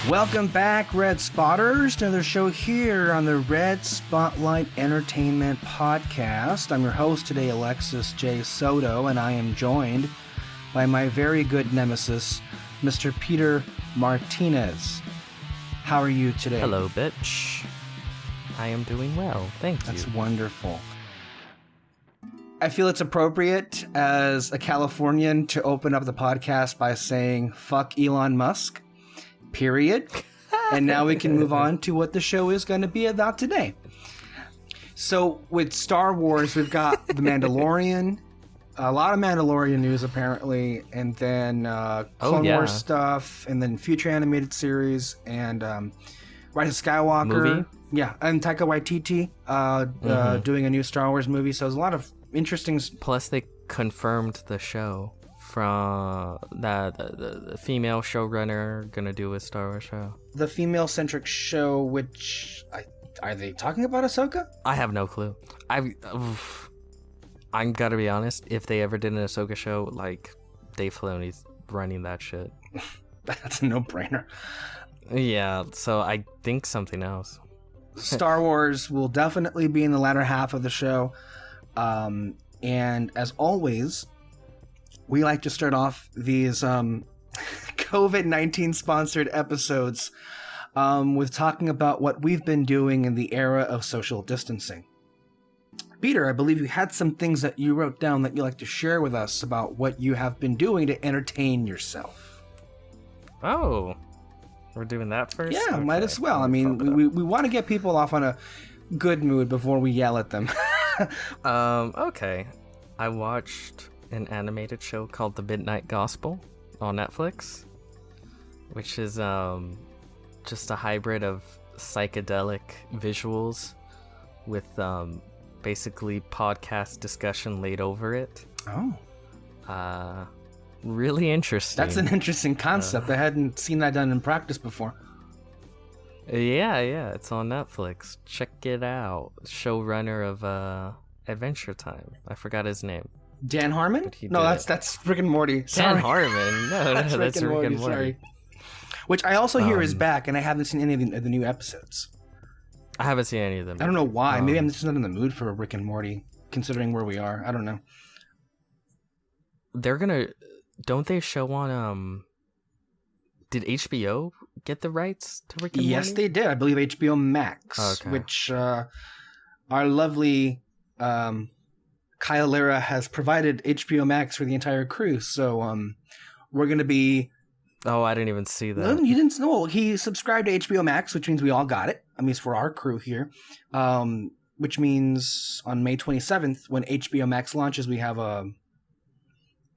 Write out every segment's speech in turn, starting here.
Welcome back, Red Spotters, to another show here on the Red Spotlight Entertainment Podcast. I'm your host today, Alexis J. Soto, and I am joined by my very good nemesis, Mr. Peter Martinez. How are you today? Hello, bitch. I am doing well, thank you. That's wonderful. I feel it's appropriate as a Californian to open up the podcast by saying, fuck Elon Musk. Period. And now we can move on to what the show is going to be about today. So with Star Wars, we've got The Mandalorian, a lot of Mandalorian news apparently, and then Clone Wars stuff, and then future animated series, and Rise of Skywalker. Movie? Yeah, and Taika Waititi doing a new Star Wars movie. So there's a lot of interesting... Plus they confirmed the show. From the female showrunner gonna do a Star Wars show. The female-centric show, which... are they talking about Ahsoka? I have no clue. I'm gotta be honest, if they ever did an Ahsoka show, like, Dave Filoni's running that shit. That's a no-brainer. Yeah, so I think something else. Star Wars will definitely be in the latter half of the show. And as always... we like to start off these COVID-19 sponsored episodes with talking about what we've been doing in the era of social distancing. Peter, I believe you had some things that you wrote down that you'd like to share with us about what you have been doing to entertain yourself. Oh, we're doing that first? Yeah, okay. Might as well. I mean, we want to get people off on a good mood before we yell at them. Okay. I watched... an animated show called The Midnight Gospel on Netflix, which is just a hybrid of psychedelic visuals with basically podcast discussion laid over it. Really interesting. That's an interesting concept. I hadn't seen that done in practice before. Yeah, it's on Netflix. Check it out. Showrunner of Adventure Time. I forgot his name. Dan Harmon? No, that's Rick and Morty. Sorry. Dan Harmon. No, that's Rick and Morty. Sorry. Which I also hear is back, and I haven't seen any of the new episodes. I haven't seen any of them. I don't know why. Maybe I'm just not in the mood for Rick and Morty, considering where we are. I don't know. They're gonna... don't they show on... did HBO get the rights to Rick and Morty? Yes, they did. I believe HBO Max, which our lovely... Kyle Lira has provided HBO Max for the entire crew, so we're going to be... Oh, I didn't even see that. No, you didn't know. He subscribed to HBO Max, which means we all got it. I mean, it's for our crew here. Which means on May 27th, when HBO Max launches, we have a...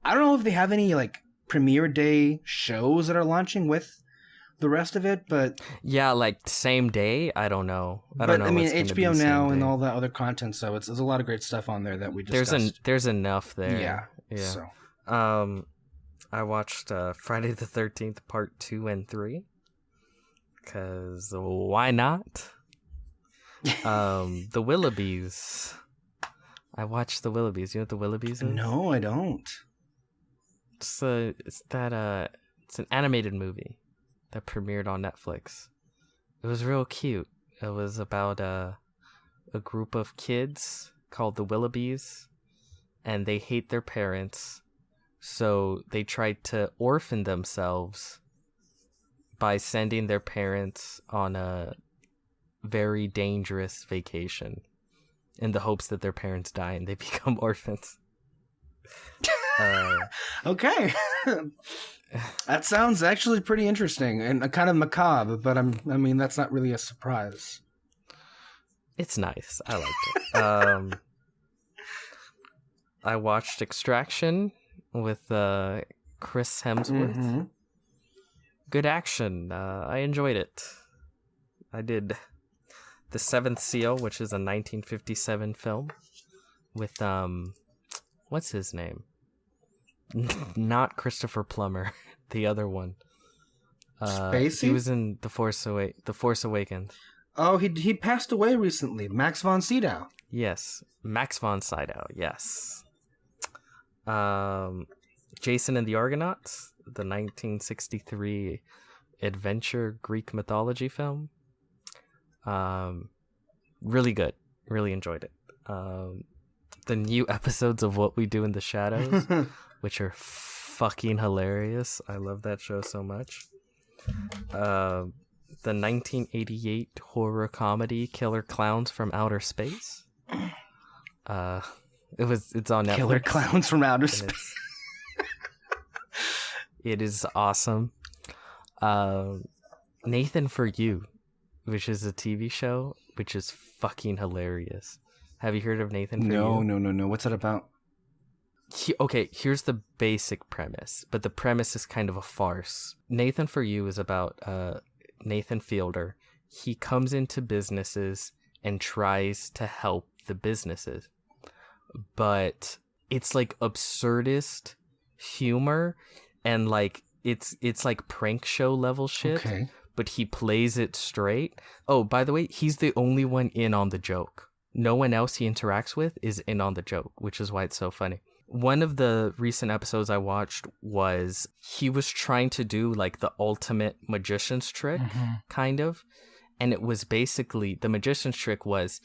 I don't know if they have any, like, premiere day shows that are launching with the rest of it, but... yeah, like, same day? I don't know. I mean, HBO Now and all that other content, so there's a lot of great stuff on there that we discussed. There's enough there. Yeah. So. I watched Friday the 13th Part 2 and 3, because why not? The Willoughbys. I watched The Willoughbys. You know what The Willoughbys is? No, I don't. It's an animated movie that premiered on Netflix. It was real cute. It was about a group of kids called the Willoughbys, and they hate their parents, so they tried to orphan themselves by sending their parents on a very dangerous vacation in the hopes that their parents die and they become orphans. Okay. That sounds actually pretty interesting and kind of macabre, but I mean, that's not really a surprise. It's nice. I liked it. I watched Extraction with Chris Hemsworth. Mm-hmm. Good action. I enjoyed it. I did The Seventh Seal, which is a 1957 film with what's his name? Not Christopher Plummer, the other one. Spacey? He was in The Force Awakens. Oh, he passed away recently. Max von Sydow. Yes, Max von Sydow. Yes. Jason and the Argonauts, the 1963 adventure Greek mythology film. Really good. Really enjoyed it. The new episodes of What We Do in the Shadows, which are fucking hilarious. I love that show so much. The 1988 horror comedy Killer Clowns from Outer Space. It's on Netflix. Killer Clowns from Outer Space. It is awesome. Nathan For You, which is a TV show, which is fucking hilarious. Have you heard of Nathan For You? No. What's that about? Okay, here's the basic premise, but the premise is kind of a farce. Nathan For You is about Nathan Fielder. He comes into businesses and tries to help the businesses, but it's like absurdist humor, and like it's like prank show level shit. Okay. But he plays it straight. Oh, by the way, he's the only one in on the joke. No one else he interacts with is in on the joke, which is why it's so funny. One of the recent episodes I watched was he was trying to do like the ultimate magician's trick, kind of. And it was basically, the magician's trick was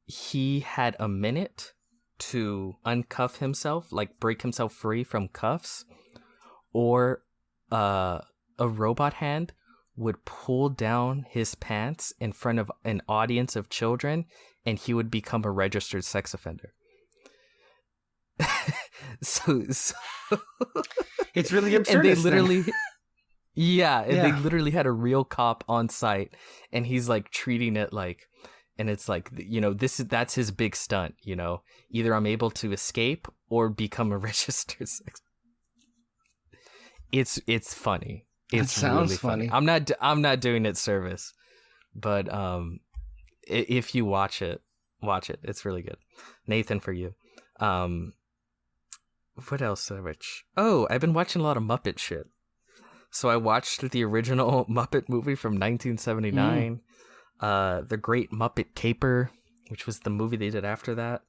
he had a minute to uncuff himself, like break himself free from cuffs, or a robot hand would pull down his pants in front of an audience of children, and he would become a registered sex offender. so It's really absurd. And they literally, they literally had a real cop on site, and he's like treating it like, and it's like, you know, that's his big stunt. You know, either I'm able to escape or become a registered sex. It's funny. It sounds really funny. I'm not doing it service, but if you watch it, It's really good. Nathan For You. What else did I watch? Oh, I've been watching a lot of Muppet shit. So I watched the original Muppet movie from 1979, The Great Muppet Caper, which was the movie they did after that.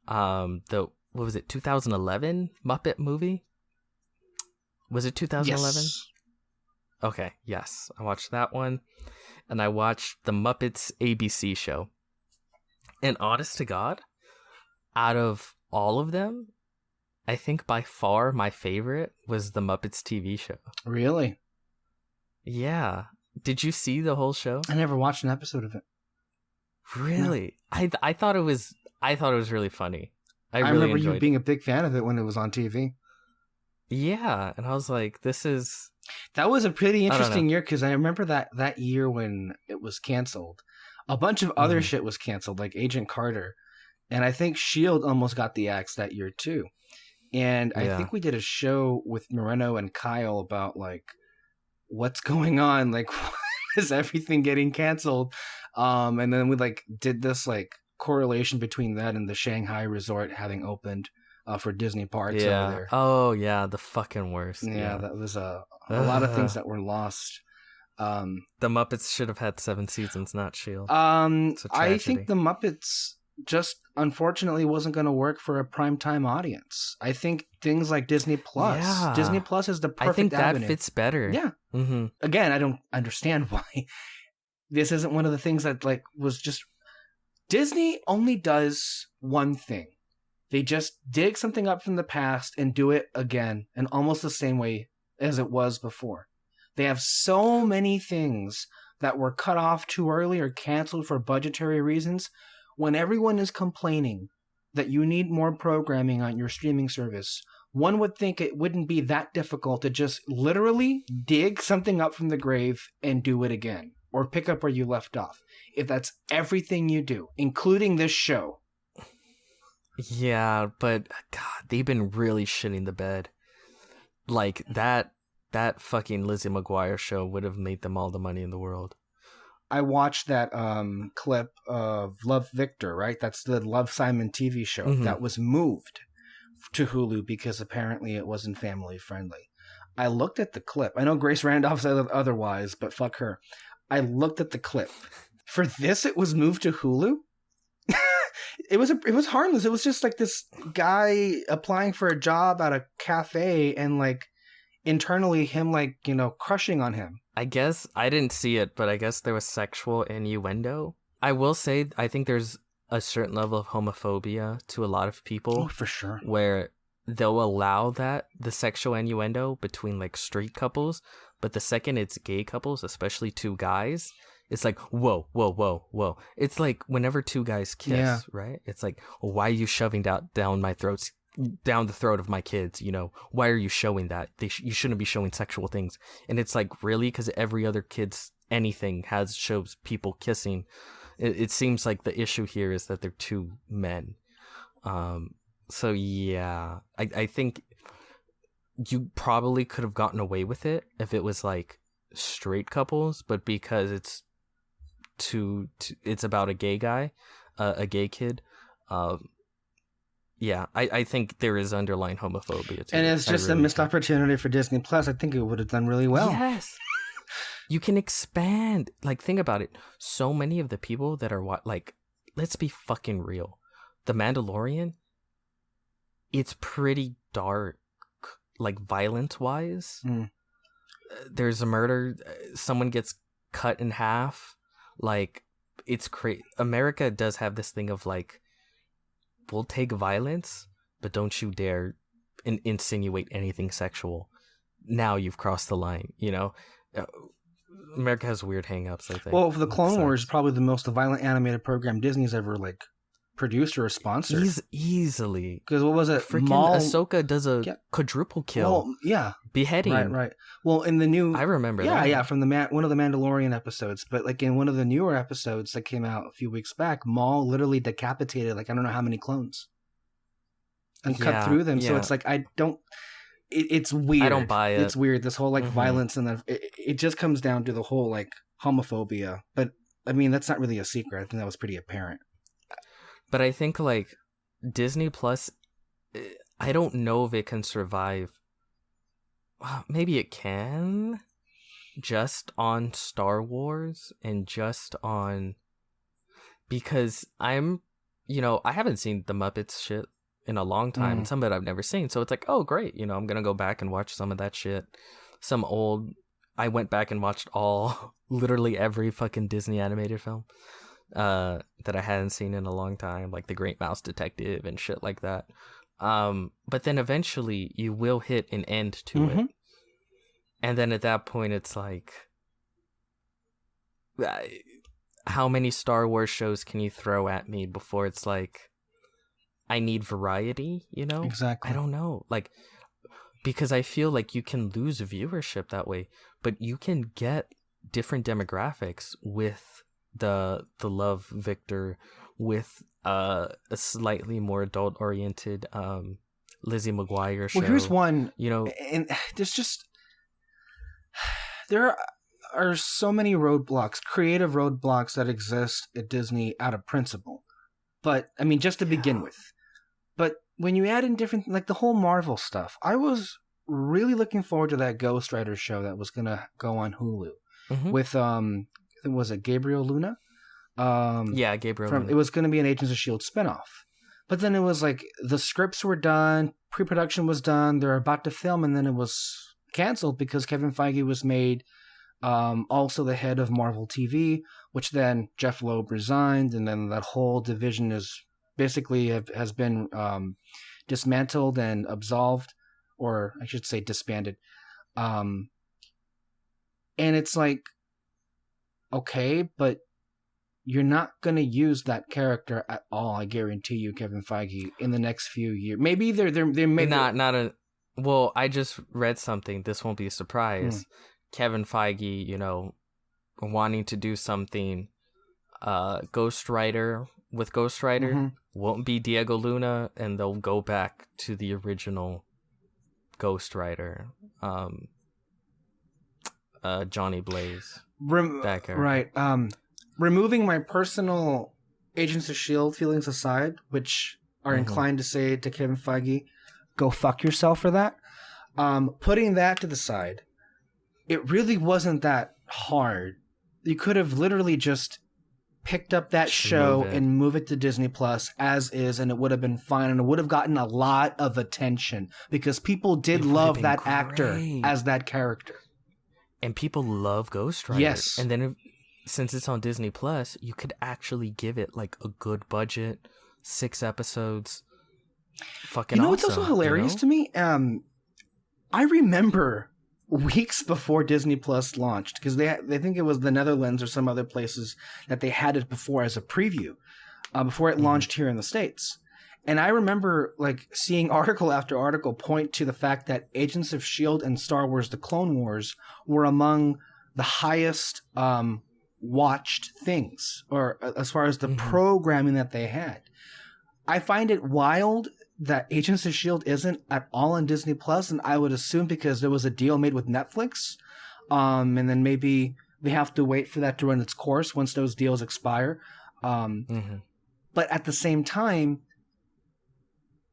What was it, 2011 Muppet movie? Was it 2011? Yes. Okay, yes. I watched that one. And I watched the Muppets ABC show. And honest to God, out of all of them, I think by far my favorite was the Muppets TV show. Really? Yeah. Did you see the whole show? I never watched an episode of it. Really? No. I thought it was really funny. I really remember enjoyed you being a big fan of it when it was on TV. Yeah, and I was like, that was a pretty interesting year, because I remember that year when it was canceled. A bunch of other shit was canceled, like Agent Carter. And I think S.H.I.E.L.D. almost got the axe that year too. And I think we did a show with Moreno and Kyle about like, what's going on? Like, why is everything getting canceled? And then we like did this like correlation between that and the Shanghai resort having opened for Disney parks over there. Oh yeah, the fucking worst. Yeah, that was a lot of things that were lost. The Muppets should have had 7 seasons, not S.H.I.E.L.D. I think the Muppets just unfortunately wasn't going to work for a primetime audience. I think things like Disney Plus. Yeah. Disney Plus is the perfect I think that avenue. fits better. Yeah. Mm-hmm. Again, I don't understand why. This isn't one of the things that like was just... Disney only does one thing. They just dig something up from the past and do it again in almost the same way as it was before. They have so many things that were cut off too early or canceled for budgetary reasons. When everyone is complaining that you need more programming on your streaming service, one would think it wouldn't be that difficult to just literally dig something up from the grave and do it again, or pick up where you left off. If that's everything you do, including this show. Yeah, but God, they've been really shitting the bed. Like that fucking Lizzie McGuire show would have made them all the money in the world. I watched that clip of Love Victor, right? That's the Love Simon TV show that was moved to Hulu because apparently it wasn't family friendly. I looked at the clip. I know Grace Randolph said otherwise, but fuck her. I looked at the clip. For this, it was moved to Hulu? It was harmless. It was just like this guy applying for a job at a cafe, and like internally him like, you know, crushing on him. I guess I didn't see it, but I guess there was sexual innuendo. I will say, I think there's a certain level of homophobia to a lot of people. Oh, for sure. Where they'll allow the sexual innuendo between like straight couples, but the second it's gay couples, especially two guys, it's like, whoa, whoa, whoa, whoa. It's like whenever two guys kiss, right? It's like, why are you shoving down the throat of my kids? You know, why are you showing that? You shouldn't be showing sexual things. And it's like, really? Because every other kid's anything shows people kissing. It seems like the issue here is that they're two men. So yeah, I think you probably could have gotten away with it if it was like straight couples, but because it's about a gay guy, a gay kid. Yeah, I think there is underlying homophobia to and it. it's just a missed opportunity for Disney Plus. I think it would have done really well. Yes. You can expand. Like, think about it. So many of the people that are like, let's be fucking real. The Mandalorian, it's pretty dark, like violence-wise. There's a murder. Someone gets cut in half. Like, it's crazy. America does have this thing of like, we'll take violence, but don't you dare insinuate anything sexual. Now you've crossed the line, you know? America has weird hang-ups, I think. Well, the Clone Wars is probably the most violent animated program Disney's ever like produced or sponsored. Easily. Because what was it? Freaking Ahsoka does a quadruple kill. Well, yeah. Beheading. Right. Well, in the new... I remember that. Yeah, from one of the Mandalorian episodes. But like in one of the newer episodes that came out a few weeks back, Maul literally decapitated like I don't know how many clones. And cut through them. So it's like, I don't... It's weird. I don't buy it. It's weird. This whole like violence and it just comes down to the whole like homophobia. But I mean, that's not really a secret. I think that was pretty apparent. But I think like Disney Plus, I don't know if it can survive. Maybe it can, just on Star Wars and just on, because I haven't seen the Muppets shit in a long time, and some of it I've never seen. So it's like, oh great, I'm gonna go back and watch some of that shit. I went back and watched literally every fucking Disney animated film that I hadn't seen in a long time, like The Great Mouse Detective and shit like that. But then eventually you will hit an end to it. And then at that point it's like, how many Star Wars shows can you throw at me before it's like, I need variety, Exactly. I don't know. Like, because I feel like you can lose viewership that way, but you can get different demographics with the Love Victor, with a slightly more adult oriented Lizzie McGuire show. Well, here's one, and there are so many roadblocks, creative roadblocks that exist at Disney out of principle. But I mean, just to begin with. But when you add in different, like the whole Marvel stuff, I was really looking forward to that Ghost Rider show that was gonna go on Hulu with was it Gabriel Luna? Gabriel Luna. It was gonna be an Agents of S.H.I.E.L.D. spinoff. But then it was like the scripts were done, pre-production was done, they're about to film, and then it was canceled because Kevin Feige was made also the head of Marvel TV, which then Jeff Loeb resigned, and then that whole division is basically has been dismantled and absolved, or I should say disbanded. And it's like, okay, but you're not going to use that character at all, I guarantee you, Kevin Feige, in the next few years. Maybe they're well, I just read something. This won't be a surprise. Kevin Feige, wanting to do something Ghost Rider won't be Diego Luna, and they'll go back to the original Ghost Rider, Johnny Blaze. Right. Removing my personal Agents of S.H.I.E.L.D. feelings aside, which are inclined to say to Kevin Feige, go fuck yourself for that. Putting that to the side, it really wasn't that hard. You could have literally just picked up that show and move it to Disney Plus as is, and it would have been fine, and it would have gotten a lot of attention because people did love that actor as that character. And people love Ghost Rider. Yes. And then since it's on Disney Plus, you could actually give it like a good budget, 6 episodes. Fucking awesome. What's also hilarious to me? I remember weeks before Disney Plus launched, because they think it was the Netherlands or some other places that they had it before as a preview, before it launched here in the States. And I remember like seeing article after article point to the fact that Agents of S.H.I.E.L.D. and Star Wars The Clone Wars were among the highest watched things, or as far as the programming that they had. I find it wild that Agents of S.H.I.E.L.D. isn't at all on Disney Plus, and I would assume because there was a deal made with Netflix, and then maybe they have to wait for that to run its course once those deals expire. But at the same time,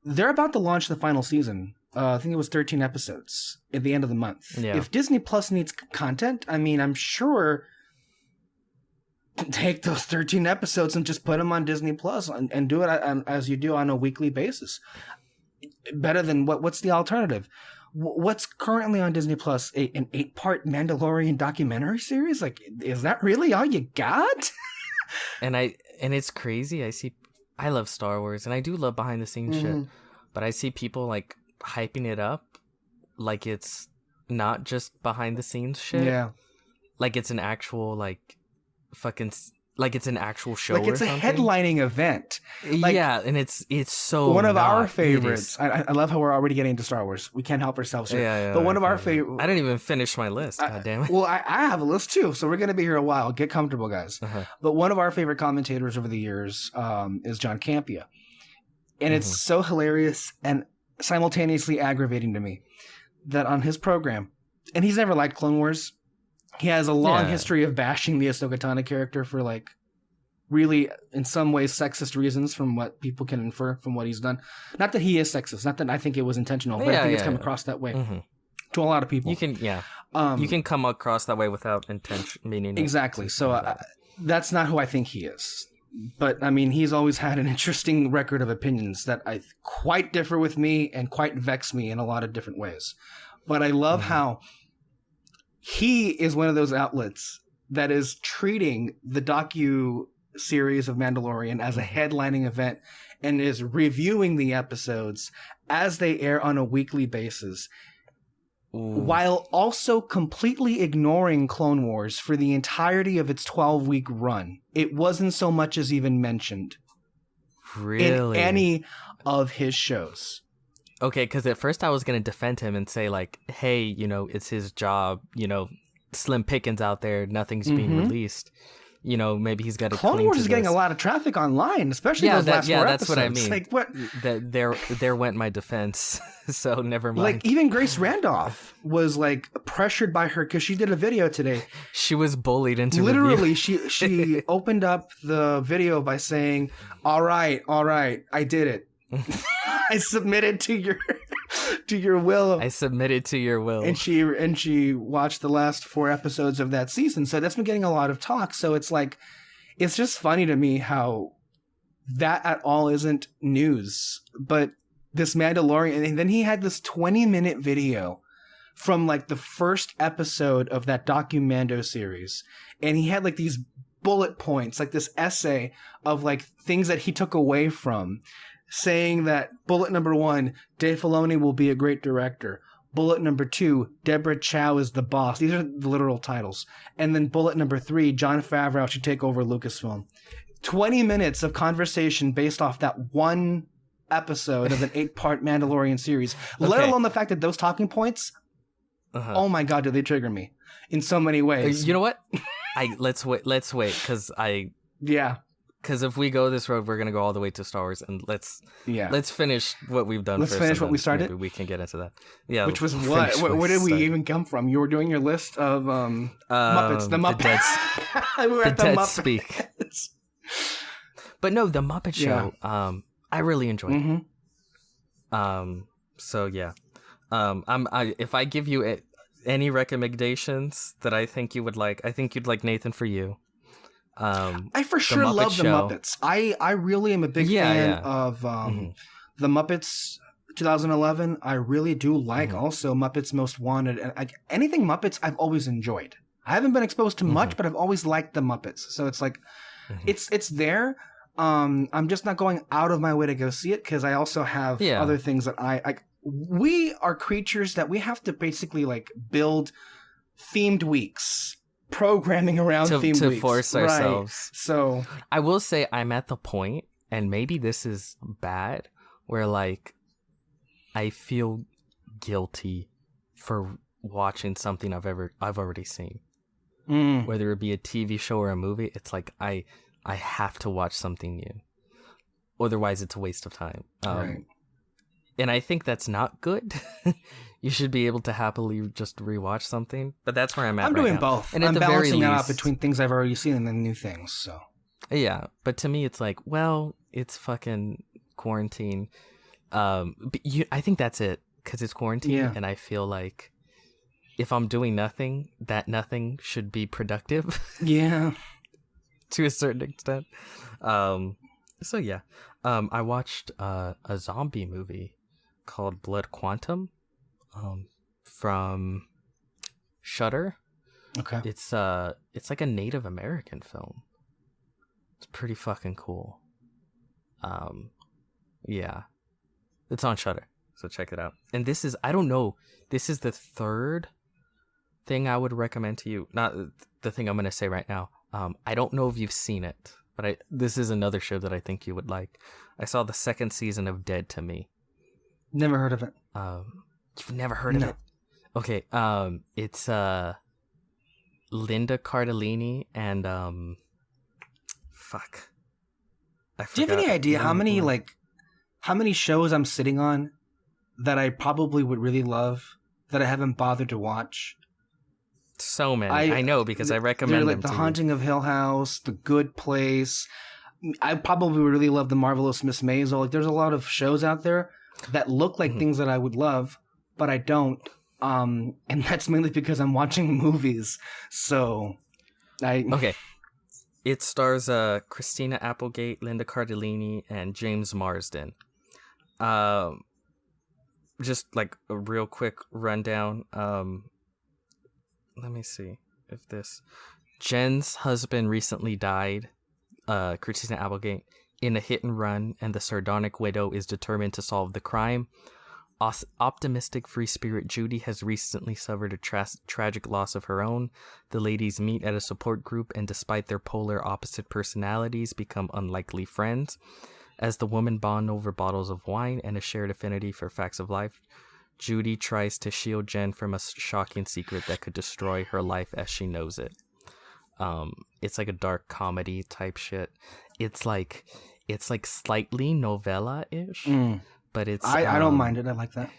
they're about to launch the final season. I think it was 13 episodes at the end of the month. Yeah. If Disney Plus needs content, I mean, I'm sure take those 13 episodes and just put them on Disney Plus and do it as you do on a weekly basis. Better than what's the alternative? What's currently on Disney Plus? An 8-part Mandalorian documentary series? Like, is that really all you got? And it's crazy. I love Star Wars and I do love behind the scenes shit, but I see people like hyping it up like it's not just behind the scenes shit. Yeah. Like it's an actual it's an actual show, like it's a headlining event. Like, yeah, and it's so one of our favorites. I love how we're already getting into Star Wars. We can't help ourselves here. But one of our favorite. I didn't even finish my list. God damn it. Well, I have a list too, so we're gonna be here a while. Get comfortable, guys. But one of our favorite commentators over the years is John Campea, and it's so hilarious and simultaneously aggravating to me that on his program, and he's never liked Clone Wars. He has a long history of bashing the Ahsoka Tano character for like really, in some ways, sexist reasons from what people can infer from what he's done. Not that he is sexist, not that I think it was intentional, but I think it's come across that way to a lot of people. You can come across that way without intention, meaning exactly. So that's not who I think he is. But I mean, he's always had an interesting record of opinions that I quite differ with me and quite vex me in a lot of different ways. But I love how he is one of those outlets that is treating the docu-series of Mandalorian as a headlining event and is reviewing the episodes as they air on a weekly basis, while also completely ignoring Clone Wars for the entirety of its 12-week run. It wasn't so much as even mentioned in any of his shows. Okay, because at first I was going to defend him and say, like, hey, you know, it's his job, you know, slim pickings out there, nothing's being released. You know, maybe he's got to Clone Wars is getting a lot of traffic online, especially those last 4 episodes. That's what I mean. Like, what? There went my defense, so never mind. Like, even Grace Randolph was, like, pressured by her, because she did a video today. She was bullied into literally, she opened up the video by saying, all right, I did it. I submitted to your will. I submitted to your will. And she watched the last 4 episodes of that season. So that's been getting a lot of talk. So it's like, it's just funny to me how that at all isn't news. But this Mandalorian, and then he had this 20-minute video from like the first episode of that Documando series. And he had like these bullet points, like this essay of like things that he took away from, saying that bullet number 1, Dave Filoni will be a great director. Bullet number 2, Deborah Chow is the boss. These are the literal titles. And then bullet number 3, Jon Favreau should take over Lucasfilm. 20 minutes of conversation based off that one episode of an 8-part Mandalorian series. Okay. Let alone the fact that those talking points, oh my God, do they trigger me in so many ways. You know what? Let's wait, because Because if we go this road, we're gonna go all the way to Star Wars, and let's finish what we've done. Let's finish what we started. Maybe we can get into that. Yeah. Which was what? Where did we even come from? You were doing your list of Muppets. The Muppets. We were at the Muppets. Speak. But no, the Muppet Show. I really enjoyed it. So yeah. If I give you any recommendations that I think you would like, I think you'd like Nathan For You. I for sure love the Muppets. I really am a big fan of the Muppets 2011. I really do like also Muppets Most Wanted. And anything Muppets I've always enjoyed. I haven't been exposed to much, but I've always liked the Muppets. So it's like, it's there. I'm just not going out of my way to go see it because I also have other things that I we are creatures that we have to basically like build themed weeks. Programming around themed to weeks. Force ourselves. So I will say I'm at the point, and maybe this is bad, where like I feel guilty for watching something I've already seen. Whether it be a TV show or a movie, it's like I have to watch something new. Otherwise it's a waste of time. Right. And I think that's not good. You should be able to happily just rewatch something, but that's where I'm at. I'm right doing now. both. And I'm balancing it out between things I've already seen and then new things. So yeah, but to me, it's like, well, it's fucking quarantine. But I think that's it because it's quarantine, and I feel like if I'm doing nothing, that nothing should be productive. Yeah, to a certain extent. So yeah, I watched a zombie movie called Blood Quantum. From Shudder. Okay. It's like a Native American film. It's pretty fucking cool. Yeah. It's on Shudder, so check it out. And this is, I don't know, this is the third thing I would recommend to you. Not the thing I'm going to say right now. I don't know if you've seen it, but this is another show that I think you would like. I saw the second season of Dead to Me. Never heard of it. You've never heard of it? Okay. It's Linda Cardellini and fuck. Do you have any idea how many shows I'm sitting on that I probably would really love that I haven't bothered to watch? So many. I know because I recommend them The to Haunting of Hill House, The Good Place. I probably would really love The Marvelous Miss Maisel. Like, there's a lot of shows out there that look like things that I would love, but I don't. And that's mainly because I'm watching movies. So, Okay. It stars Christina Applegate, Linda Cardellini, and James Marsden. Just like a real quick rundown. Let me see if this... Jen's husband recently died, Christina Applegate, in a hit and run, and the sardonic widow is determined to solve the crime. Optimistic free spirit Judy has recently suffered a tragic loss of her own. The ladies meet at a support group and, despite their polar opposite personalities, become unlikely friends. As the women bond over bottles of wine and a shared affinity for facts of life, Judy tries to shield Jen from a shocking secret that could destroy her life as she knows it. It's like a dark comedy type shit. It's like slightly novella-ish. But it's I don't mind it. I like that.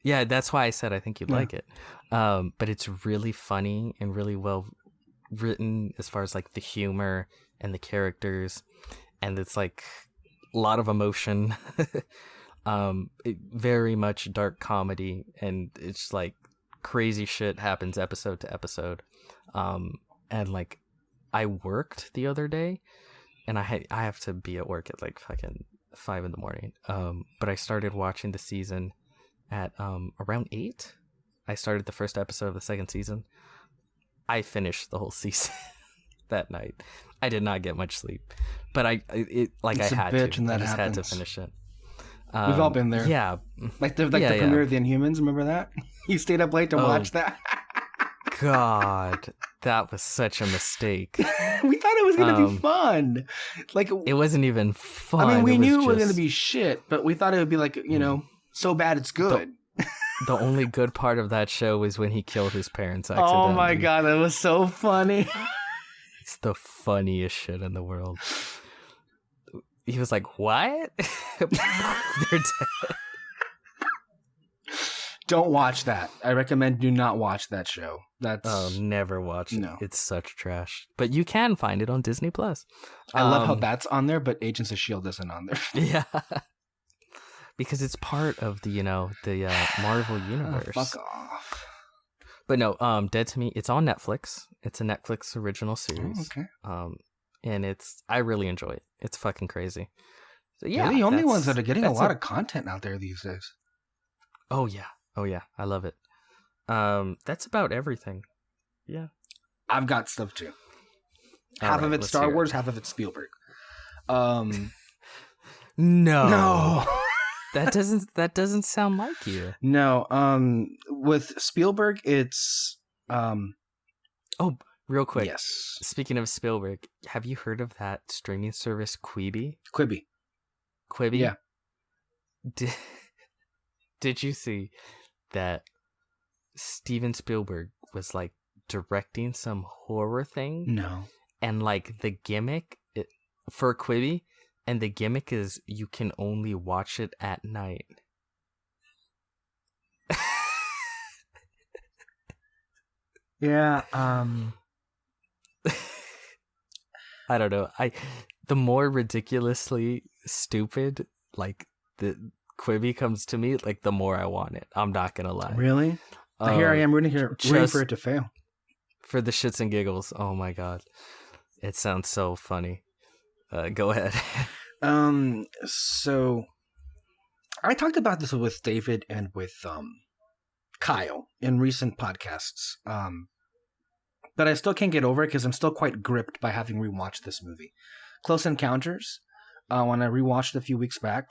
Yeah, that's why I said I think you'd like it. But it's really funny and really well written as far as like the humor and the characters, and it's like a lot of emotion. Very much dark comedy, and it's like crazy shit happens episode to episode. And like I worked the other day, and I have to be at work at like fucking 5 a.m. But I started watching the season at around 8. I started the first episode of the second season. I finished the whole season that night. I did not get much sleep, but I had to finish it. We've all been there. Yeah, like the premiere of the Inhumans. Remember that? You stayed up late to watch that. God, that was such a mistake. We thought it was going to be fun. Like, it wasn't even fun. I mean, we knew it was going to be shit, but we thought it would be like, so bad it's good. The only good part of that show was when he killed his parents accidentally. Oh my God, that was so funny. It's the funniest shit in the world. He was like, what? They're dead. Don't watch that. I recommend do not watch that show. Never watch it. No. It's such trash. But you can find it on Disney Plus. I love how that's on there, but Agents of S.H.I.E.L.D. isn't on there. Yeah. Because it's part of the, the Marvel universe. Fuck off. But no, Dead to Me, it's on Netflix. It's a Netflix original series. Oh, okay. and I really enjoy it. It's fucking crazy. So yeah, they're the only ones that are getting a lot of content out there these days. Oh yeah, I love it. That's about everything. Yeah, I've got stuff too. Half of it's Star Wars, half of it's Spielberg. No. That doesn't sound like you. No. With Spielberg, it's Oh, real quick. Yes. Speaking of Spielberg, have you heard of that streaming service Quibi? Quibi. Yeah. Did you see that Steven Spielberg was like directing some horror thing? No. And like the gimmick for Quibi, and the gimmick is you can only watch it at night. Yeah. I don't know. The more ridiculously stupid like the Quibi comes to me, like the more I want it. I'm not gonna lie. Really? Here I am rooting for it to fail. For the shits and giggles. Oh my god. It sounds so funny. Go ahead. So I talked about this with David and with Kyle in recent podcasts. But I still can't get over it because I'm still quite gripped by having rewatched this movie. Close Encounters, when I rewatched it a few weeks back,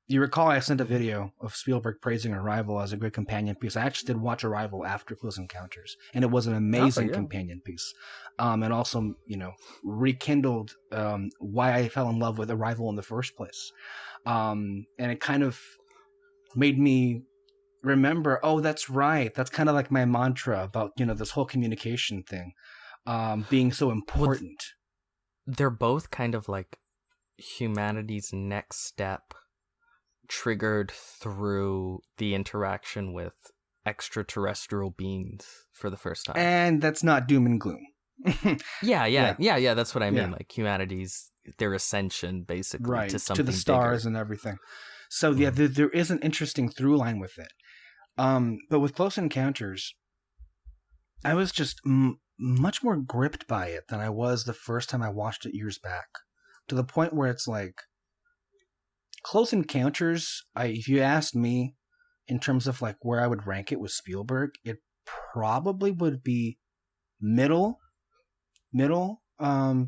you recall I sent a video of Spielberg praising Arrival as a great companion piece. I actually did watch Arrival after Close Encounters, and it was an amazing companion piece. And also, rekindled why I fell in love with Arrival in the first place. And it kind of made me remember, oh, that's right. That's kind of like my mantra about, this whole communication thing being so important. Well, they're both kind of like humanity's next step triggered through the interaction with extraterrestrial beings for the first time. And that's not doom and gloom. Yeah. That's what I mean. Yeah. Like humanity's, their ascension basically right, to something to the stars bigger. And everything. So yeah, there is an interesting through line with it. But with Close Encounters, I was just much more gripped by it than I was the first time I watched it years back. To the point where it's like, Close Encounters, if you asked me in terms of like where I would rank it with Spielberg, it probably would be middle. But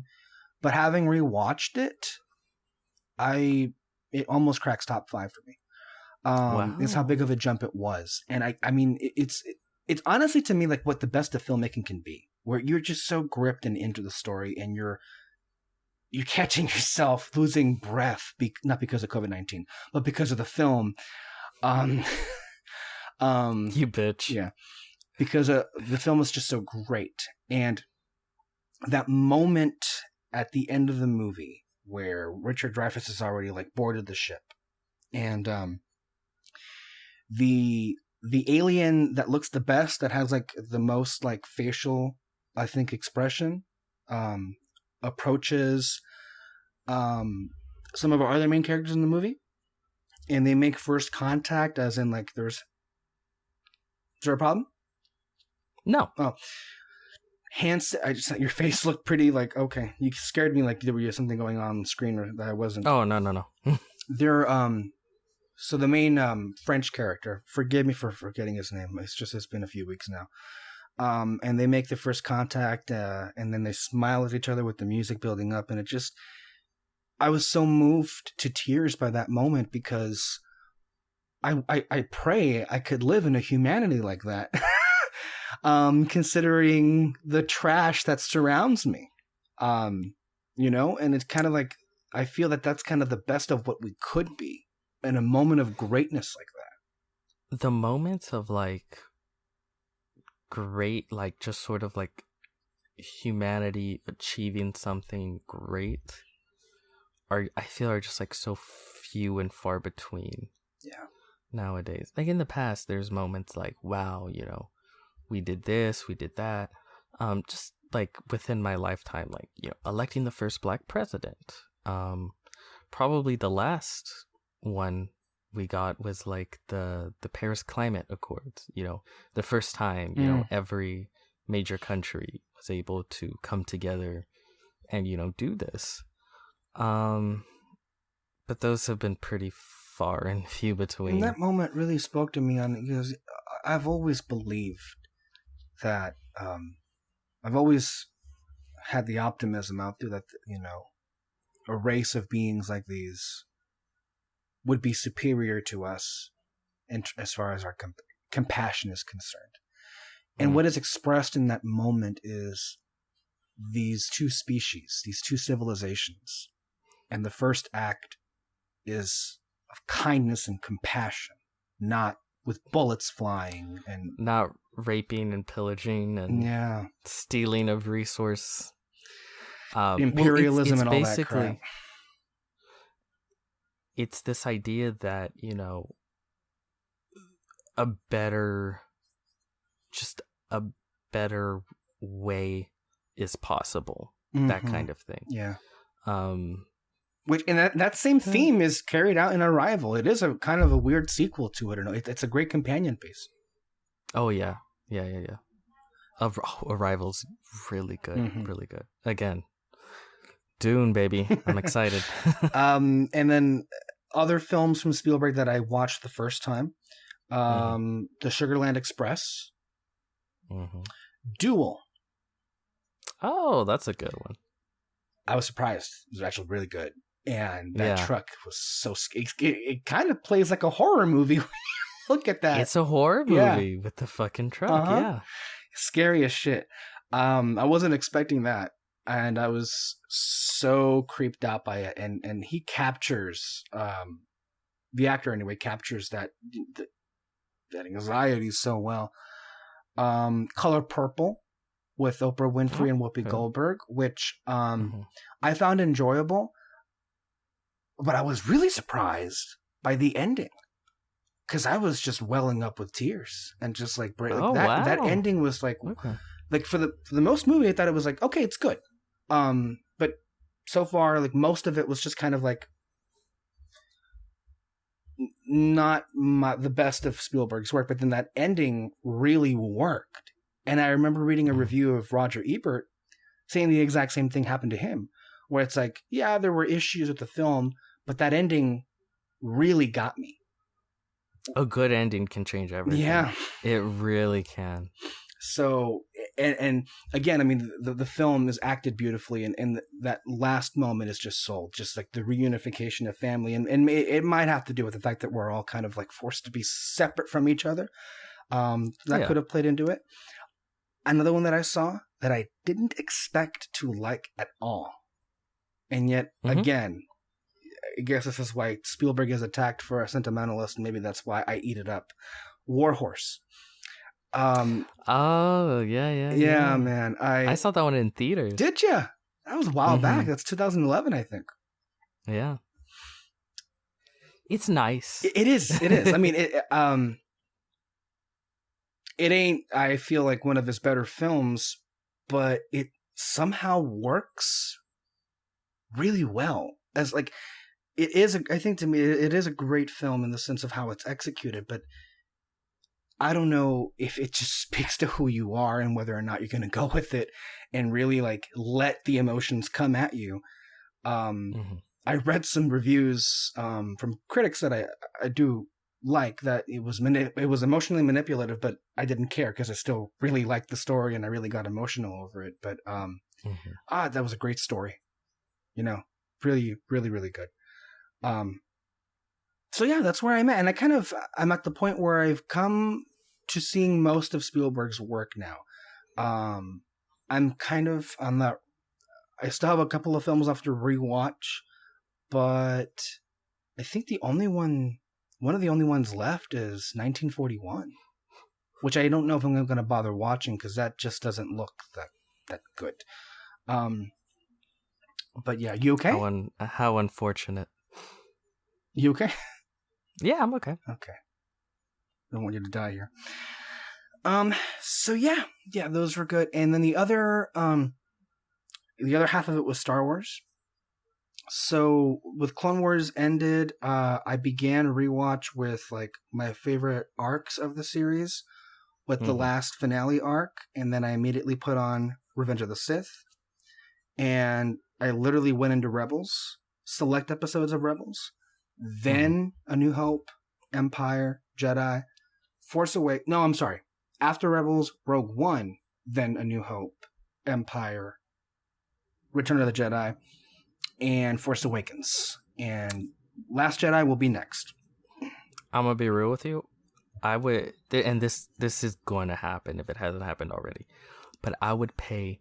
having rewatched it, it almost cracks top 5 for me. Wow. Is how big of a jump it was. And I mean, it's honestly to me like what the best of filmmaking can be, where you're just so gripped and into the story, and you're catching yourself losing breath, not because of COVID-19, but because of the film. You bitch. Yeah, because the film is just so great, and that moment at the end of the movie where Richard Dreyfuss has already like boarded the ship, and the alien that looks the best, that has like the most like facial, I think, expression, approaches some of our other main characters in the movie, and they make first contact, as in like is there a problem? No. Oh, hands. Your face looked pretty like, okay, you scared me like there was something going on the screen or that I wasn't. Oh, no. They're so the main French character, forgive me for forgetting his name, it's been a few weeks now, and they make the first contact, and then they smile at each other with the music building up, and I was so moved to tears by that moment, because I pray I could live in a humanity like that. Considering the trash that surrounds me, and it's kind of like, I feel that that's kind of the best of what we could be in a moment of greatness like that. The moments of like great, like just sort of like humanity achieving something great I feel are just like so few and far between. Yeah. Nowadays, like in the past, there's moments like, wow, we did this, we did that. Just like within my lifetime, like, electing the first Black president. Probably the last one we got was like the Paris Climate Accords. The first time, every major country was able to come together and do this. But those have been pretty far and few between. And that moment really spoke to me because I've always believed that I've always had the optimism out there that a race of beings like these would be superior to us, as far as our compassion is concerned. And what is expressed in that moment is these two species, these two civilizations, and the first act is of kindness and compassion, not with bullets flying and not raping and pillaging and stealing of resource, imperialism, and all that crap. It's this idea that a better way is possible. That kind of thing. Yeah. Which, and that same theme is carried out in Arrival. It is a kind of a weird sequel to it. It's a great companion piece. Oh yeah. Arrival's really good, really good. Again, Dune, baby. I'm excited. And then other films from Spielberg that I watched the first time, The Sugarland Express, Duel. Oh, that's a good one. I was surprised. It was actually really good. And that truck was so scary. It kind of plays like a horror movie. Look at that. It's a horror movie with the fucking truck. Yeah. Scary as shit. I wasn't expecting that. And I was so creeped out by it. And he captures, the actor anyway, captures that anxiety so well. Color Purple with Oprah Winfrey and Whoopi Goldberg, which I found enjoyable. But I was really surprised by the ending, because I was just welling up with tears and just like, that ending was like, like for the most movie, I thought it was like, okay, it's good. But so far, like most of it was just kind of like not the best of Spielberg's work. But then that ending really worked. And I remember reading a review of Roger Ebert saying the exact same thing happened to him, where it's like, yeah, there were issues with the film, but that ending really got me. A good ending can change everything. Yeah. It really can. So, and again, I mean, the film is acted beautifully, and that last moment is just sold, just like the reunification of family. And it might have to do with the fact that we're all kind of like forced to be separate from each other. That could have played into it. Another one that I saw that I didn't expect to like at all. And yet, again, I guess this is why Spielberg is attacked for a sentimentalist, and maybe that's why I eat it up. Warhorse. Oh, yeah, man. I saw that one in theaters. Did you? That was a while back. That's 2011, I think. Yeah. It's nice. It is. I mean, it ain't, I feel like, one of his better films, but it somehow works really well. As like, it is, I think to me, it is a great film in the sense of how it's executed, but I don't know if it just speaks to who you are and whether or not you're going to go with it and really like let the emotions come at you. I read some reviews from critics that I do like, that it was emotionally manipulative, but I didn't care because I still really liked the story and I really got emotional over it. But that was a great story, really, really, really good. So yeah, that's where I'm at. And I'm at the point where I've come to seeing most of Spielberg's work now. I'm kind of on that. I still have a couple of films left to rewatch, but I think one of the only ones left is 1941, which I don't know if I'm going to bother watching because that just doesn't look that good. But yeah, you okay? How unfortunate. You okay? Yeah, I'm okay. Okay. Don't want you to die here. So yeah, those were good. And then the other half of it was Star Wars. So with Clone Wars ended, I began a rewatch with like my favorite arcs of the series, with the last finale arc, and then I immediately put on Revenge of the Sith. And I literally went into Rebels, select episodes of Rebels, then A New Hope, Empire, Jedi, Force Awakens. No, I'm sorry. After Rebels, Rogue One, then A New Hope, Empire, Return of the Jedi, and Force Awakens. And Last Jedi will be next. I'm gonna be real with you. I would, and this is going to happen if it hasn't happened already, but I would pay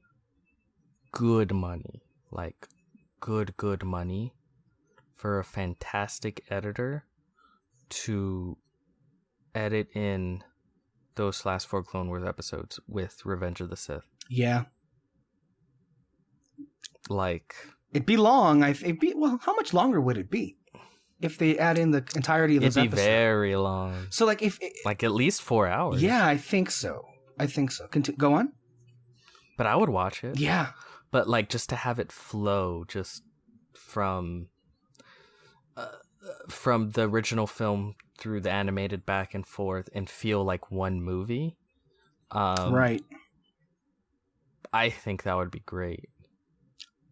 good money, like good money, for a fantastic editor to edit in those last 4 Clone Wars episodes with Revenge of the Sith. Yeah. Like, it'd be long. Well, how much longer would it be if they add in the entirety of those episodes? It'd be very long. So, like, like at least 4 hours. Yeah, I think so. Go on. But I would watch it. Yeah. But like, just to have it flow, just from the original film through the animated back and forth, and feel like one movie. Right. I think that would be great.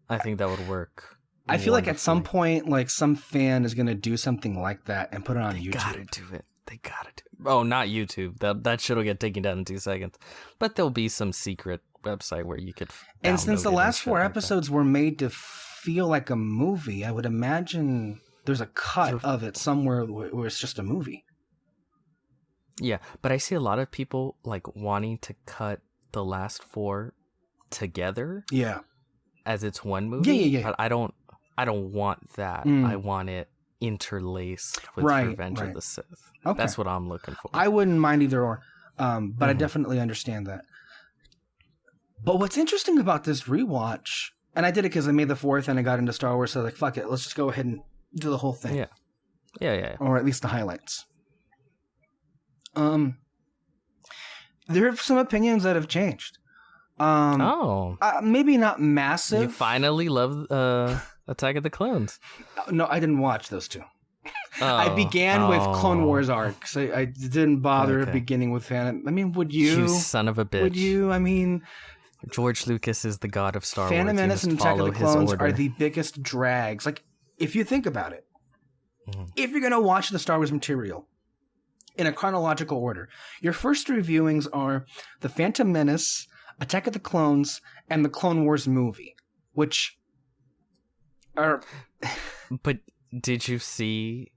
I think that would work. I feel like at some point, like, some fan is going to do something like that and put it on YouTube. They gotta do it. Oh, not YouTube. That shit will get taken down in 2 seconds. But there'll be some secret website where you could. And since the last 4 episodes were made to feel like a movie, I would imagine there's a cut of it somewhere where it's just a movie. Yeah, but I see a lot of people like wanting to cut the last 4 together. Yeah. As it's one movie. Yeah. But I don't want that. I want it interlaced with Revenge of the Sith. Okay. That's what I'm looking for. I wouldn't mind either or. But I definitely understand that. But what's interesting about this rewatch, and I did it because I made the 4th and I got into Star Wars, so like, fuck it, let's just go ahead and do the whole thing. Yeah. Or at least the highlights. There are some opinions that have changed. Maybe not massive. You finally love Attack of the Clones. No, I didn't watch those 2. I began with Clone Wars arcs. I didn't bother beginning with Phantom. I mean, would you? You son of a bitch. Would you? I mean, George Lucas is the god of Star Wars. Phantom Menace and Attack of the Clones are the biggest drags. Like, if you think about it, if you're going to watch the Star Wars material in a chronological order, your first 3 viewings are The Phantom Menace, Attack of the Clones, and the Clone Wars movie, which are... But did you see...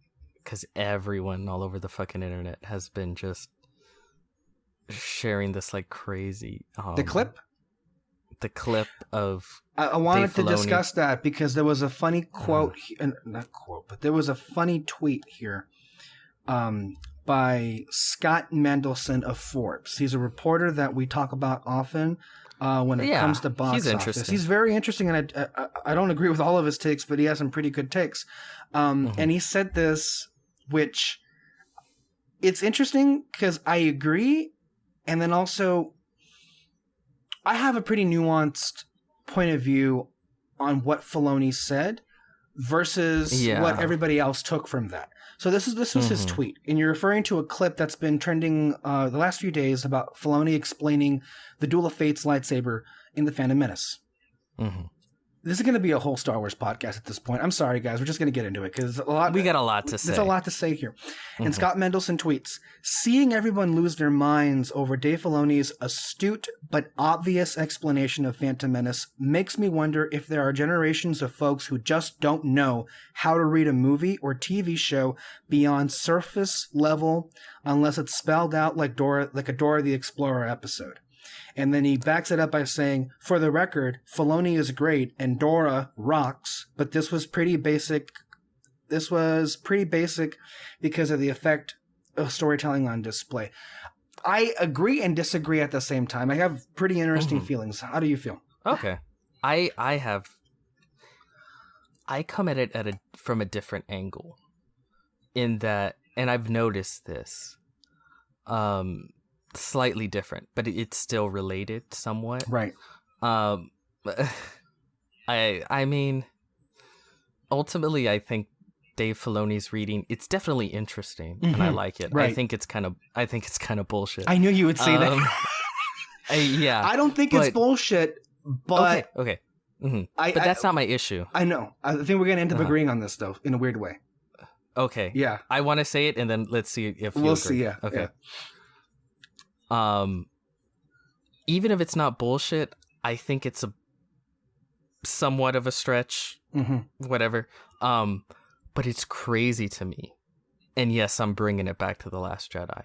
Because everyone all over the fucking internet has been just sharing this like crazy... the clip? The clip of... I wanted to discuss that because there was a funny quote... not quote, but there was a funny tweet here by Scott Mendelson of Forbes. He's a reporter that we talk about often when it comes to box office. He's very interesting, and I don't agree with all of his takes, but he has some pretty good takes. And he said this, which it's interesting because I agree, and then also I have a pretty nuanced point of view on what Filoni said versus what everybody else took from that. So this was his tweet, and you're referring to a clip that's been trending the last few days about Filoni explaining the Duel of Fates lightsaber in The Phantom Menace. This is going to be a whole Star Wars podcast at this point. I'm sorry, guys. We're just going to get into it because we got a lot to say. There's a lot to say here. And Scott Mendelson tweets, "Seeing everyone lose their minds over Dave Filoni's astute but obvious explanation of Phantom Menace makes me wonder if there are generations of folks who just don't know how to read a movie or TV show beyond surface level unless it's spelled out like a Dora the Explorer episode." And then he backs it up by saying, "For the record, Filoni is great and Dora rocks, but this was pretty basic. This was pretty basic because of the effect of storytelling on display." I agree and disagree at the same time. I have pretty interesting feelings. How do you feel? Okay. I come at it from a different angle in that, and I've noticed this, slightly different, but it's still related somewhat. Right. I mean, ultimately, I think Dave Filoni's reading, it's definitely interesting, and I like it. Right. I think it's kind of bullshit. I knew you would say that. Yeah. I don't think it's bullshit, but okay. But that's not my issue. I know. I think we're going to end up agreeing on this, though, in a weird way. Okay. Yeah. I want to say it, and then let's see if you we'll agree. see. Yeah. Okay. Yeah. Even if it's not bullshit, I think it's a somewhat of a stretch. Whatever. But it's crazy to me. And yes, I'm bringing it back to The Last Jedi.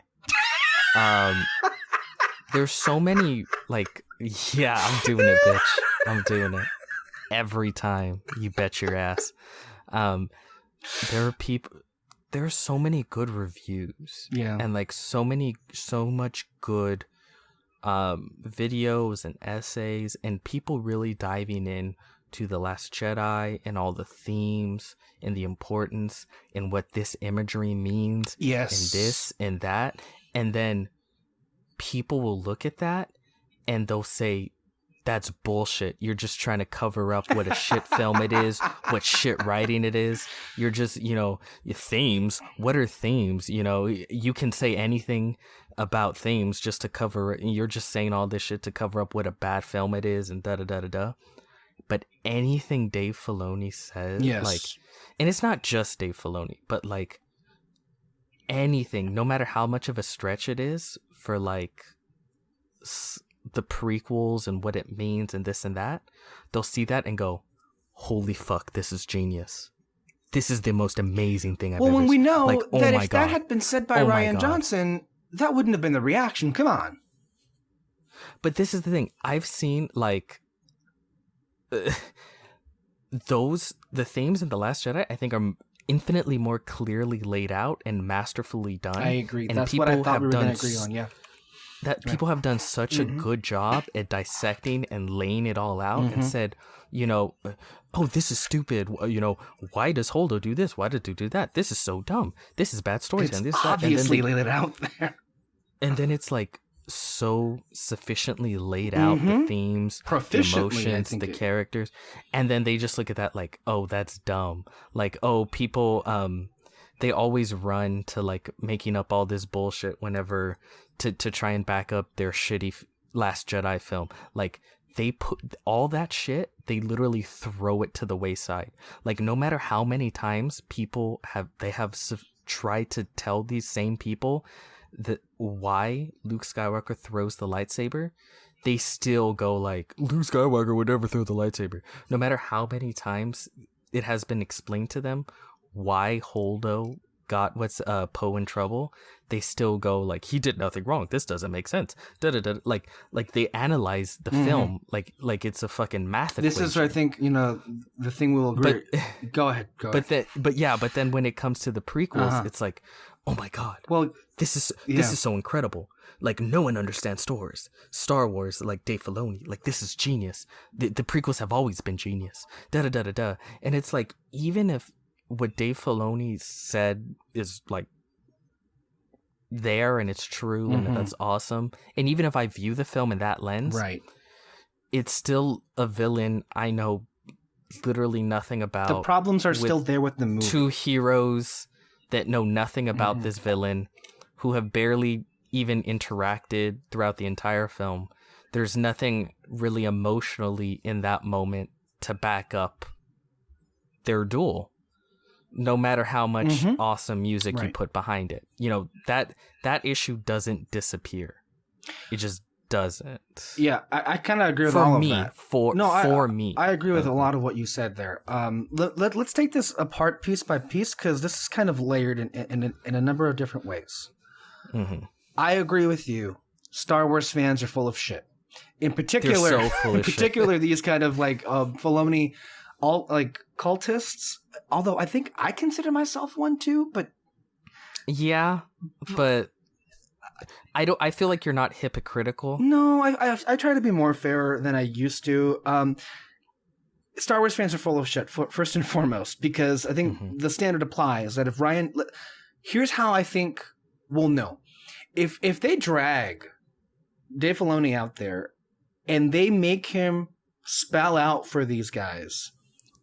There's so many, like, yeah, I'm doing it, bitch. I'm doing it. Every time. You bet your ass. There are so many good reviews. Yeah. And, like, so much good videos and essays, and people really diving in to The Last Jedi and all the themes and the importance and what this imagery means. Yes. And this and that. And then people will look at that and they'll say, that's bullshit. You're just trying to cover up what a shit film it is, what shit writing it is. You're just, your themes. What are themes? You can say anything about themes just to cover it. You're just saying all this shit to cover up what a bad film it is and da-da-da-da-da. But anything Dave Filoni says, yes. And it's not just Dave Filoni, but like anything, no matter how much of a stretch it is for like the prequels and what it means and this and that, they'll see that and go, holy fuck, this is genius. This is the most amazing thing I've ever seen. Well, when we know that if God. that had been said by Rian Johnson, that wouldn't have been the reaction. Come on. But this is the thing. I've seen like the themes in The Last Jedi, I think, are infinitely more clearly laid out and masterfully done. I agree. And that's what I thought we were going to agree on, yeah. That people have done such a good job at dissecting and laying it all out and said, oh, this is stupid. Why does Holdo do this? Why did he do that? This is so dumb. This is bad storytelling. It's obviously laid it out there. And then it's like so sufficiently laid out, the themes, the emotions, the characters, and then they just look at that like, oh, that's dumb. Like, oh, people they always run to like making up all this bullshit whenever to try and back up their shitty Last Jedi film. Like, they put all that shit, they literally throw it to the wayside. Like, no matter how many times people have tried to tell these same people that why Luke Skywalker throws the lightsaber, they still go like, Luke Skywalker would never throw the lightsaber. No matter how many times it has been explained to them why Holdo got Poe in trouble, they still go like, he did nothing wrong. This doesn't make sense. Da-da-da. Like they analyze the film like it's a fucking math equation. This is, I think, the thing we'll agree. Go ahead. But then when it comes to the prequels, it's like, oh my God. Well, this is so incredible. Like, no one understands Star Wars, like Dave Filoni. Like, this is genius. The prequels have always been genius. Da-da-da-da-da. And it's like, even if what Dave Filoni said is like there and it's true and that's awesome, and even if I view the film in that lens, right, it's still a villain I know literally nothing about. The problems are still there with the movie. Two heroes that know nothing about this villain, who have barely even interacted throughout the entire film. There's nothing really emotionally in that moment to back up their duel, no matter how much awesome music you put behind it. That issue doesn't disappear. It just doesn't. Yeah, I kind of agree with all of that. For me. I agree with a lot of what you said there. Let's take this apart piece by piece, because this is kind of layered in a number of different ways. I agree with you. Star Wars fans are full of shit. In particular, they're so full of shit. These kind of like Filoni, all like cultists. Although I think I consider myself one too, but yeah, but I feel like you're not hypocritical. No, I try to be more fair than I used to. Star Wars fans are full of shit, first and foremost, because I think the standard applies that if Ryan, here's how I think we'll know. If they drag Dave Filoni out there and they make him spell out for these guys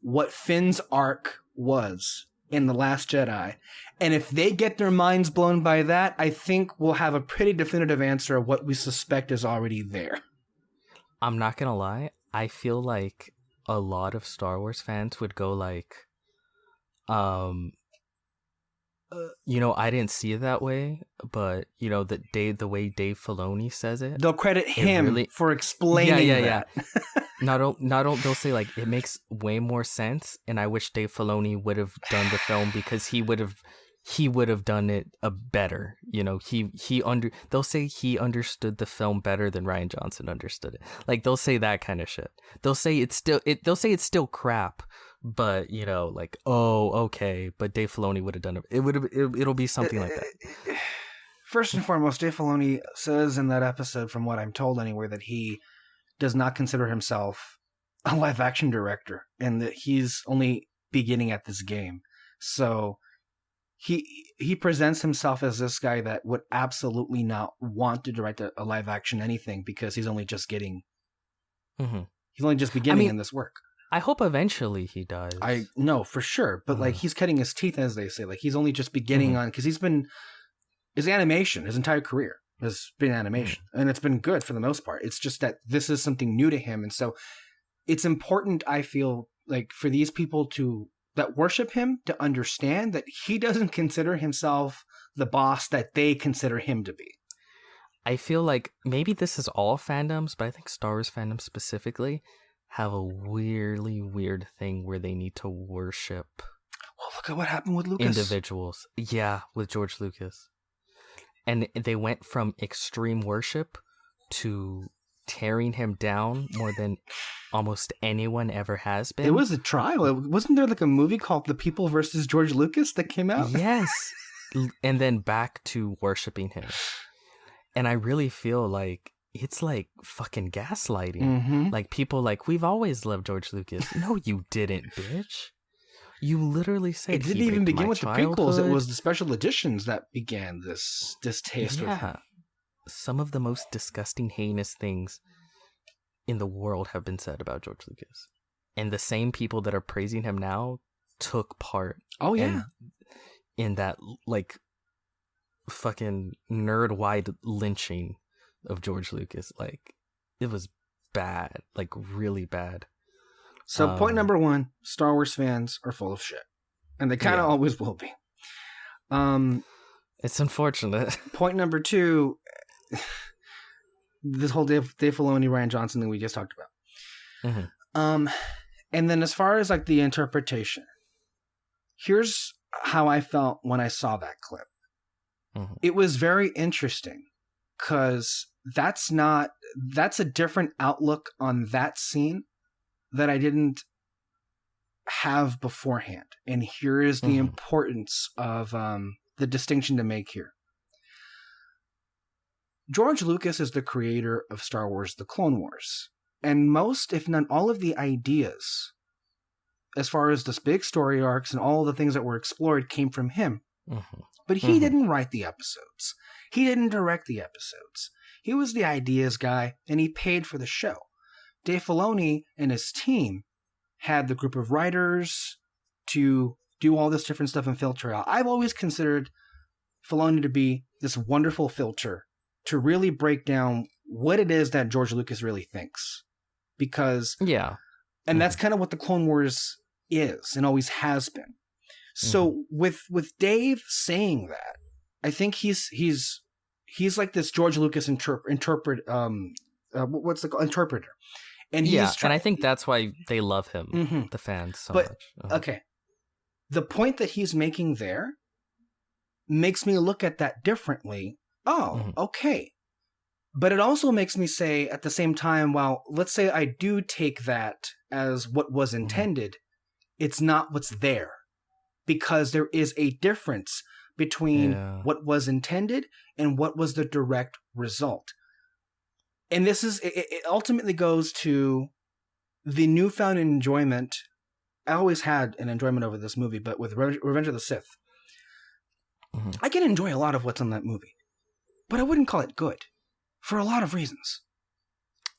what Finn's arc was in The Last Jedi, and if they get their minds blown by that, I think we'll have a pretty definitive answer of what we suspect is already there. I'm not gonna lie, I feel like a lot of Star Wars fans would go like, I didn't see it that way, but the way Dave Filoni says it, They'll credit him for explaining that. They'll say like it makes way more sense, and I wish Dave Filoni would have done the film because he would have done it better. They'll say he understood the film better than Rian Johnson understood it. Like they'll say that kind of shit. They'll say it's still crap, but like, oh, okay, but Dave Filoni would have done it. It'll be something like that. First and foremost, Dave Filoni says in that episode, from what I'm told anyway, that he does not consider himself a live action director and that he's only beginning at this game. So he presents himself as this guy that would absolutely not want to direct a live action anything because he's only just getting he's only just beginning in this work. I hope eventually he does. I know for sure, but like he's cutting his teeth, as they say. Like he's only just beginning on, because his animation, his entire career has been animation, and it's been good for the most part. It's just that this is something new to him, and so it's important, I feel like, for these people that worship him to understand that he doesn't consider himself the boss that they consider him to be. I feel like maybe this is all fandoms, but I think Star Wars fandoms specifically have a weirdly weird thing where they need to worship. Well, look at what happened with Lucas. Individuals. Yeah, with George Lucas. And they went from extreme worship to tearing him down more than almost anyone ever has been. It was a trial. Wasn't there like a movie called The People versus George Lucas that came out? Yes. And then back to worshiping him. And I really feel like it's like fucking gaslighting. Like people like, we've always loved George Lucas. No, you didn't, bitch. You literally said it didn't even begin with the prequels. It was the special editions that began this distaste with him. Some of the most disgusting, heinous things in the world have been said about George Lucas. And the same people that are praising him now took part in that like fucking nerd-wide lynching of George Lucas. Like, it was bad, like really bad. So point number one, Star Wars fans are full of shit, and they kind of always will be. It's unfortunate. Point number two, this whole Dave Filoni, Rian Johnson thing we just talked about. And then as far as like the interpretation, here's how I felt when I saw that clip. It was very interesting because that's a different outlook on that scene that I didn't have beforehand. And here is the importance of the distinction to make here. George Lucas is the creator of Star Wars: The Clone Wars. And most, if not all, of the ideas, as far as this big story arcs and all the things that were explored, came from him. But he didn't write the episodes. He didn't direct the episodes. He was the ideas guy, and he paid for the show. Dave Filoni and his team had the group of writers to do all this different stuff and filter out. I've always considered Filoni to be this wonderful filter to really break down what it is that George Lucas really thinks. Because, and that's kind of what the Clone Wars is and always has been. So with Dave saying that, I think he's like this George Lucas interpreter. And and I think that's why they love him, the fans, so much. Okay, the point that he's making there makes me look at that differently. Oh, okay. But it also makes me say at the same time, well, let's say I do take that as what was intended, it's not what's there. Because there is a difference between what was intended and what was the direct result. And this is, it ultimately goes to the newfound enjoyment. I always had an enjoyment over this movie, but with Revenge of the Sith, I can enjoy a lot of what's in that movie, but I wouldn't call it good for a lot of reasons.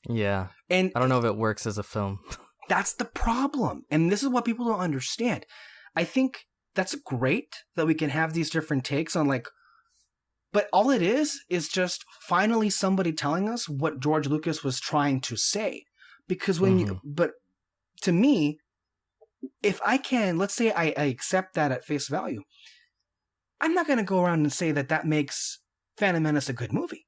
Yeah. And I don't know if it works as a film. That's the problem. And this is what people don't understand. I think that's great that we can have these different takes on like, but all it is just finally somebody telling us what George Lucas was trying to say. Because but to me, if I can, let's say I accept that at face value, I'm not going to go around and say that makes Phantom Menace a good movie,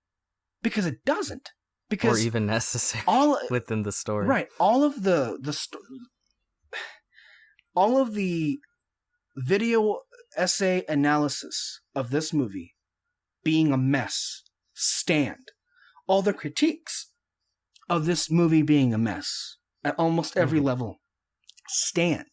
because it doesn't. Because or even necessary within the story. Right. All of the video essay analysis of this movie being a mess stand. All the critiques of this movie being a mess at almost every level stand.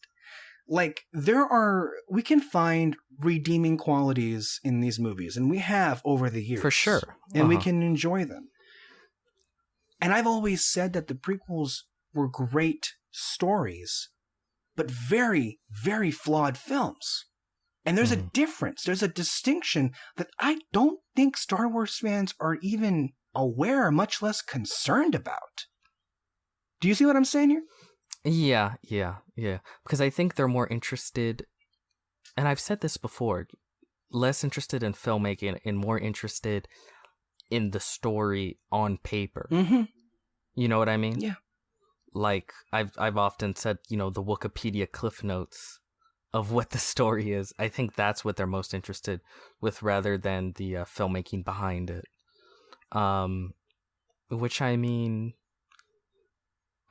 Like, we can find redeeming qualities in these movies, and we have over the years. For sure. And we can enjoy them. And I've always said that the prequels were great stories, but very, very flawed films. And there's a difference. There's a distinction that I don't think Star Wars fans are even aware, much less concerned about. Do you see what I'm saying here? Yeah. Because I think they're more interested, and I've said this before, less interested in filmmaking and more interested in the story on paper. Mm-hmm. You know what I mean? Yeah. Like, I've often said, the Wikipedia cliff notes of what the story is. I think that's what they're most interested with, rather than the filmmaking behind it. Which, I mean,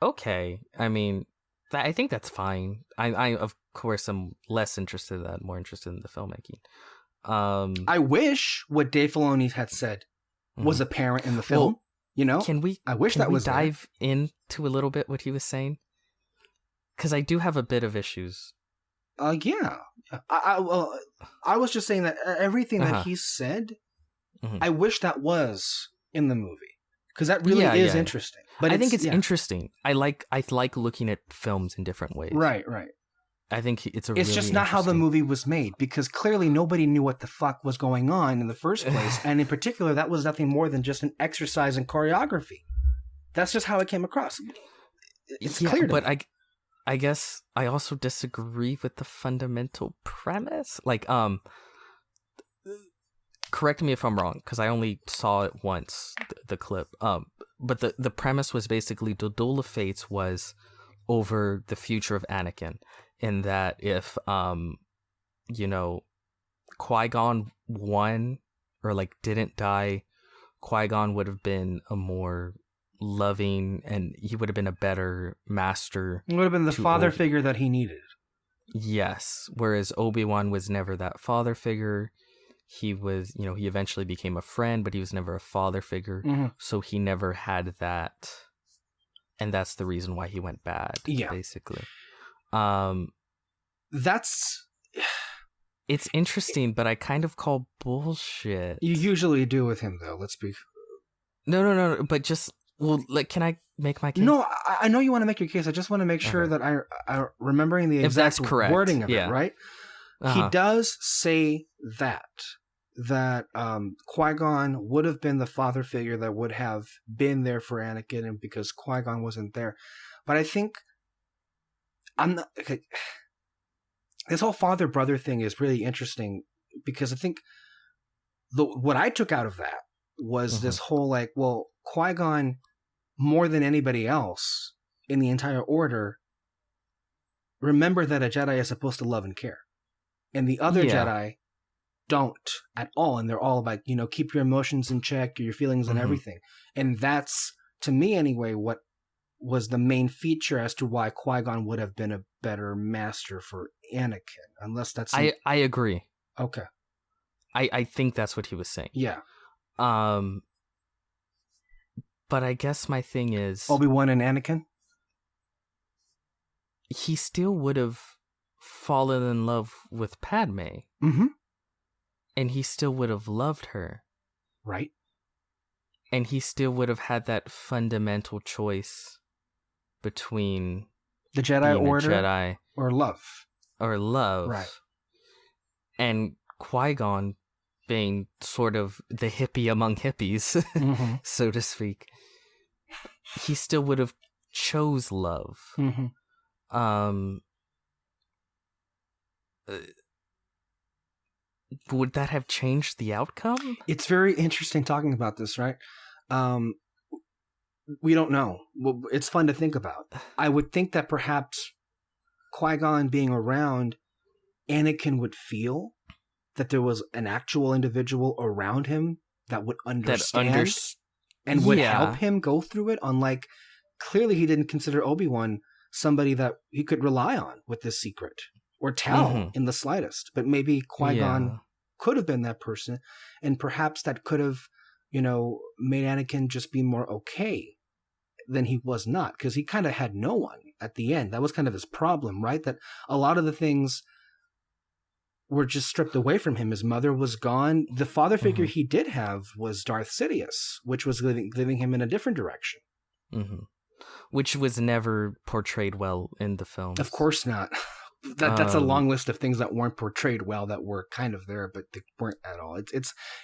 okay. I mean, I think that's fine. I of course am less interested in that, more interested in the filmmaking. I wish what Dave Filoni had said was apparent in the film. Well, I wish that was dive into a little bit what he was saying? Because I do have a bit of issues. Yeah. I was just saying that everything that he said, I wish that was in the movie, because that really is interesting. But I think it's interesting. I like looking at films in different ways. Right. I think it's It's just not how the movie was made, because clearly nobody knew what the fuck was going on in the first place. And in particular, that was nothing more than just an exercise in choreography. That's just how it came across. It's clear to me. I guess I also disagree with the fundamental premise. Like, correct me if I'm wrong, because I only saw it once, the clip. But the premise was basically the Duel of Fates was over the future of Anakin. In that if, Qui-Gon won or like didn't die, Qui-Gon would have been a more loving, and he would have been a better master. It would have been the father figure that he needed. Yes. Whereas Obi-Wan was never that father figure. He was, he eventually became a friend, but he was never a father figure. Mm-hmm. So he never had that. And that's the reason why he went bad, basically. It's interesting, but I kind of call bullshit. You usually do with him, though. Let's be. No. But just, can I make my case? No, I know you want to make your case. I just want to make sure that I'm remembering the exact wording of it, right? He does say that Qui-Gon would have been the father figure that would have been there for Anakin, and because Qui-Gon wasn't there. But I think this whole father-brother thing is really interesting, because I think what I took out of that was this whole Qui-Gon, more than anybody else in the entire order, remember that a Jedi is supposed to love and care. And the other Jedi don't at all, and they're all about, keep your emotions in check, your feelings and everything. And that's, to me anyway, what was the main feature as to why Qui-Gon would have been a better master for Anakin, unless that's... I agree. Okay. I think that's what he was saying. Yeah. But I guess my thing is... Obi-Wan and Anakin? He still would have fallen in love with Padme. Mm-hmm. And he still would have loved her. Right. And he still would have had that fundamental choice between the Jedi Order Jedi or love. Right. And Qui-Gon being sort of the hippie among hippies, so to speak, he still would have chose love. Would that have changed the outcome? It's very interesting talking about this, right? We don't know. Well, it's fun to think about. I would think that perhaps Qui-Gon being around, Anakin would feel that there was an actual individual around him that would understand and would help him go through it. Unlike, clearly he didn't consider Obi-Wan somebody that he could rely on with this secret or tell in the slightest. But maybe Qui-Gon could have been that person, and perhaps that could have, made Anakin just be more okay than he was not, because he kind of had no one at the end. That was kind of his problem, right? That a lot of the things were just stripped away from him. His mother was gone. The father figure he did have was Darth Sidious, which was living him in a different direction. Which was never portrayed well in the film. Of course not. That's a long list of things that weren't portrayed well, that were kind of there, but they weren't at all.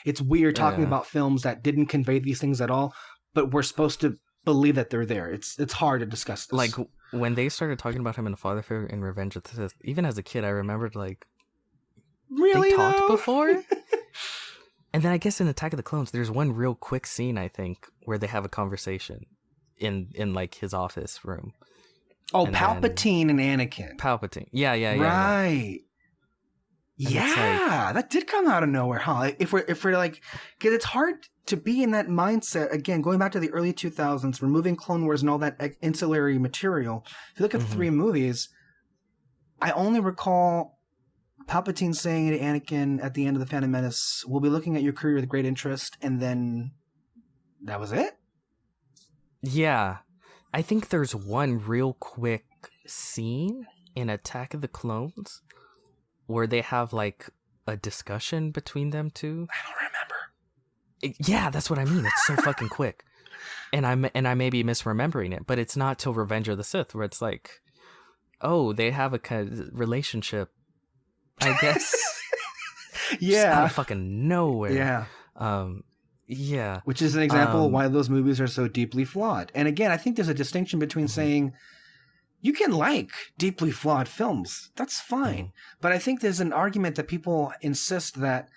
It's weird talking about films that didn't convey these things at all, but we're supposed to believe that they're there. It's hard to discuss this. Like, when they started talking about him in the father figure in Revenge of the Sith, even as a kid, I remembered, like, really, they talked before? And then I guess in Attack of the Clones, there's one real quick scene, I think, where they have a conversation in like his office room. Oh, and Palpatine and Anakin. Palpatine. Yeah. Right. Yeah, that did come out of nowhere, huh? If we're like, because it's hard to be in that mindset. Again, going back to the early 2000s, removing Clone Wars and all that ancillary material. If you look at the three movies, I only recall Palpatine saying to Anakin at the end of The Phantom Menace, "We'll be looking at your career with great interest," and then that was it? Yeah. I think there's one real quick scene in Attack of the Clones where they have, like, a discussion between them two. I don't remember. Yeah, that's what I mean. It's so fucking quick. And I may be misremembering it, but it's not till Revenge of the Sith where it's like, oh, they have a kind of relationship, I guess. Yeah. Just out of fucking nowhere. Yeah. Yeah. Which is an example of why those movies are so deeply flawed. And again, I think there's a distinction between saying you can like deeply flawed films. That's fine. But I think there's an argument that people insist that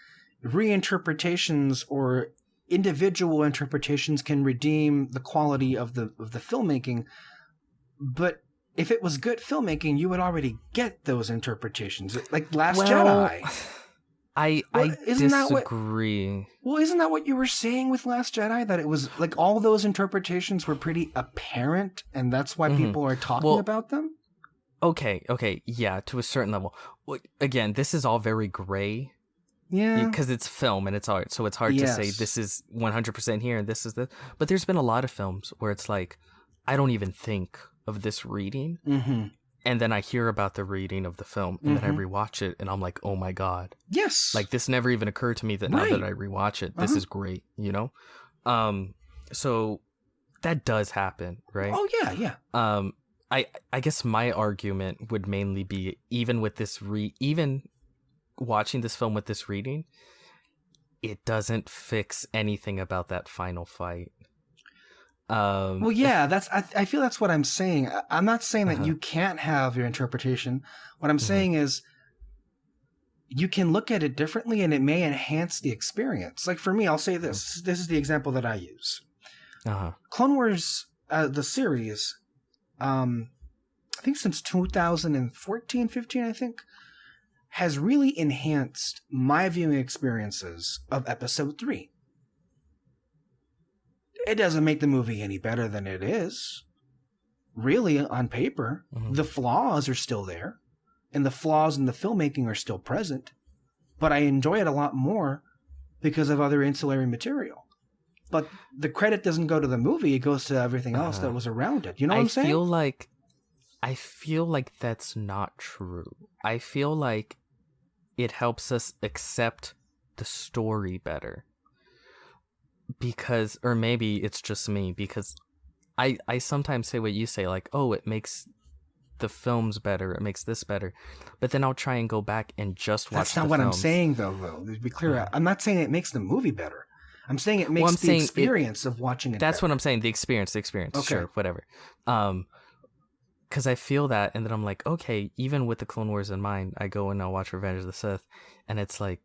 reinterpretations or individual interpretations can redeem the quality of the filmmaking. But if it was good filmmaking, you would already get those interpretations. Like Last Jedi. I disagree. Isn't that what you were saying with Last Jedi? That it was like all those interpretations were pretty apparent, and that's why people are talking about them? Okay, yeah, to a certain level. Again, this is all very gray. Yeah. Because it's film and it's art, so it's hard to say this is 100% here and this is this. But there's been a lot of films where it's like, I don't even think of this reading. And then I hear about the reading of the film, and then I rewatch it, and I'm like, oh my God. Yes. Like, this never even occurred to me that now that I rewatch it, this is great, So that does happen, right? Oh, yeah. I guess my argument would mainly be, even with this even watching this film with this reading, it doesn't fix anything about that final fight. Well, yeah, I feel that's what I'm saying. I'm not saying that you can't have your interpretation. What I'm saying is you can look at it differently and it may enhance the experience. Like for me, I'll say this. This is the example that I use. Clone Wars, the series, I think since 2014, 15, I think, has really enhanced my viewing experiences of Episode 3. It doesn't make the movie any better than it is. Really, on paper, the flaws are still there, and the flaws in the filmmaking are still present, but I enjoy it a lot more because of other ancillary material. But the credit doesn't go to the movie, it goes to everything else that was around it. You know what I'm saying? I feel like that's not true. I feel like it helps us accept the story better. Because, or maybe it's just me, because I sometimes say what you say, like, oh, it makes the films better, it makes this better. But then I'll try and go back and just watch the films. That's not what I'm saying, though. To be clear, I'm not saying it makes the movie better. I'm saying it makes the experience of watching it That's better. what I'm saying, the experience, okay. Sure, whatever. Because I feel that, and then I'm like, okay, even with the Clone Wars in mind, I go and I'll watch Revenge of the Sith, and it's like,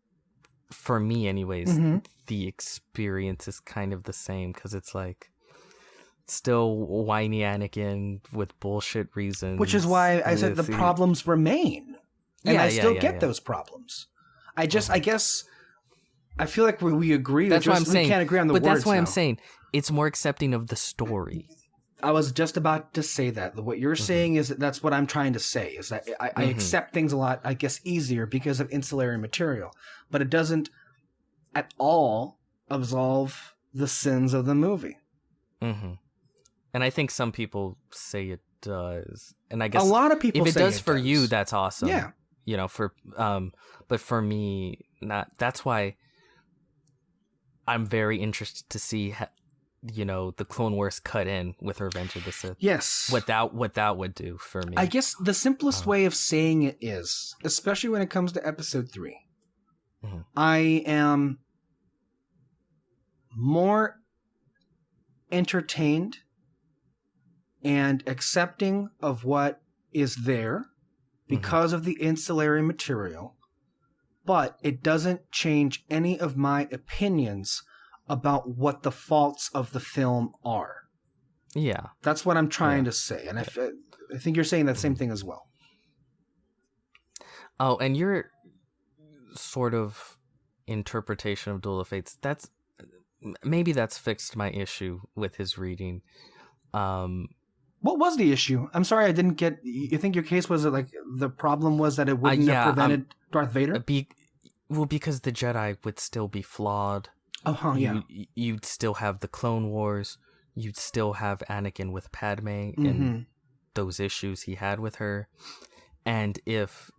for me anyways, the experience is kind of the same, because it's like, still whiny Anakin with bullshit reasons. Which is why I said the problems remain. And I still get those problems. I guess I feel like we agree. That's what I'm saying. We can't agree on the words. But that's why now. I'm saying it's more accepting of the story. I was just about to say that. What you're saying is that's what I'm trying to say, is that I accept things a lot, I guess, easier because of ancillary material. But it doesn't at all absolve the sins of the movie. Mm-hmm. And I think some people say it does. And I guess a lot of people if it say does it for does. you, that's awesome. Yeah. You know, but for me, not. That's why I'm very interested to see the Clone Wars cut in with Revenge of the Sith. Yes. What that would do for me. I guess the simplest way of saying it is, especially when it comes to episode 3, I am more entertained and accepting of what is there because of the ancillary material, but it doesn't change any of my opinions about what the faults of the film are. Yeah. That's what I'm trying to say. And I think you're saying that same thing as well. Oh, and your sort of interpretation of Duel of Fates, maybe that's fixed my issue with his reading. What was the issue? I'm sorry, I didn't get. You think your case was like the problem was that it wouldn't have prevented Darth Vader? Because the Jedi would still be flawed. You'd still have the Clone Wars. You'd still have Anakin with Padme and those issues he had with her. And if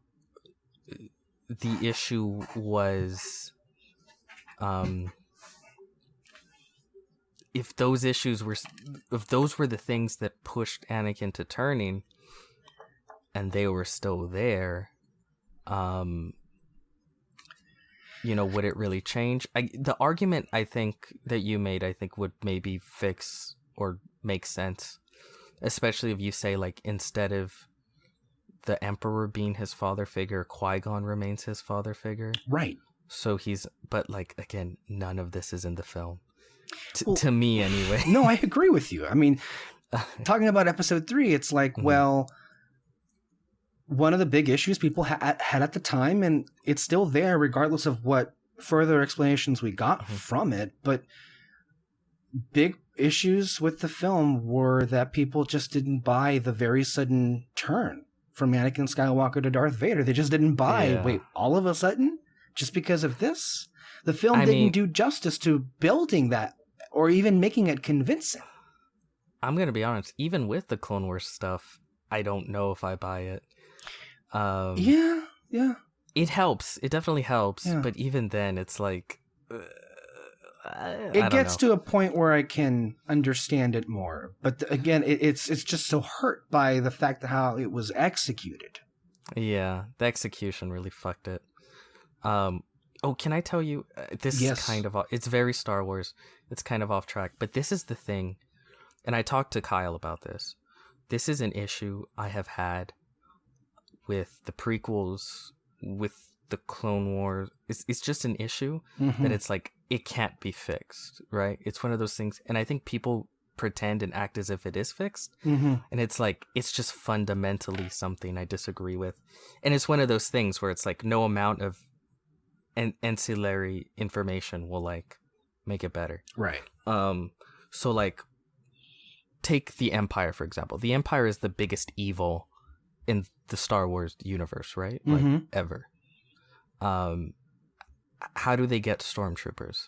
the issue was, if those were the things that pushed Anakin to turning, and they were still there, would it really change? The argument I think that you made, I think would maybe fix or make sense, especially if you say like instead of the Emperor being his father figure, Qui-Gon remains his father figure. Right. So but like again, none of this is in the film. To me, anyway. No, I agree with you. I mean, talking about episode 3, it's like, well, one of the big issues people had at the time, and it's still there regardless of what further explanations we got from it, but big issues with the film were that people just didn't buy the very sudden turn from Anakin Skywalker to Darth Vader. They just didn't buy, wait, all of a sudden? Just because of this? The film didn't do justice to building that or even making it convincing. I'm going to be honest, even with the Clone Wars stuff, I don't know if I buy it. Yeah. It helps. It definitely helps. Yeah. But even then, it's like... it gets to a point where I can understand it more. But again, it's just so hurt by the fact of how it was executed. Yeah, the execution really fucked it. Can I tell you? This is kind of... It's very Star Wars. It's kind of off track. But this is the thing. And I talked to Kyle about this. This is an issue I have had with the prequels, with the Clone Wars. It's just an issue that it's like, it can't be fixed, right? It's one of those things. And I think people pretend and act as if it is fixed. And it's like, it's just fundamentally something I disagree with. And it's one of those things where it's like no amount of ancillary information will like make it better. Right. So like, take the Empire, for example. The Empire is the biggest evil in the Star Wars universe, right? Like, ever. How do they get stormtroopers?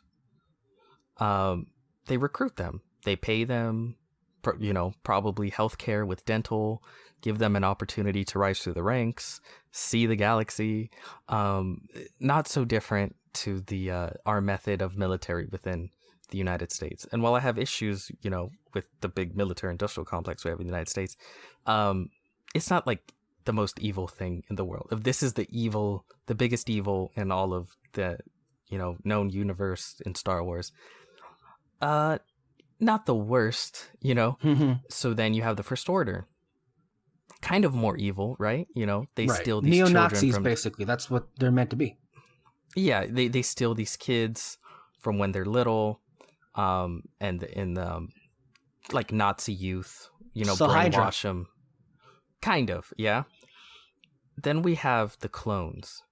They recruit them. They pay them, probably healthcare with dental, give them an opportunity to rise through the ranks, see the galaxy. Not so different to the our method of military within the United States. And while I have issues, with the big military industrial complex we have in the United States, it's not like the most evil thing in the world. If this is the biggest evil in all of the, known universe in Star Wars, not the worst, So then you have the First Order, kind of more evil, right? They steal these neo-Nazis, children from... basically. That's what they're meant to be. Yeah, they steal these kids from when they're little, and like Nazi youth, So Hydra. brainwash them. Kind of, yeah. Then we have the clones.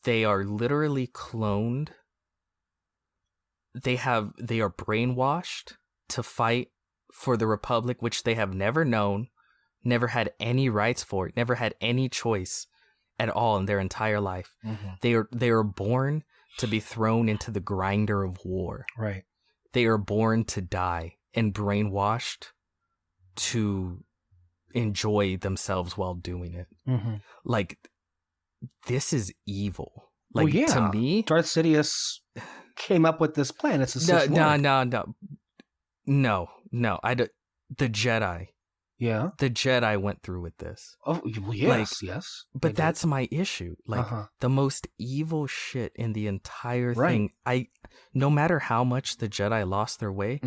They are literally cloned. They are brainwashed to fight for the Republic, which they have never known, never had any rights for, never had any choice at all in their entire life. Mm-hmm. They are born to be thrown into the grinder of war. Right. They are born to die and brainwashed to enjoy themselves while doing it. Mm-hmm. Like, this is evil. Like, well, yeah. to me, Darth Sidious came up with this plan. It's a Sith Lord. No. The Jedi. Yeah. The Jedi went through with this. Oh, well, yes, yes. But that's my issue. Like, the most evil shit in the entire thing. No matter how much the Jedi lost their way,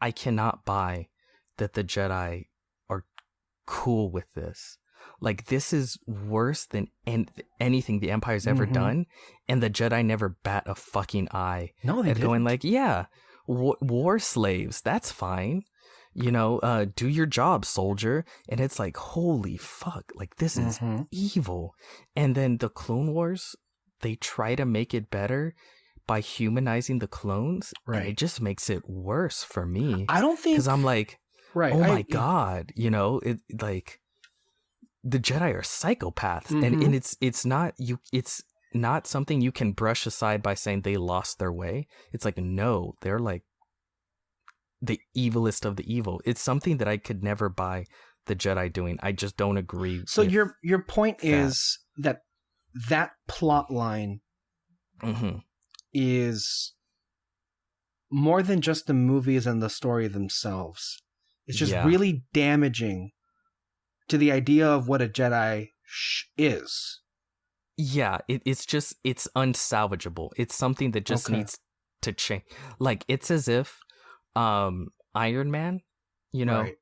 I cannot buy that the Jedi are cool with this. Like, this is worse than anything the Empire's ever done, and the Jedi never bat a fucking eye. No, they didn't. Going like, yeah, war slaves, that's fine. Do your job, soldier. And it's like, holy fuck, like, this is evil. And then the Clone Wars, they try to make it better by humanizing the clones. Right. And it just makes it worse for me. I don't think... Because I'm like, right. Oh my God, it like... The Jedi are psychopaths, and it's not something you can brush aside by saying they lost their way. It's like, no, they're like the evilest of the evil. It's something that I could never buy the Jedi doing. I just don't agree. So your point is that plot line is more than just the movies and the story themselves. It's just really damaging to the idea of what a Jedi is. Yeah, it's unsalvageable. It's something that just needs to change. Like, it's as if Iron Man, right.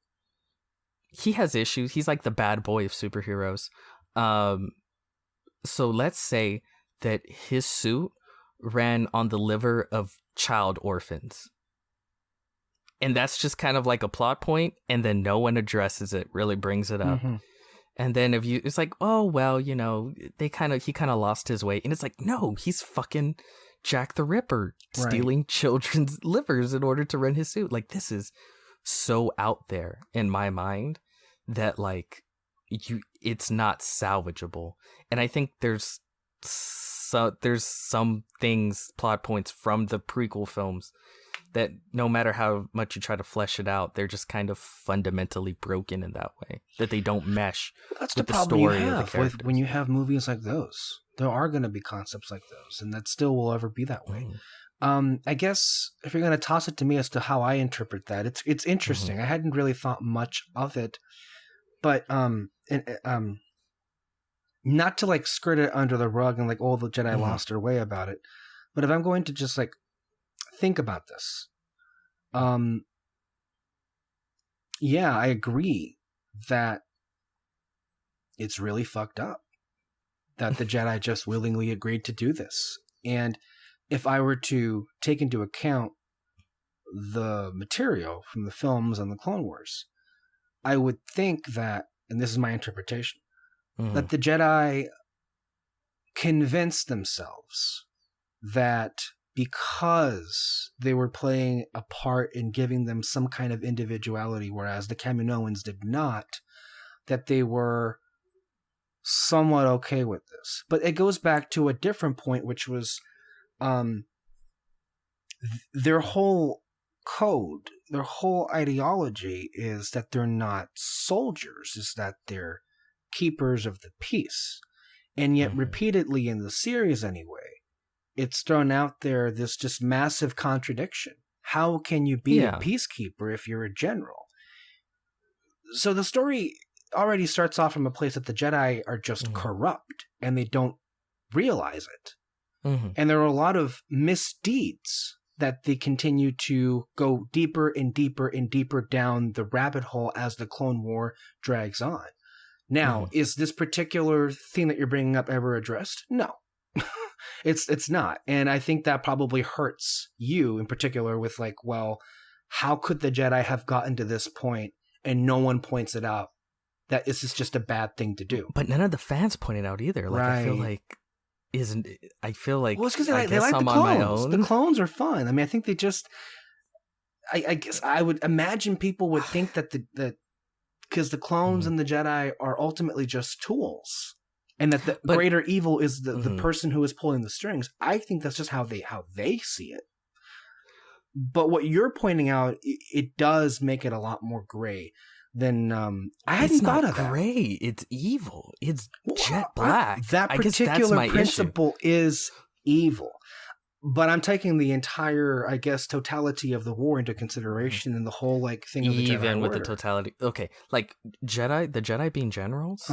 He has issues. He's like the bad boy of superheroes. So let's say that his suit ran on the liver of child orphans. And that's just kind of like a plot point, and then no one addresses it, really brings it up. And then it's like, oh, well, he kind of lost his way. And it's like, no, he's fucking Jack the Ripper, stealing children's livers in order to run his suit. Like, this is so out there in my mind that, like, it's not salvageable. And I think there's some things, plot points from the prequel films that no matter how much you try to flesh it out, they're just kind of fundamentally broken in that way, that they don't mesh with the problem story you of the have characters. when you have movies like those. There are going to be concepts like those, and that still will ever be that way. I guess if you're going to toss it to me as to how I interpret that, it's interesting. I hadn't really thought much of it, but not to like skirt it under the rug and like, oh, the Jedi lost their way about it. But if I'm going to just like think about this, yeah, I agree that it's really fucked up that the Jedi just willingly agreed to do this. And if I were to take into account the material from the films and the Clone Wars, I would think that, and this is my interpretation, that the Jedi convinced themselves that because they were playing a part in giving them some kind of individuality, whereas the Kaminoans did not, that they were somewhat okay with this. But it goes back to a different point, which was their whole code, their whole ideology is that they're not soldiers, is that they're keepers of the peace. And yet repeatedly in the series anyway, it's thrown out there this just massive contradiction. How can you be a peacekeeper if you're a general? So the story already starts off from a place that the Jedi are just corrupt and they don't realize it. And there are a lot of misdeeds that they continue to go deeper and deeper and deeper down the rabbit hole as the Clone War drags on. Now, is this particular thing that you're bringing up ever addressed? No, it's not. And I think that probably hurts you in particular with like, well, how could the Jedi have gotten to this point and no one points it out that this is just a bad thing to do? But none of the fans pointed out either. Like, right. I feel like well, it's because I they like I'm the on my clones. own. The clones are fun. I mean, I think they just. I guess I would imagine people would think that because the clones and the Jedi are ultimately just tools, and that the greater evil is the person who is pulling the strings. I think that's just how they see it. But what you're pointing out, it does make it a lot more gray than I hadn't thought of that. It's not gray. It's evil. It's jet black. That particular principle is evil. But I'm taking the entire, I guess, totality of the war into consideration and the whole like thing of the Jedi even with Order. the totality. Okay, like the Jedi being generals,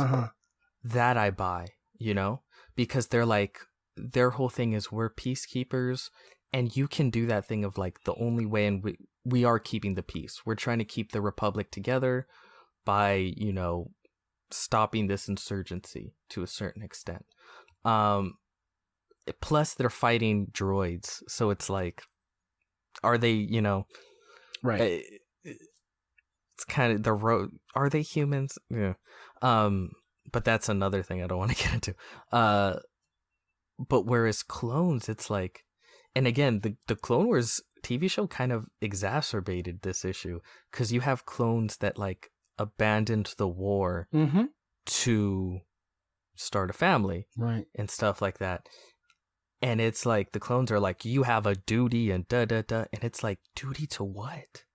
that I buy, you know, because they're like, their whole thing is we're peacekeepers, and you can do that thing of like the only way, and we are keeping the peace. We're trying to keep the Republic together by, you know, stopping this insurgency to a certain extent. Plus, they're fighting droids, so it's like, are they, you know, right? It's kind of the road. Are they humans? Yeah. But that's another thing I don't want to get into. But whereas clones, it's like, and again, the Clone Wars TV show kind of exacerbated this issue because you have clones that like abandoned the war to start a family, right, and stuff like that. And it's like the clones are like, you have a duty and and it's like, duty to what?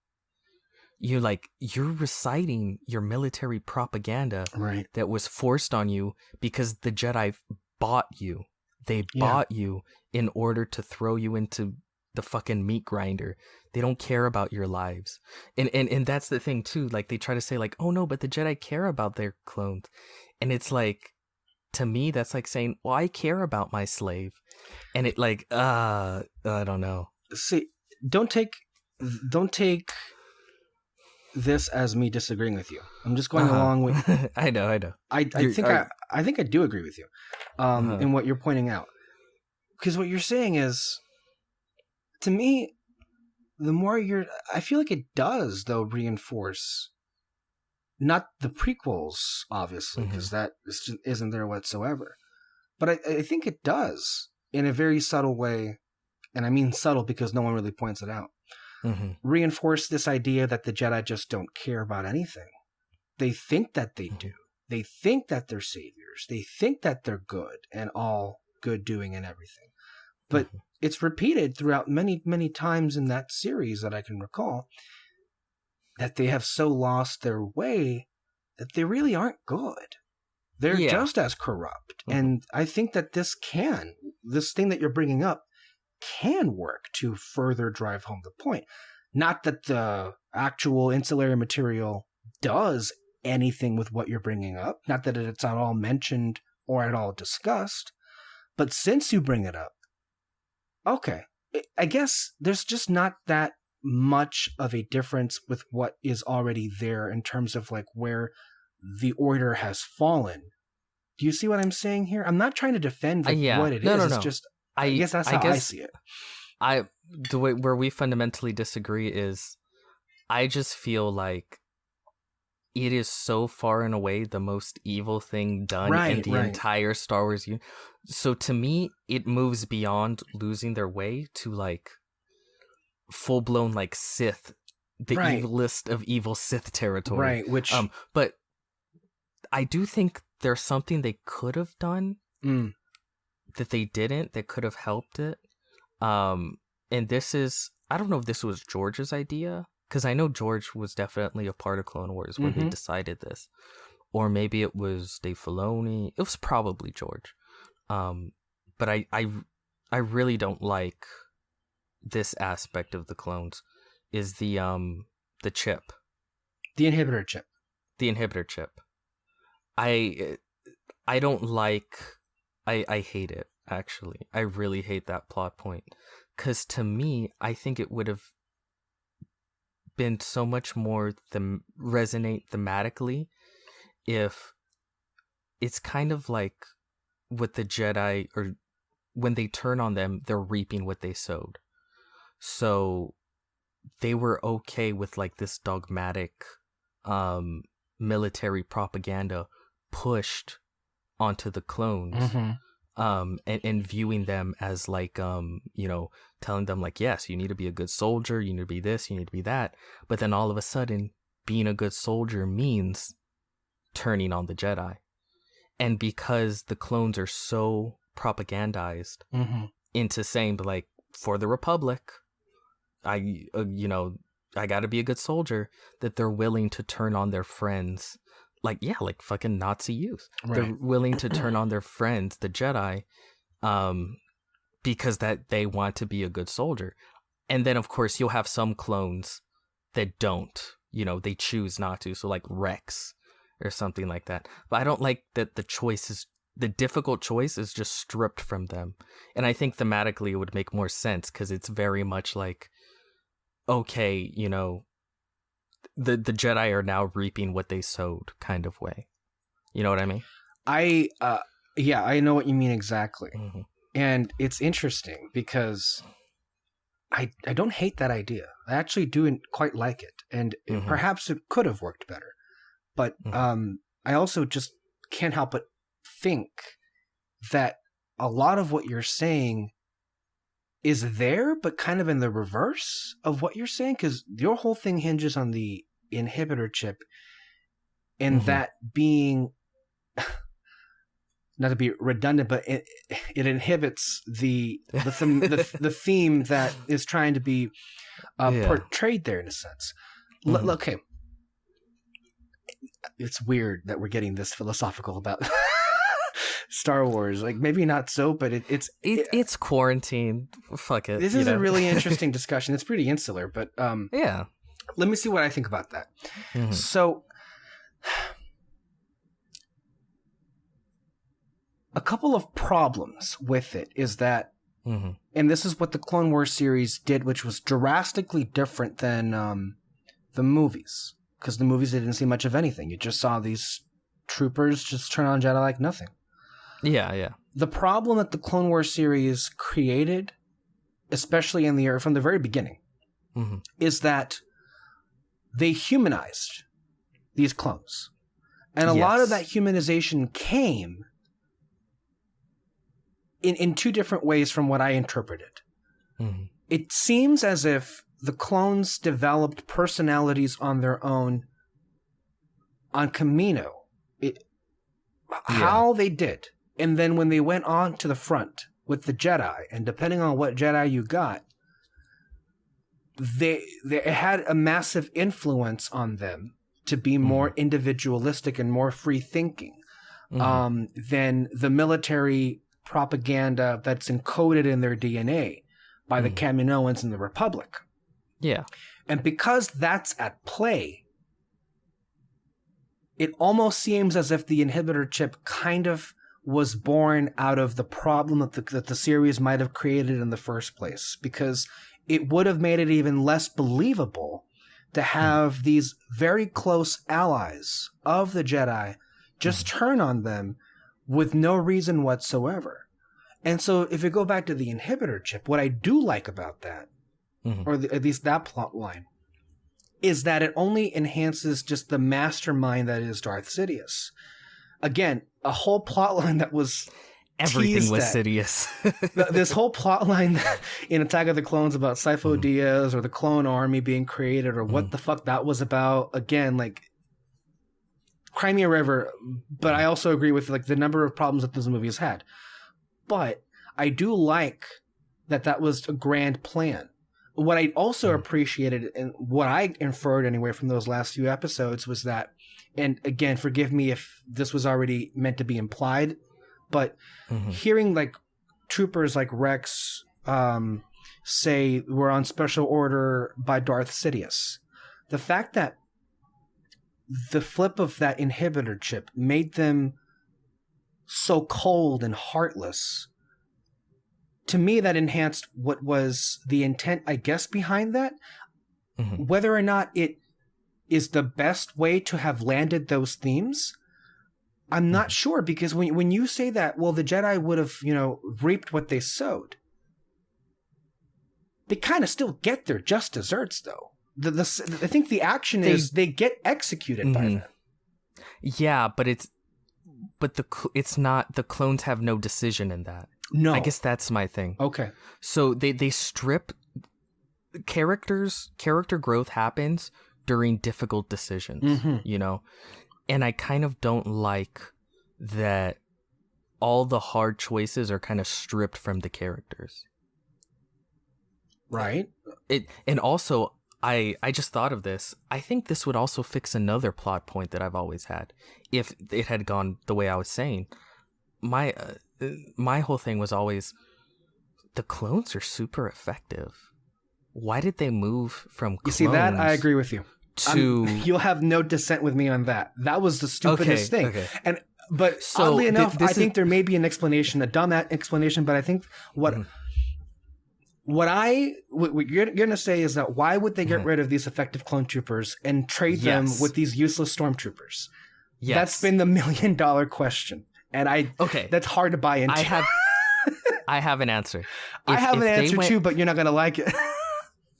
You're reciting your military propaganda, right, that was forced on you because the Jedi bought you. They bought you in order to throw you into the fucking meat grinder. They don't care about your lives. And that's the thing too. Like they try to say like, oh no, but the Jedi care about their clones. And it's like, to me, that's like saying, well, I care about my slave. And it like, I don't know. See, don't take this as me disagreeing with you. I'm just going along with. I know. I think I do agree with you, in what you're pointing out, because what you're saying is, to me, the more I feel like it does though reinforce, not the prequels, obviously, because that isn't there whatsoever, but I think it does in a very subtle way, and I mean subtle because no one really points it out. Reinforce this idea that the Jedi just don't care about anything. They think that they do. They think that they're saviors. They think that they're good and all good doing and everything. But it's repeated throughout many, many times in that series that I can recall that they have so lost their way that they really aren't good. They're just as corrupt. And I think that this thing that you're bringing up can work to further drive home the point. Not that the actual ancillary material does anything with what you're bringing up, not that it's at all mentioned or at all discussed, but since you bring it up, okay, I guess there's just not that much of a difference with what is already there in terms of like where the order has fallen. Do you see what I'm saying here? I'm not trying to defend what it is. No. It's just, I guess that's how I see it. The way where we fundamentally disagree is, I just feel like it is so far and away the most evil thing done in the entire Star Wars universe. So to me, it moves beyond losing their way to like full blown like Sith, the evilest of evil Sith territory. Right. Which, but I do think there's something they could have done that they didn't, that could have helped it. And this is, I don't know if this was George's idea, because I know George was definitely a part of Clone Wars when they decided this. Or maybe it was Dave Filoni. It was probably George. But I really don't like this aspect of the clones, is the chip. The inhibitor chip. The inhibitor chip. I don't like, I hate it, actually. I really hate that plot point. Because to me, I think it would have been so much more resonate thematically if it's kind of like with the Jedi, or when they turn on them, they're reaping what they sowed. So they were okay with like this dogmatic military propaganda pushed onto the clones. Mm-hmm. And viewing them as like telling them like, yes, you need to be a good soldier, you need to be this, you need to be that, but then all of a sudden being a good soldier means turning on the Jedi. And because the clones are so propagandized Mm-hmm. into saying like, for the Republic, I gotta be a good soldier, that they're willing to turn on their friends, like fucking Nazi youth. Right. They're willing to turn on their friends, the Jedi, because that they want to be a good soldier. And then of course you'll have some clones that don't, they choose not to. So like Rex or something like that. But I don't like that the difficult choice is just stripped from them. And I think thematically it would make more sense because it's very much like, okay, the Jedi are now reaping what they sowed kind of way. You know what I mean? I know what you mean exactly. Mm-hmm. And it's interesting because I don't hate that idea. I actually do quite like it. And perhaps it could have worked better. But I also just can't help but think that a lot of what you're saying is there, but kind of in the reverse of what you're saying, because your whole thing hinges on the inhibitor chip and that being, not to be redundant, but it inhibits the theme that is trying to be portrayed there in a sense. Okay. It's weird that we're getting this philosophical about Star Wars. Like, maybe not so, but it's quarantine. Fuck it. This is a really interesting discussion. It's pretty insular, but yeah. Let me see what I think about that. So, a couple of problems with it is that, and this is what the Clone Wars series did, which was drastically different than the movies. Because the movies, they didn't see much of anything. You just saw these troopers just turn on Jedi like nothing. Yeah. The problem that the Clone Wars series created, especially from the very beginning, is that they humanized these clones. And a lot of that humanization came in two different ways from what I interpreted. It seems as if the clones developed personalities on their own on Kamino. How they did. And then when they went on to the front with the Jedi, and depending on what Jedi you got, they had a massive influence on them to be more individualistic and more free thinking than the military propaganda that's encoded in their DNA by the Kaminoans and the Republic. Yeah. And because that's at play, it almost seems as if the inhibitor chip kind of was born out of the problem that the series might have created in the first place, because it would have made it even less believable to have these very close allies of the Jedi just turn on them with no reason whatsoever. And so if you go back to the inhibitor chip, what I do like about that, or at least that plot line, is that it only enhances just the mastermind that is Darth Sidious. Again, a whole plot line that was everything was Sidious. This whole plot line in Attack of the Clones about Sifo Dyas or the clone army being created or what the fuck that was about. Again, like, Crimea River, but I also agree with like the number of problems that this movie has had. But I do like that was a grand plan. What I also appreciated, and what I inferred anyway from those last few episodes, was that, and again, forgive me if this was already meant to be implied, but hearing like troopers like Rex say we're on special order by Darth Sidious, the fact that the flip of that inhibitor chip made them so cold and heartless, to me, that enhanced what was the intent, I guess, behind that. Whether or not it is the best way to have landed those themes, I'm not sure, because when you say that, well, the Jedi would have, reaped what they sowed. they kind of still get their just desserts, though. I think the action is they get executed by them. Yeah, but it's not, the clones have no decision in that. No. I guess that's my thing. Okay. So they strip character growth happens during difficult decisions, you know? And I kind of don't like that all the hard choices are kind of stripped from the characters. Right. And also, I just thought of this. I think this would also fix another plot point that I've always had if it had gone the way I was saying. My whole thing was always, the clones are super effective. Why did they move from clones? You see that? I agree with you. You'll have no dissent with me on that. That was the stupidest thing. Okay. But oddly enough, I think there may be an explanation, a dumb explanation, but I think what you're going to say is that why would they get rid of these effective clone troopers and trade them with these useless stormtroopers? Yes. That's been the $1 million question. And that's hard to buy into. I have an answer. I have an answer too, but you're not going to like it.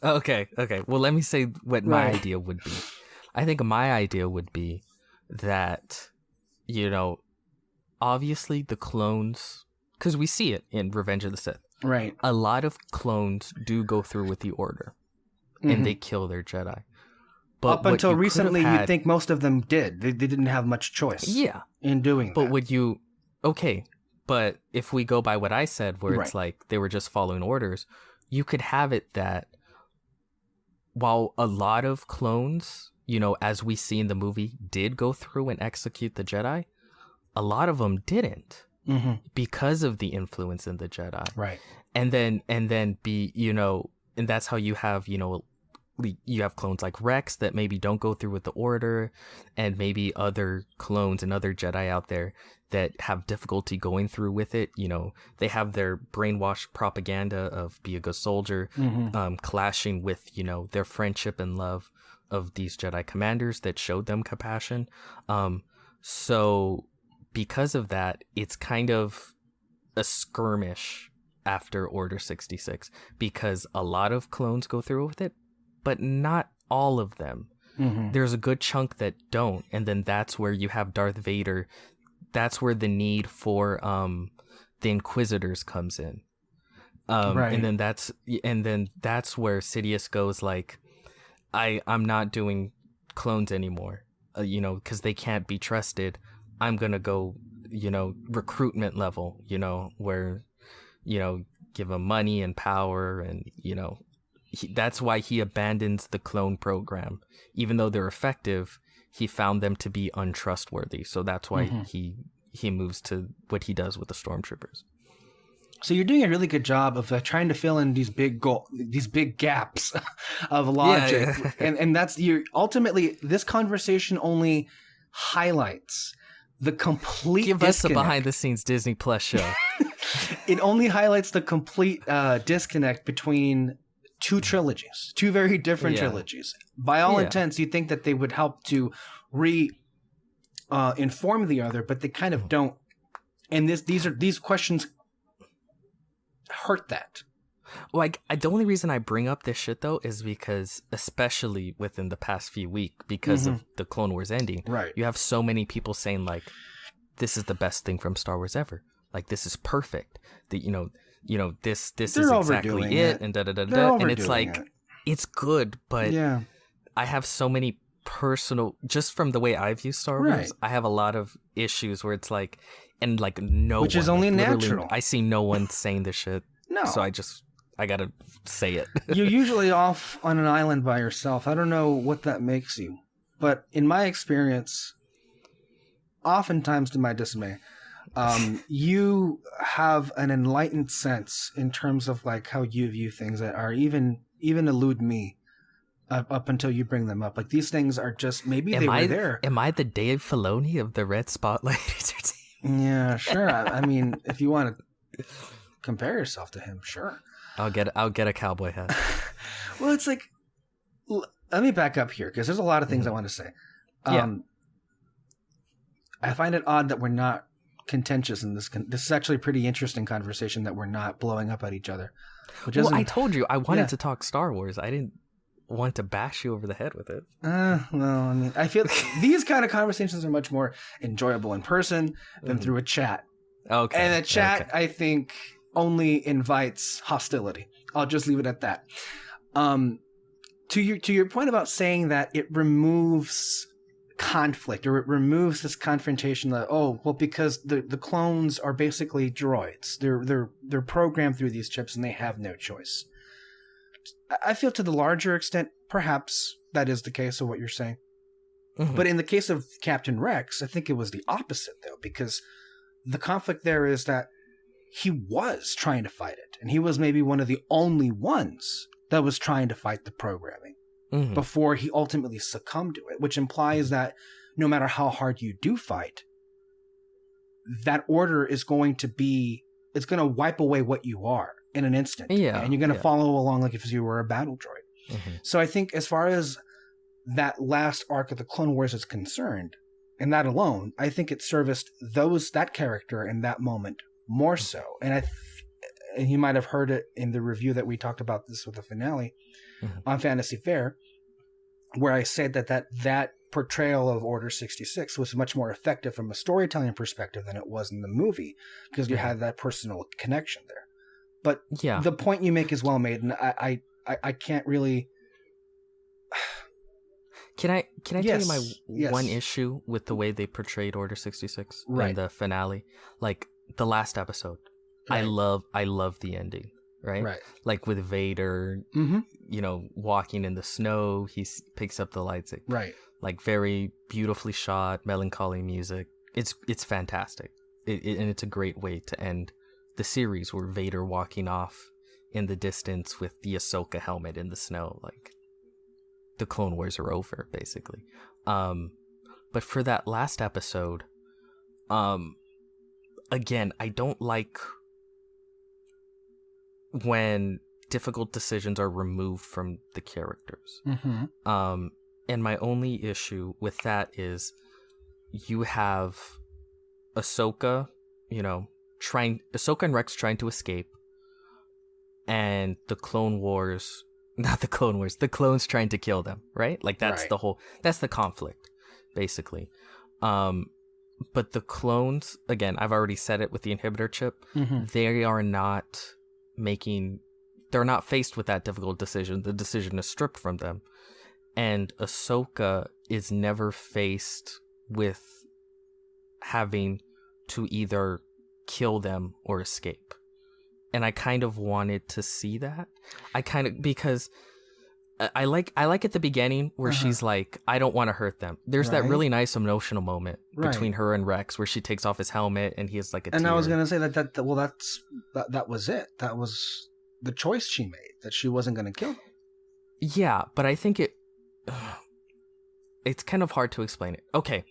Okay. Well, let me say what my idea would be. I think my idea would be that, you know, obviously the clones, because we see it in Revenge of the Sith. Right. A lot of clones do go through with the Order, and they kill their Jedi. But up until recently, you'd think most of them did. They didn't have much choice. Yeah. In doing but that. Would you... Okay, but if we go by what I said, where it's like they were just following orders, you could have it that while a lot of clones, you know, as we see in the movie, did go through and execute the Jedi, a lot of them didn't because of the influence in the Jedi. Right. And then be, you know, and that's how you have, you know, you have clones like Rex that maybe don't go through with the Order, and maybe other clones and other Jedi out there that have difficulty going through with it. You know, they have their brainwashed propaganda of be a good soldier, clashing with, you know, their friendship and love of these Jedi commanders that showed them compassion. So because of that, it's kind of a skirmish after Order 66, because a lot of clones go through with it, but not all of them. There's a good chunk that don't, and then that's where you have Darth Vader. That's where the need for the Inquisitors comes in. And then that's where Sidious goes like, I'm not doing clones anymore, you know, because they can't be trusted. I'm gonna go, you know, recruitment level, you know, where, you know, give them money and power, and, you know, that's why he abandons the clone program. Even though they're effective, he found them to be untrustworthy. So that's why he moves to what he does with the stormtroopers. So you're doing a really good job of trying to fill in these big gaps of logic, and that's ultimately this conversation only highlights the complete Give disconnect. Us a behind the scenes Disney Plus show. It only highlights the complete disconnect between two trilogies, two very different trilogies. By all intents, you think that they would help to inform the other, but they kind of don't. And these questions hurt that. Like, the only reason I bring up this shit though is because, especially within the past few weeks, because of the Clone Wars ending, you have so many people saying like, "This is the best thing from Star Wars ever. Like, this is perfect. That you know, this is exactly it." And and it's like, it's good, but I have so many personal, just from the way I view Star Wars, I have a lot of issues where it's like, and like which is only natural. I see no one saying this shit. No, so I gotta say it. You're usually off on an island by yourself. I don't know what that makes you, but in my experience, oftentimes to my dismay, you have an enlightened sense in terms of like how you view things that are even elude me up until you bring them up. Like, these things are just, maybe they were there. Am I the Dave Filoni of the Red Spotlight? Yeah, sure. I mean, if you want to compare yourself to him, sure. I'll get a cowboy hat. Well, it's like, let me back up here because there's a lot of things I want to say. I find it odd that we're not contentious in this. This is actually a pretty interesting conversation that we're not blowing up at each other. Well, I told you I wanted to talk Star Wars. I didn't want to bash you over the head with it. Well, I mean, I feel these kind of conversations are much more enjoyable in person than through a chat. Okay. And a chat, I think, only invites hostility. I'll just leave it at that. To your point about saying that it removes conflict, or it removes this confrontation that, because the clones are basically droids. They're programmed through these chips and they have no choice. I feel to the larger extent, perhaps that is the case of what you're saying. Mm-hmm. But in the case of Captain Rex, I think it was the opposite, though, because the conflict there is that he was trying to fight it. And he was maybe one of the only ones that was trying to fight the programming before he ultimately succumbed to it, which implies that no matter how hard you do fight, that order is going to wipe away what you are in an instant. Yeah. And you're going to follow along like if you were a battle droid. Mm-hmm. So I think as far as that last arc of the Clone Wars is concerned, and that alone, I think it serviced that character in that moment more so. And and you might have heard it in the review that we talked about this with the finale on Fantasy Fair, where I said that portrayal of Order 66 was much more effective from a storytelling perspective than it was in the movie, because you had that personal connection there. But the point you make is well made, and I can't really. Can I tell you my one issue with the way they portrayed Order 66 in the finale? Like the last episode. Right. I love the ending, right? Like with Vader, walking in the snow, he picks up the lightsaber. Right. Like very beautifully shot, melancholy music. It's fantastic. And it's a great way to end the series, where Vader walking off in the distance with the Ahsoka helmet in the snow, like the Clone Wars are over, basically. But for that last episode, again, I don't like when difficult decisions are removed from the characters. And my only issue with that is you have Ahsoka, Ahsoka and Rex trying to escape, and the clones trying to kill them, right? Like that's that's the conflict, basically. But the clones, again, I've already said it with the inhibitor chip, they're not faced with that difficult decision. The decision is stripped from them. And Ahsoka is never faced with having to either kill them or escape. And I kind of wanted to see that. Because I like at the beginning where she's like, I don't want to hurt them. There's that really nice emotional moment between her and Rex where she takes off his helmet and he has like a tear. I was going to say that was it. That was the choice she made, that she wasn't going to kill them. Yeah, but I think it's kind of hard to explain it. Okay.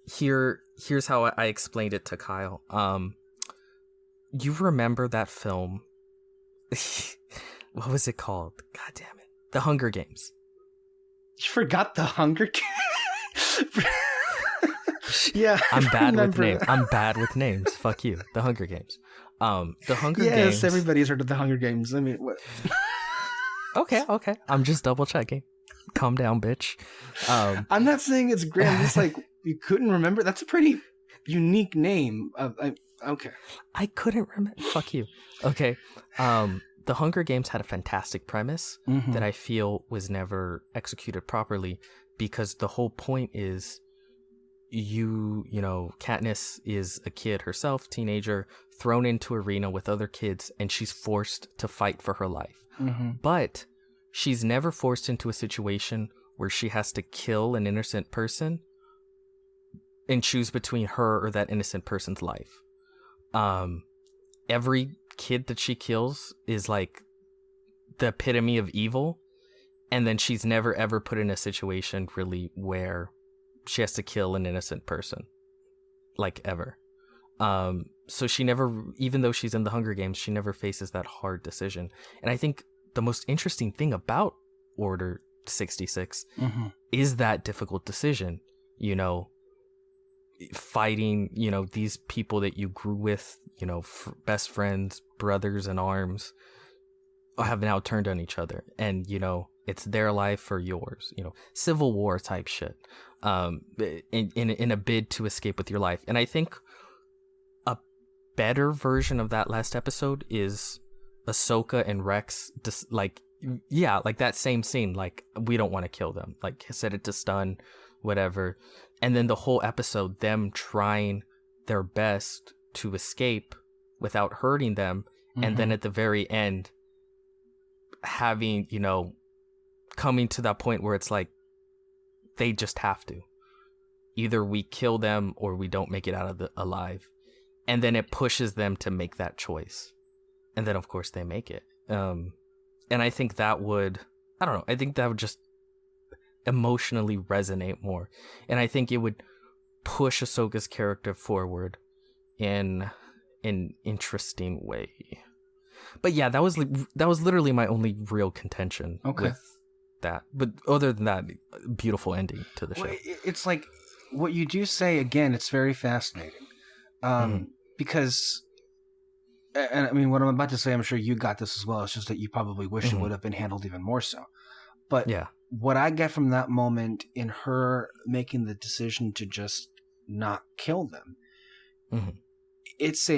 Here's how I explained it to Kyle. You remember that film? What was it called? God damn it. The Hunger Games. You forgot the Hunger Games? Yeah. I'm bad with names. Fuck you. The Hunger Games. The Hunger Games. Yes, everybody's heard of the Hunger Games. I mean, what? Okay. I'm just double checking. Calm down, bitch. I'm not saying it's great. I'm just like, you couldn't remember? That's a pretty unique name. Okay. I couldn't remember. Fuck you. Okay. The Hunger Games had a fantastic premise that I feel was never executed properly, because the whole point is Katniss is a kid herself, teenager, thrown into arena with other kids, and she's forced to fight for her life. But she's never forced into a situation where she has to kill an innocent person and choose between her or that innocent person's life. Every kid that she kills is like the epitome of evil, and then she's never ever put in a situation really where she has to kill an innocent person, like ever. So she never, even though she's in the Hunger Games, she never faces that hard decision. And I think the most interesting thing about Order 66 is that difficult decision. fighting, these people that you grew with, best friends, brothers in arms, have now turned on each other, and it's their life or yours, civil war type shit, in a bid to escape with your life. And I think a better version of that last episode is Ahsoka and Rex just like that same scene, like, we don't want to kill them, like, set it to stun, whatever. And then the whole episode, them trying their best to escape without hurting them. And then at the very end, having, coming to that point where it's like, they just have to. Either we kill them or we don't make it out of alive. And then it pushes them to make that choice. And then, of course, they make it. And I think that would, I don't know, I think that would just emotionally resonate more. And I think it would push Ahsoka's character forward in an interesting way. But yeah, that was literally my only real contention with that. But other than that, beautiful ending to the show. Well, it's like what you do say again. It's very fascinating, because, and I mean, what I'm about to say, I'm sure you got this as well. It's just that you probably wish it would have been handled even more so. But yeah, what I get from that moment in her making the decision to just not kill them, it's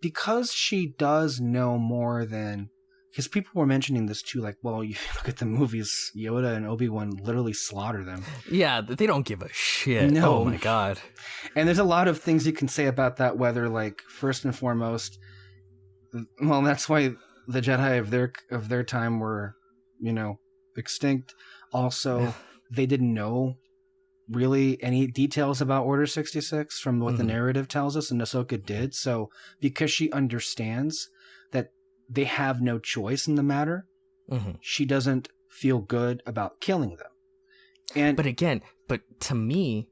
because she does know more than, because people were mentioning this too, like, well, you look at the movies, Yoda and Obi-Wan literally slaughter them. Yeah, they don't give a shit. No. Oh my god. And there's a lot of things you can say about that, whether, like, first and foremost, well, that's why the Jedi of their time were, extinct. Also, they didn't know really any details about Order 66 from what the narrative tells us, and Ahsoka did. So because she understands that they have no choice in the matter, she doesn't feel good about killing them. But to me,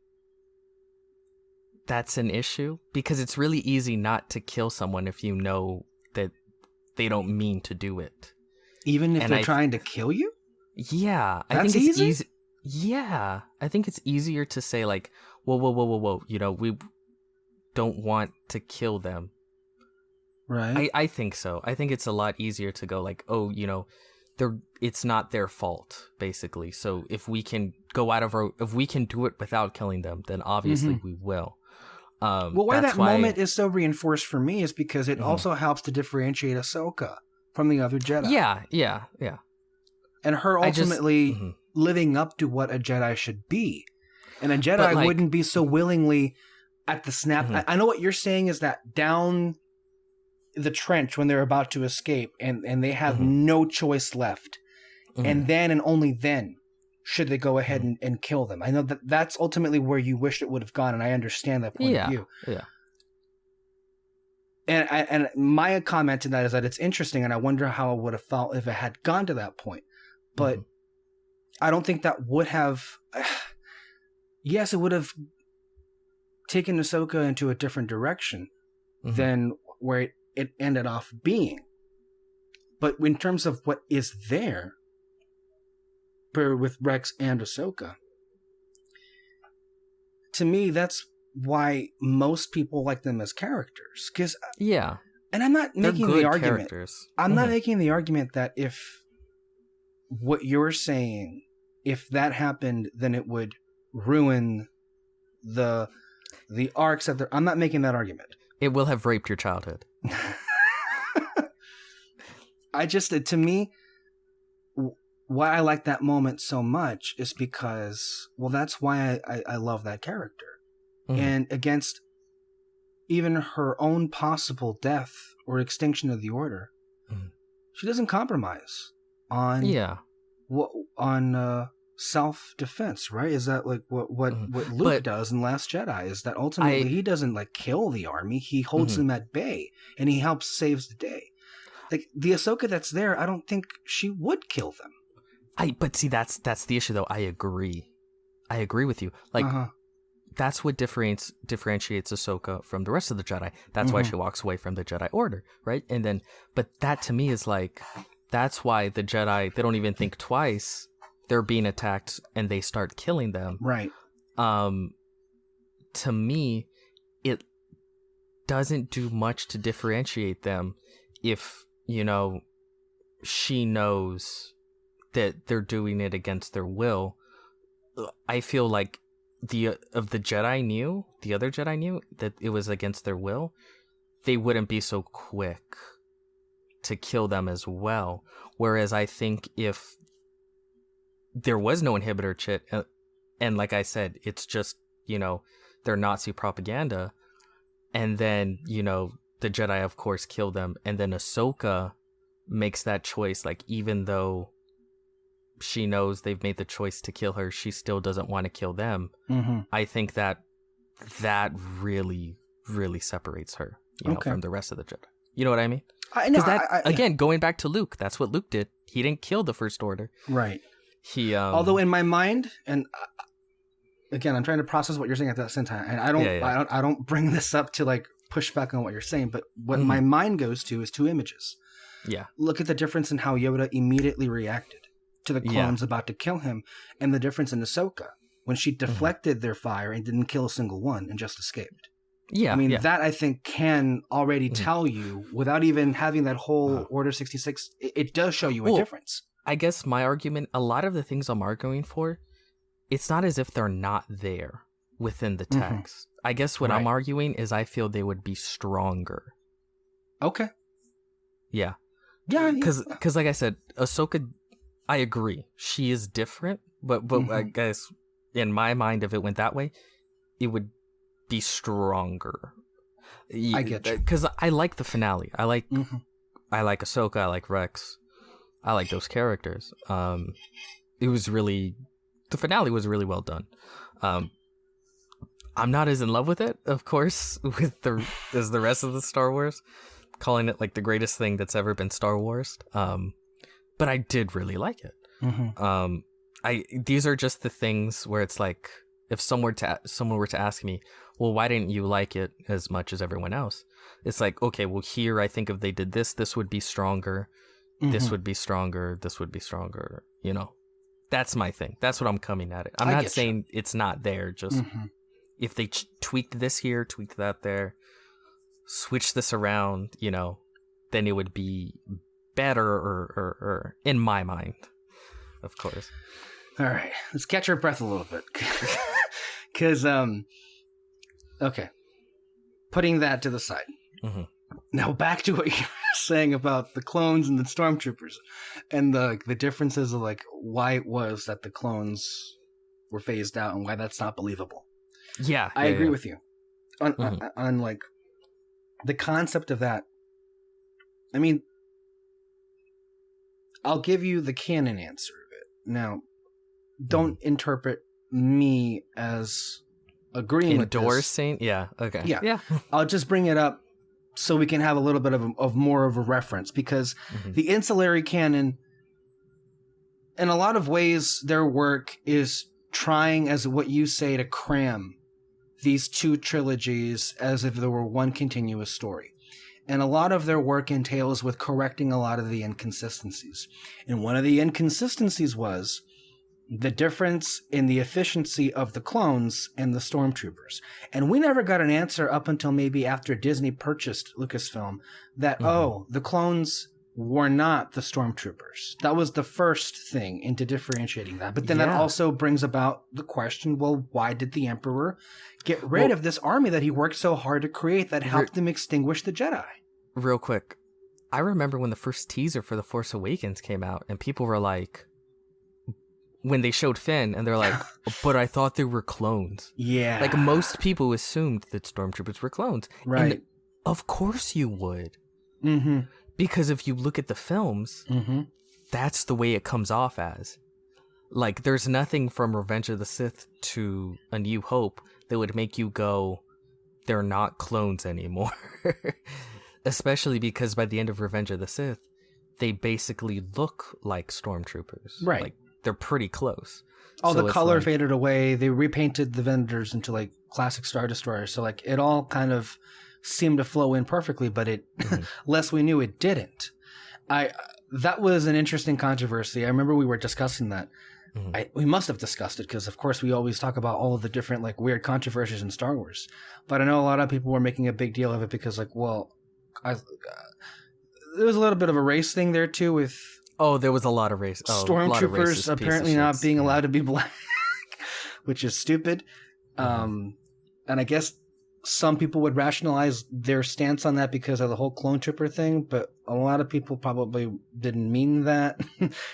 that's an issue, because it's really easy not to kill someone if you know that they don't mean to do it. Even if they're trying to kill you? Yeah. That's I think it's easy? Yeah. I think it's easier to say, like, whoa. We don't want to kill them. Right. I think so. I think it's a lot easier to go like, oh, it's not their fault, basically. So if we can if we can do it without killing them, then obviously we will. Why that moment is so reinforced for me is because it also helps to differentiate Ahsoka from the other Jedi. Yeah. And her ultimately living up to what a Jedi should be. And a Jedi wouldn't be so willingly at the snap. I know what you're saying is that down the trench when they're about to escape and they have no choice left. And then and only then should they go ahead and kill them. I know that's ultimately where you wish it would have gone, and I understand that point of view. Yeah. And my comment to that is that it's interesting, and I wonder how it would have felt if it had gone to that point. But I don't think that would have... Yes, it would have taken Ahsoka into a different direction than where it ended off being. But in terms of what is there, with Rex and Ahsoka, to me, that's why most people like them as characters. And I'm not making the argument. I'm not making the argument that if what you're saying, if that happened, then it would ruin the arcs that I'm not making that argument. It will have raped your childhood. To me, why I like that moment so much is because, well, that's why I love that character. And against even her own possible death or extinction of the Order, she doesn't compromise on self-defense, right? Is that like what Luke does in Last Jedi? Is that ultimately he doesn't like kill the army, he holds them at bay and he helps saves the day. Like the Ahsoka that's there, I don't think she would kill them. But see, that's the issue though. I agree with you. Like that's what differentiates Ahsoka from the rest of the Jedi. That's why she walks away from the Jedi Order, right? And then, but that to me is like, that's why the Jedi, they don't even think twice. They're being attacked and they start killing them. Right. To me, doesn't do much to differentiate them if, you know, she knows that they're doing it against their will. I feel like the other Jedi knew that it was against their will, they wouldn't be so quick to kill them as well. Whereas I think if there was no inhibitor chip, and like I said, it's just, you know, their Nazi propaganda, and then, you know, the Jedi of course kill them, and then Ahsoka makes that choice, like, even though she knows they've made the choice to kill her, she still doesn't want to kill them. I think that really, really separates her, you know, from the rest of the Jedi. You know what I mean? Because again, going back to Luke, that's what Luke did. He didn't kill the First Order. Right. He although in my mind, and again, I'm trying to process what you're saying at that same time, and I don't bring this up to like push back on what you're saying, but what my mind goes to is two images. Yeah. Look at the difference in how Yoda immediately reacted to the clones about to kill him, and the difference in Ahsoka when she deflected their fire and didn't kill a single one and just escaped. Yeah, I mean, that I think can already tell you, without even having that whole Order 66, it does show you a difference. I guess my argument, a lot of the things I'm arguing for, it's not as if they're not there within the text. I guess what I'm arguing is I feel they would be stronger. Okay. Yeah. Yeah. Because like I said, Ahsoka, I agree. She is different, but I guess in my mind, if it went that way, it would be stronger. I get you. Because I like the finale. I like Ahsoka. I like Rex. I like those characters. It was really, the finale was really well done. I'm not as in love with it, of course, as the rest of the Star Wars, calling it like the greatest thing that's ever been Star Wars. But I did really like it. These are just the things where it's like, if someone were to ask me, well, why didn't you like it as much as everyone else? It's like, okay, well, here I think if they did this would be stronger. This would be stronger. This would be stronger. You know, that's my thing. That's what I'm coming at it. I'm not saying it's not there. Just if they tweaked this here, tweaked that there, switch this around, you know, then it would be better or in my mind, of course. All right, let's catch our breath a little bit. Because, okay, putting that to the side. Now back to what you were saying about the clones and the stormtroopers and the differences of like why it was that the clones were phased out and why that's not believable. Yeah, I agree with you on like the concept of that. I mean, I'll give you the canon answer of it. Now, don't interpret me as agreeing with this. Endorsing? Yeah, okay. Yeah. I'll just bring it up so we can have a little bit of more of a reference, because the Insulary canon, in a lot of ways, their work is trying, as what you say, to cram these two trilogies as if there were one continuous story. And a lot of their work entails with correcting a lot of the inconsistencies. And one of the inconsistencies was the difference in the efficiency of the clones and the stormtroopers. And we never got an answer up until maybe after Disney purchased Lucasfilm that, the clones were not the stormtroopers. That was the first thing into differentiating that. But then that also brings about the question, well, why did the Emperor get rid of this army that he worked so hard to create that helped them extinguish the Jedi? Real quick, I remember when the first teaser for The Force Awakens came out and people were like, when they showed Finn, and they're like, but I thought they were clones. Yeah. Like, most people assumed that stormtroopers were clones. Right. And of course you would. Because if you look at the films, that's the way it comes off as. Like, there's nothing from Revenge of the Sith to A New Hope that would make you go, they're not clones anymore. Especially because by the end of Revenge of the Sith, they basically look like stormtroopers. Right. Like, they're pretty close. All the color faded away. They repainted the vendors into like classic Star Destroyers. So like it all kind of seemed to flow in perfectly, but it, less we knew, it didn't. That was an interesting controversy. I remember we were discussing that. we must have discussed it because, of course, we always talk about all of the different like weird controversies in Star Wars. But I know a lot of people were making a big deal of it because, like, well, there was a little bit of a race thing there too with. Oh, there was a lot of stormtroopers apparently not being allowed to be black, which is stupid. And I guess some people would rationalize their stance on that because of the whole clone trooper thing, but a lot of people probably didn't mean that,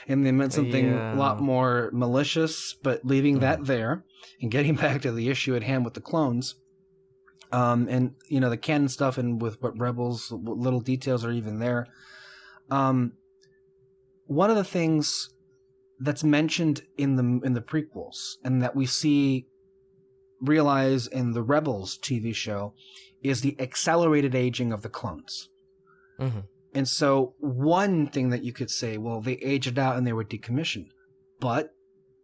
and they meant something a lot more malicious. But leaving that there and getting back to the issue at hand with the clones, and you know the canon stuff, and with what Rebels, what little details are even there. One of the things that's mentioned in the prequels and that we see realize in the Rebels TV show is the accelerated aging of the clones. And so one thing that you could say, well, they aged out and they were decommissioned. But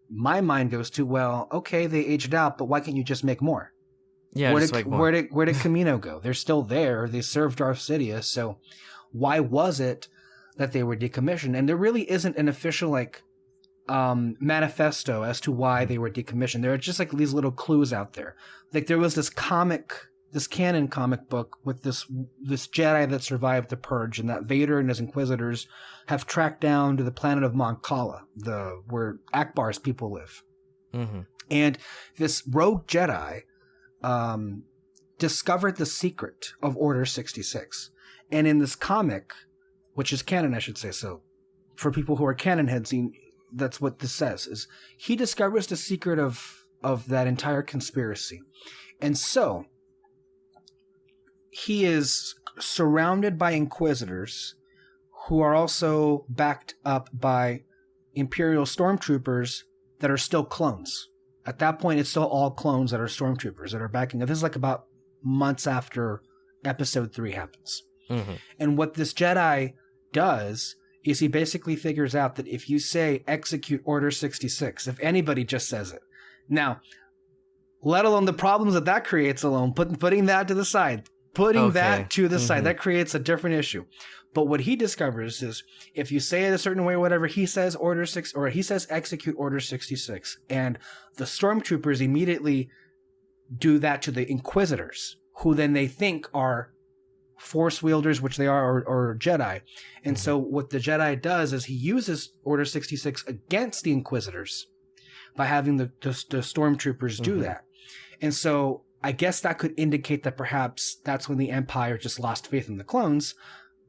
my mind goes to, well, okay, they aged out, but why can't you just make more? Yeah, where did Camino go? They're still there. They served Darth Sidious. So why was it that they were decommissioned? And there really isn't an official like manifesto as to why they were decommissioned. There are just like these little clues out there. Like there was this canon comic book with this Jedi that survived the Purge, and that Vader and his Inquisitors have tracked down to the planet of Mon Cala, where Akbar's people live. And this rogue Jedi discovered the secret of Order 66. And in this comic, which is canon, I should say, so for people who are canon heads, that's what this says, is he discovers the secret of that entire conspiracy. And so he is surrounded by Inquisitors who are also backed up by Imperial stormtroopers that are still clones. At that point, it's still all clones that are stormtroopers that are backing up. This is like about months after Episode 3 happens. And what this Jedi does is he basically figures out that if you say execute Order 66, if anybody just says it, now, let alone the problems that creates alone, putting that to the side, that creates a different issue. But what he discovers is if you say it a certain way, whatever, he says he says execute Order 66, and the stormtroopers immediately do that to the Inquisitors, who then they think are Force wielders, which they are, or Jedi. And so what the Jedi does is he uses Order 66 against the Inquisitors by having the stormtroopers do that. And so I guess that could indicate that perhaps that's when the Empire just lost faith in the clones.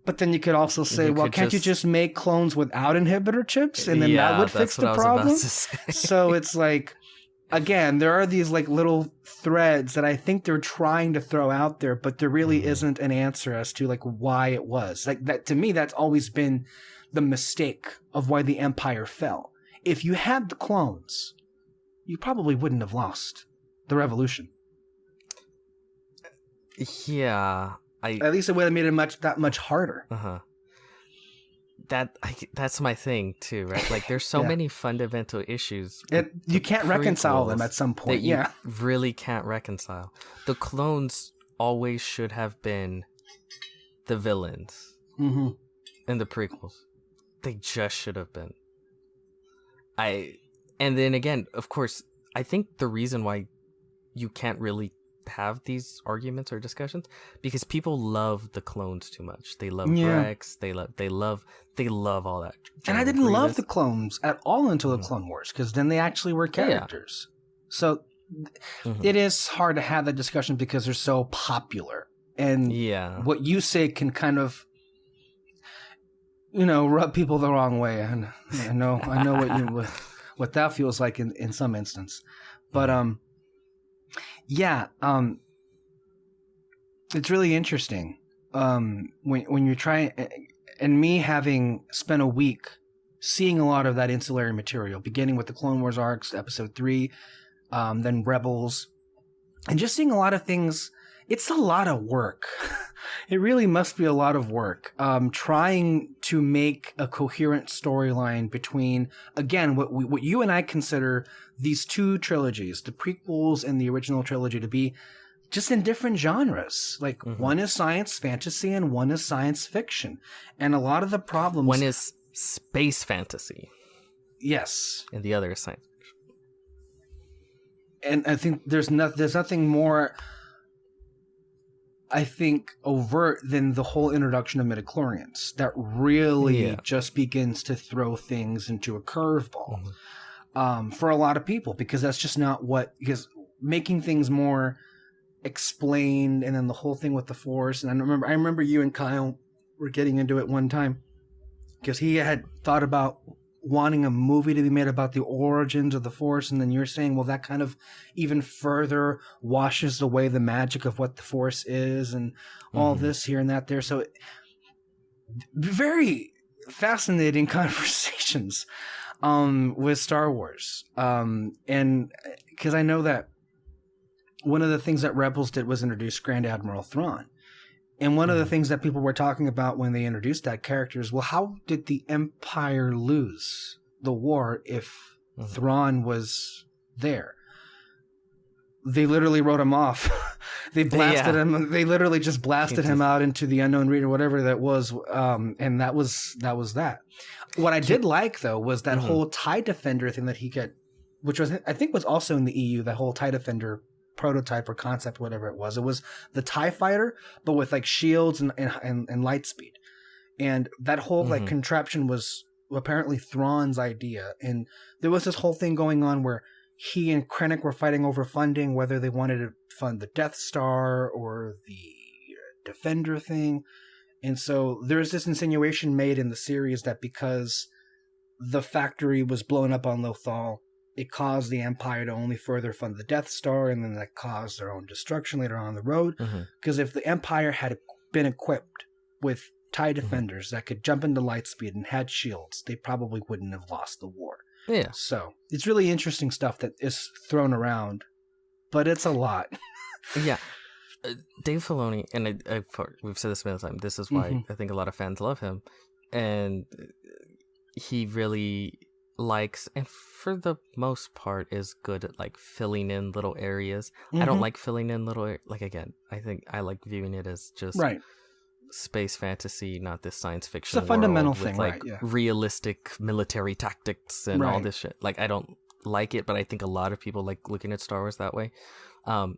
But then you could also say, can't you just make clones without inhibitor chips? And then that would fix the problem. So it's like, again, there are these like little threads that I think they're trying to throw out there, but there really isn't an answer as to like why it was. Like that, to me, that's always been the mistake of why the Empire fell. If you had the clones, you probably wouldn't have lost the revolution. Yeah, at least it would have made it that much harder. That's my thing too, right? Like there's so many fundamental issues. You can't reconcile them at some point. That you really can't reconcile. The clones always should have been the villains in the prequels. They just should have been. And then again, of course, I think the reason why you can't really have these arguments or discussions because people love the clones too much. They love Rex. They love all that. And I didn't love the clones at all until the Clone Wars, because then they actually were characters. So it is hard to have that discussion because they're so popular, and what you say can kind of rub people the wrong way. And I know what that feels like in some instance, but it's really interesting when you're trying, and me having spent a week seeing a lot of that ancillary material, beginning with the Clone Wars arcs, Episode 3, then Rebels, and just seeing a lot of things. It's a lot of work. It really must be a lot of work trying to make a coherent storyline between, again, what you and I consider these two trilogies, the prequels and the original trilogy, to be just in different genres. Like one is science fantasy and one is science fiction. And a lot of the problems... One is space fantasy. Yes. And the other is science fiction. And I think there's nothing more, I think, overt than the whole introduction of midichlorians that really just begins to throw things into a curveball for a lot of people, because that's just not because making things more explained, and then the whole thing with the Force. And I remember you and Kyle were getting into it one time because he had thought about wanting a movie to be made about the origins of the Force, and then you're saying, well, that kind of even further washes away the magic of what the Force is, and all this here and that there. So very fascinating conversations with Star Wars, and because I know that one of the things that Rebels did was introduce Grand Admiral Thrawn. And one of the things that people were talking about when they introduced that character is, well, how did the Empire lose the war if Thrawn was there? They literally wrote him off. They blasted him. They literally just blasted him out into the unknown reader, whatever that was. And that was that. What I did like, though, was that whole TIE Defender thing that he got, which was, I think, was also in the EU, that whole TIE Defender prototype or concept, whatever it was. It was the TIE fighter, but with like shields and light speed. And that whole like contraption was apparently Thrawn's idea. And there was this whole thing going on where he and Krennic were fighting over funding, whether they wanted to fund the Death Star or the Defender thing. And so there's this insinuation made in the series that because the factory was blown up on Lothal, it caused the Empire to only further fund the Death Star, and then that caused their own destruction later on the road. Because if the Empire had been equipped with TIE Defenders that could jump into lightspeed and had shields, they probably wouldn't have lost the war. Yeah. So it's really interesting stuff that is thrown around, but it's a lot. Yeah. Dave Filoni, and we've said this many times, this is why I think a lot of fans love him. And he really likes, and for the most part is good at like filling in little areas. I don't like filling in little again, I think I like viewing it as just space fantasy, not this science fiction. It's a fundamental with, thing, like realistic military tactics and all this shit. Like I don't like it, but I think a lot of people like looking at Star Wars that way.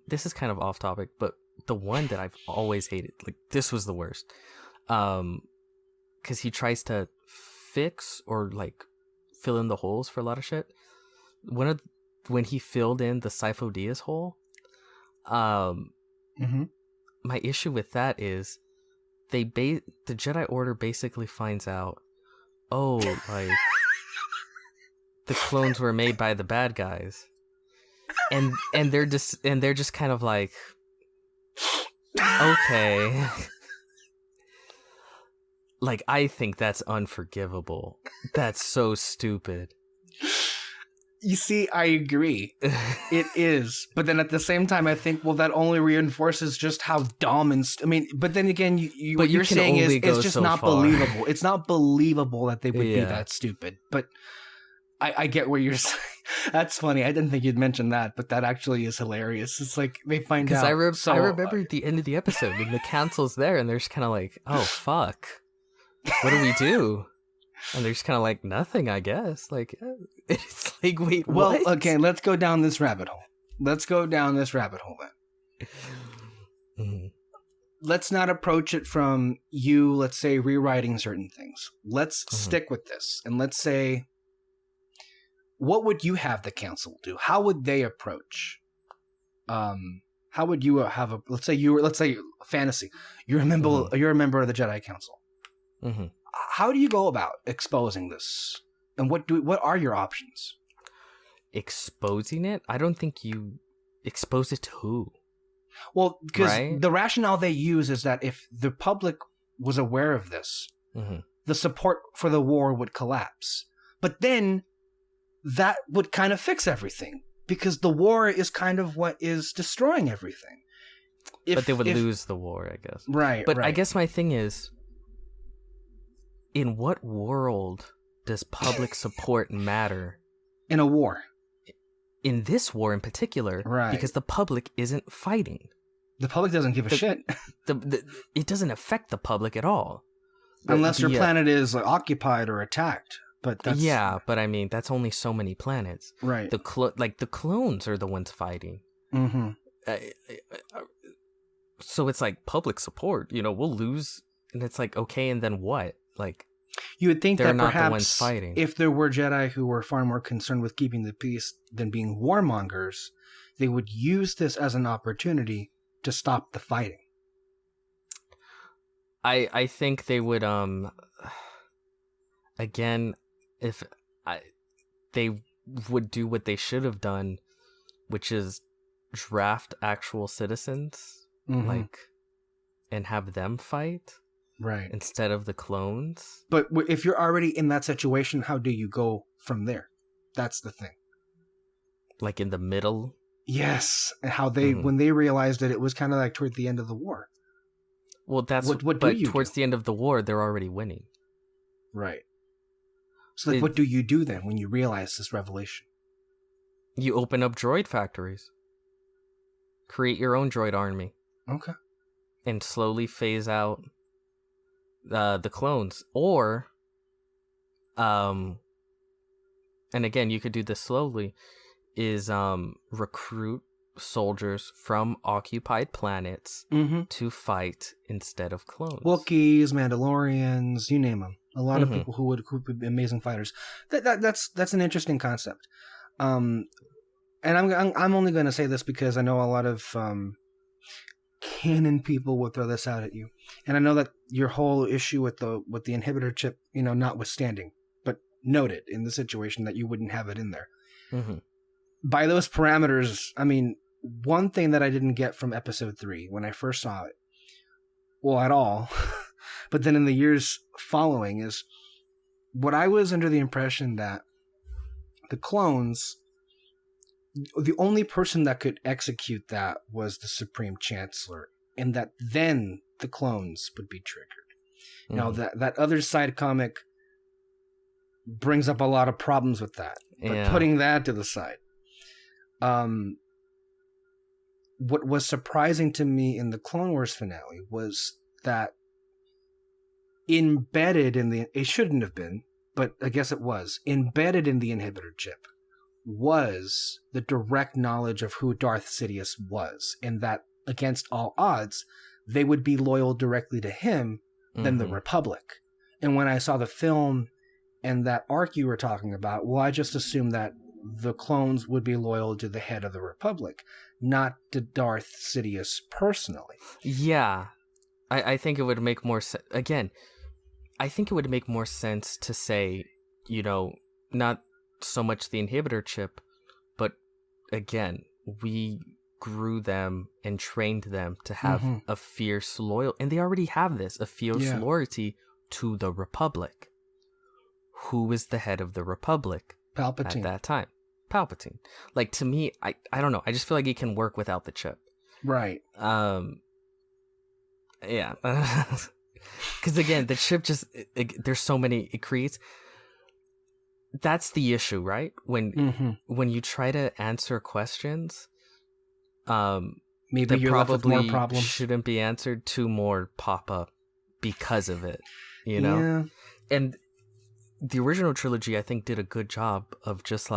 This is kind of off topic, but the one that I've always hated, like this was the worst, because he tries to fix or like fill in the holes for a lot of shit. When he filled in the Sifo Dyas hole, my issue with that is the Jedi Order basically finds out, oh, like the clones were made by the bad guys, and they're just kind of like, okay. Like, I think that's unforgivable. That's so stupid. You see, I agree. It is. But then at the same time, I think, well, that only reinforces just how dumb and... but then again, what you're saying is it's just not believable. It's not believable that they would be that stupid. But I get what you're saying. That's funny. I didn't think you'd mention that, but that actually is hilarious. It's like they find out... Because I remember at the end of the episode, and the council's there, and they're just kind of like, oh, fuck. What do we do? And they're just kind of like, nothing, I guess. Like, it's like, wait, what? Well, okay, let's go down this rabbit hole. Then. Let's not approach it from you, let's say, rewriting certain things. Let's stick with this. And let's say, what would you have the council do? How would they approach? How would you have let's say fantasy. You're a member of the Jedi Council. How do you go about exposing this, and what are your options? Exposing it? I don't think you expose it to who. Well, because the rationale they use is that if the public was aware of this, the support for the war would collapse. But then that would kind of fix everything, because the war is kind of what is destroying everything. But they would lose the war, I guess. Right. But I guess my thing is, in what world does public support matter? In a war. In this war in particular, because the public isn't fighting. The public doesn't give a shit. It doesn't affect the public at all. Unless your planet is occupied or attacked. But that's Yeah, but I mean, that's only so many planets. right. The clones are the ones fighting. Mm-hmm. Uh, so it's like public support. We'll lose, and it's like, okay, and then what? Like, You would think they're that not perhaps the ones fighting. if there were Jedi who were far more concerned with keeping the peace than being warmongers, they would use this as an opportunity to stop the fighting. I think they would again, if they would do what they should have done, which is draft actual citizens, Mm-hmm. like, and have them fight Right. instead of the clones. But if you're already in that situation, how do you go from there? That's the thing. Like in the middle. Yes, and how they when they realized that it was kind of like toward the end of the war. Well, that's what but do you towards do? the end of the war, they're already winning. Right. So, like, what do you do then when you realize this revelation? You open up droid factories. Create your own droid army. Okay. And slowly phase out the clones. Or, and again, you could do this slowly, is recruit soldiers from occupied planets to fight instead of clones. Wookiees, Mandalorians, you name them. A lot of people who would be amazing fighters. That's an interesting concept. And I'm only going to say this because I know a lot of canon people will throw this out at you, and I know that your whole issue with the inhibitor chip, notwithstanding, but noted in the situation that you wouldn't have it in there. By those parameters, I mean, one thing that I didn't get from episode 3 when I first saw it, well, at all, but then in the years following, is what I was under the impression that the clones, the only person that could execute that was the Supreme Chancellor, and that then the clones would be triggered. Now, that other side comic brings up a lot of problems with that, but putting that to the side. What was surprising to me in the Clone Wars finale was that embedded in it shouldn't have been, but I guess it was, embedded in the inhibitor chip was the direct knowledge of who Darth Sidious was, and that against all odds, they would be loyal directly to him than the Republic. And when I saw the film and that arc you were talking about, well, I just assumed that the clones would be loyal to the head of the Republic, not to Darth Sidious personally. Yeah. I think it would make more sense. Again, I think it would make more sense to say, not so much the inhibitor chip, but again, we grew them and trained them to have a fierce loyalty, and they already have this, a fierce loyalty to the Republic. Who is the head of the Republic? Palpatine. At that time. Palpatine. Like, to me, I don't know. I just feel like it can work without the chip. Right. Yeah. Because again, the chip just, there's so many, it creates, that's the issue, right? When you try to answer questions, maybe you're left with more problems. Shouldn't be answered, 2 more pop up because of it, Yeah. And the original trilogy, I think, did a good job of just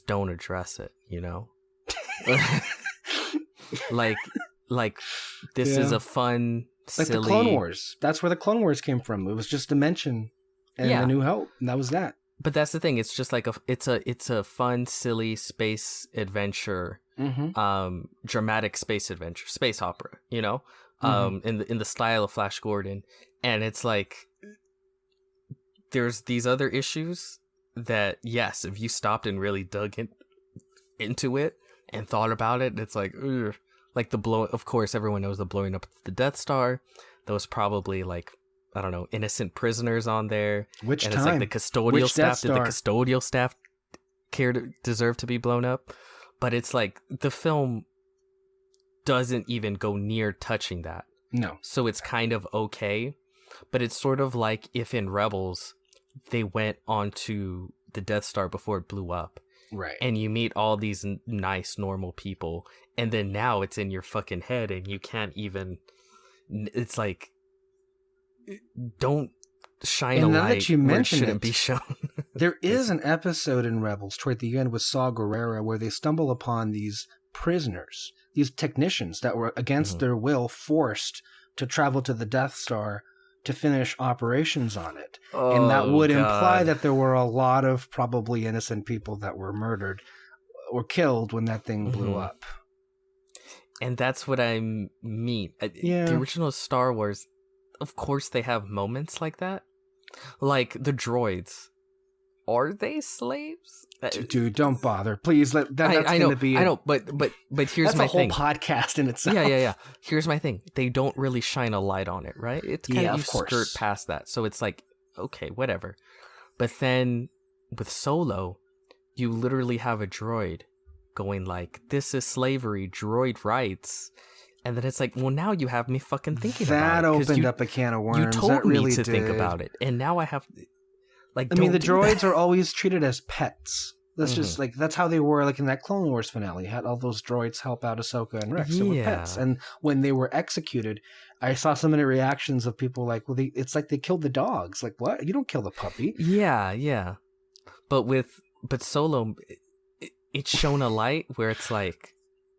don't address it, like this is a fun, like silly... the Clone Wars. That's where the Clone Wars came from. It was just a mention and A New Hope, and that was that. But that's the thing. It's just like it's a fun, silly space adventure, dramatic space adventure, space opera. In the style of Flash Gordon, and it's like there's these other issues that, yes, if you stopped and really dug into it and thought about it, it's like, ugh. Like the blow. Of course, everyone knows the blowing up of the Death Star. There was probably I don't know, innocent prisoners on there. Which and time? It's like the custodial staff. Did the custodial staff deserve to be blown up? But it's like the film doesn't even go near touching that. No. So it's kind of okay. But it's sort of like if in Rebels they went onto the Death Star before it blew up. Right. And you meet all these nice, normal people. And then now it's in your fucking head and you can't even... It's like... Don't shine And a now that light you where it mention shouldn't it, be shown. there is an episode in Rebels toward the end with Saw Gerrera where they stumble upon these prisoners, these technicians that were against their will forced to travel to the Death Star to finish operations on it. And that would imply that there were a lot of probably innocent people that were murdered or killed when that thing blew up. And that's what I mean. The original Star Wars, of course they have moments like that. Like the droids. Are they slaves? Dude, don't bother. Please, that's going to be... I know, but here's my thing. That's a whole podcast in itself. Yeah. Here's my thing. They don't really shine a light on it, right? It's kind of, you skirt past that. So it's like, okay, whatever. But then with Solo, you literally have a droid going like, this is slavery, droid rights. And then it's like, well, now you have me fucking thinking about it. That opened up a can of worms. You told that really me to did. think about it. And now I have... Like, I mean, the droids are always treated as pets. That's just like, that's how they were, like in that Clone Wars finale. You had all those droids help out Ahsoka and Rex. They were pets. And when they were executed, I saw so many reactions of people like, well, it's like they killed the dogs. Like, what? You don't kill the puppy. Yeah. But Solo, it's shown a light where it's like,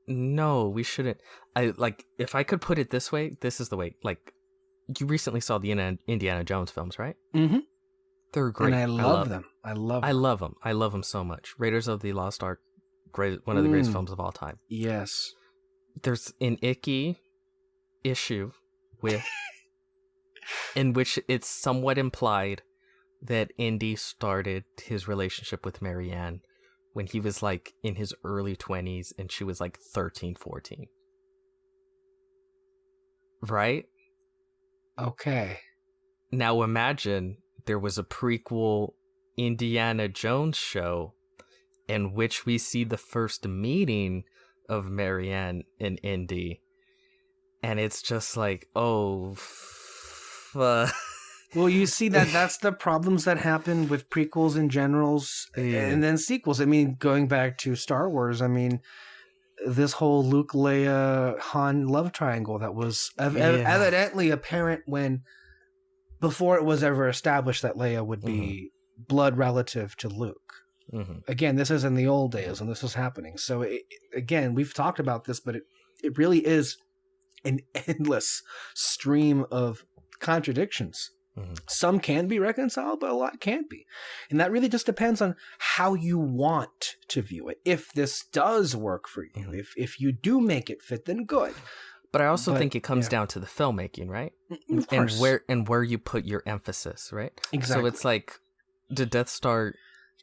no, we shouldn't. If I could put it this way, this is the way. Like, you recently saw the Indiana Jones films, right? Mm-hmm. They're great. And I love them. I love them. I love them so much. Raiders of the Lost Ark, one of the greatest films of all time. Yes. There's an icky issue in which it's somewhat implied that Indy started his relationship with Marianne when he was like in his early 20s and she was like 13, 14. Right? Okay. Now imagine there was a prequel Indiana Jones show in which we see the first meeting of Marianne and Indy. And it's just like, oh, well, you see that's the problems that happen with prequels and generals and then sequels. I mean, going back to Star Wars, I mean, this whole Luke, Leia, Han love triangle that was evidently apparent before it was ever established that Leia would be blood relative to Luke. Again, this is in the old days when this was happening. So again, we've talked about this, but it really is an endless stream of contradictions. Some can be reconciled, but a lot can't be. And that really just depends on how you want to view it. If this does work for you, if you do make it fit, then good. But I also think it comes down to the filmmaking, right? Of course. And where you put your emphasis, right? Exactly. So it's like the Death Star,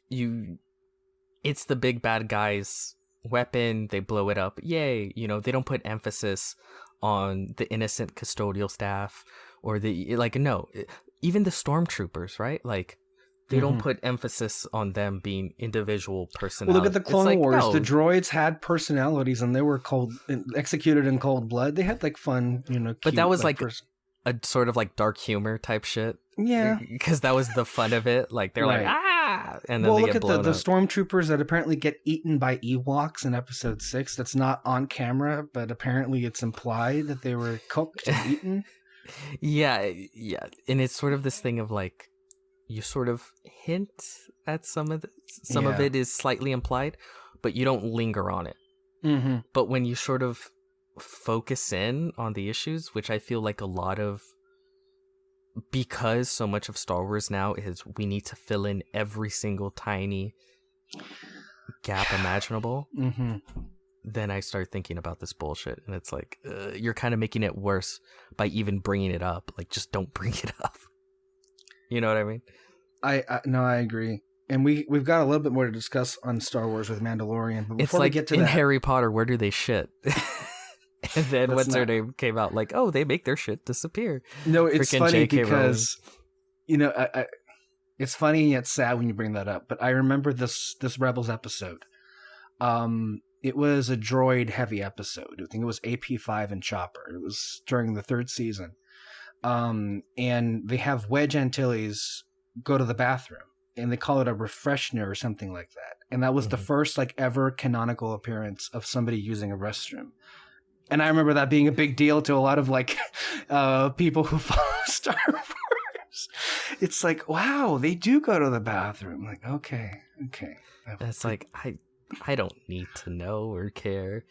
it's the big bad guy's weapon, they blow it up. Yay, they don't put emphasis on the innocent custodial staff or even the stormtroopers, right? Like they don't put emphasis on them being individual personalities. Well, look at the Clone Wars. The droids had personalities, and they were executed in cold blood. They had like fun, cute, but that was like a sort of like dark humor type shit. Yeah, because that was the fun of it. Like they're like and then well, they look get at blown the up. stormtroopers that apparently get eaten by Ewoks in Episode 6. That's not on camera, but apparently it's implied that they were cooked and eaten. Yeah, and it's sort of this thing of like, you sort of hint at some of it is slightly implied, but you don't linger on it. But when you sort of focus in on the issues, which I feel like a lot of, because so much of Star Wars now is we need to fill in every single tiny gap imaginable, then I start thinking about this bullshit, and it's like, you're kind of making it worse by even bringing it up. Like, just don't bring it up. You know what I mean? I agree. And we've got a little bit more to discuss on Star Wars with Mandalorian. But before we get to in that, Harry Potter, where do they shit? And then what's her name came out like, oh, they make their shit disappear. No, it's Freaking funny JK because it's funny yet sad when you bring that up. But I remember this Rebels episode. It was a droid heavy episode. I think it was AP5 and Chopper. It was during the 3rd season. And they have Wedge Antilles go to the bathroom, and they call it a refreshner or something like that. And that was the first ever canonical appearance of somebody using a restroom. And I remember that being a big deal to a lot of people who follow Star Wars. It's like, wow, they do go to the bathroom. Like, okay. It's like, I don't need to know or care.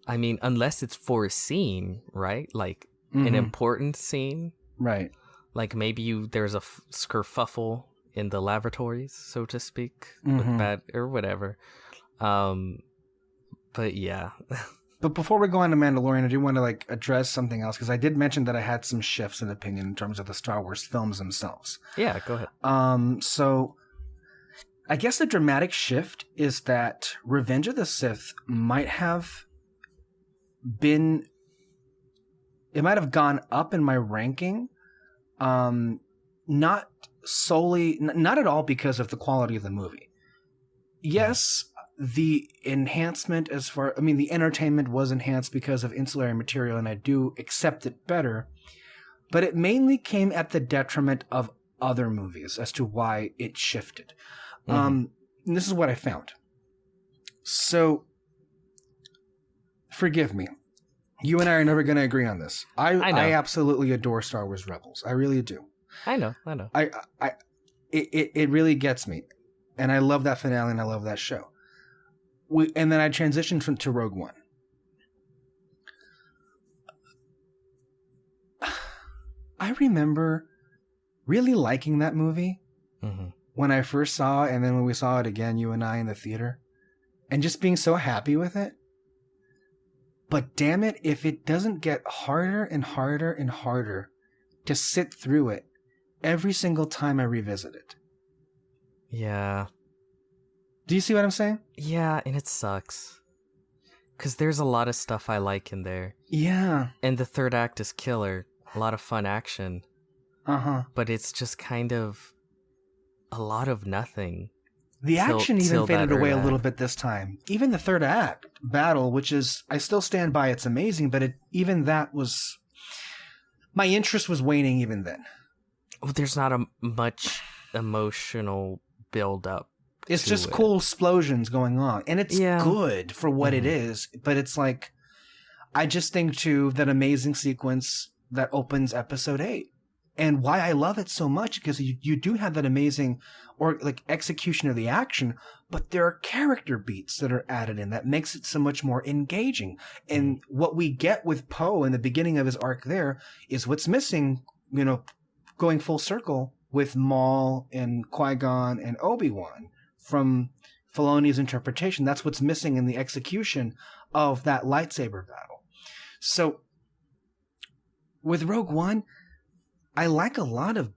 I mean, unless it's for a scene, right? Like an important scene. Right. Like maybe there's a skerfuffle in the lavatories, so to speak, with bad or whatever. But yeah. But before we go on to Mandalorian, I do want to like address something else, because I did mention that I had some shifts in opinion in terms of the Star Wars films themselves. Yeah, go ahead. So I guess the dramatic shift is that Revenge of the Sith might have been, it might have gone up in my ranking, not solely, not at all because of the quality of the movie. Yes, the enhancement the entertainment was enhanced because of ancillary material, and I do accept it better, but it mainly came at the detriment of other movies as to why it shifted. And this is what I found. So, forgive me. You and I are never going to agree on this. I absolutely adore Star Wars Rebels. I really do. I know. It really gets me. And I love that finale and I love that show. And then I transitioned to Rogue One. I remember really liking that movie when I first saw it, and then when we saw it again, you and I, in the theater, and just being so happy with it. But damn it, if it doesn't get harder and harder and harder to sit through it every single time I revisit it. Yeah. Do you see what I'm saying? Yeah, and it sucks. Because there's a lot of stuff I like in there. Yeah. And the third act is killer. A lot of fun action. But it's just kind of a lot of nothing. The action even faded away a little bit this time. Even the third act battle, which is, I still stand by, it's amazing, but even that was, my interest was waning even then. Well, there's not much emotional build up. It's just cool explosions going on. And it's good for what it is. But it's like, I just think too, that amazing sequence that opens episode 8. And why I love it so much, because you do have that amazing execution of the action, but there are character beats that are added in that makes it so much more engaging. And what we get with Poe in the beginning of his arc there is what's missing, going full circle with Maul and Qui-Gon and Obi-Wan from Filoni's interpretation. That's what's missing in the execution of that lightsaber battle. So with Rogue One, I like a lot of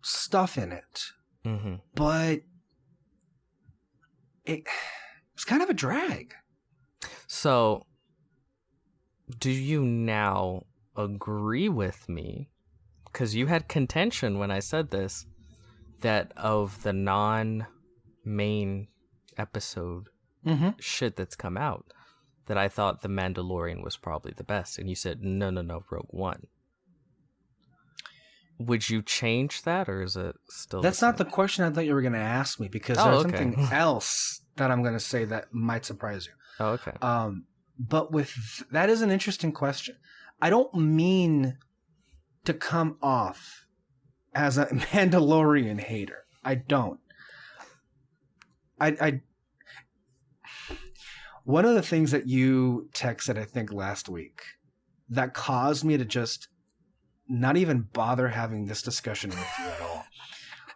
stuff in it, but it's kind of a drag. So, do you now agree with me? Because you had contention when I said this, that of the non-main episode shit that's come out, that I thought The Mandalorian was probably the best, and you said, no, Rogue One. Would you change that, or is it still? That's not the question I thought you were going to ask me, because there's something else that I'm going to say that might surprise you. Oh, okay. But that is an interesting question. I don't mean to come off as a Mandalorian hater. I don't. I one of the things that you texted, I think last week, that caused me to just not even bother having this discussion with you at all,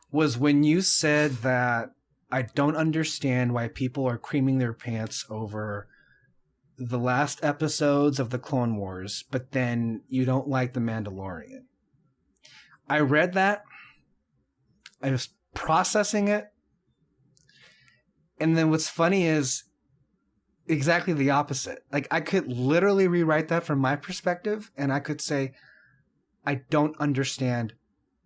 was when you said that I don't understand why people are creaming their pants over the last episodes of the Clone Wars, but then you don't like The Mandalorian. I read that. I was processing it. And then what's funny is exactly the opposite. Like, I could literally rewrite that from my perspective, and I could say, I don't understand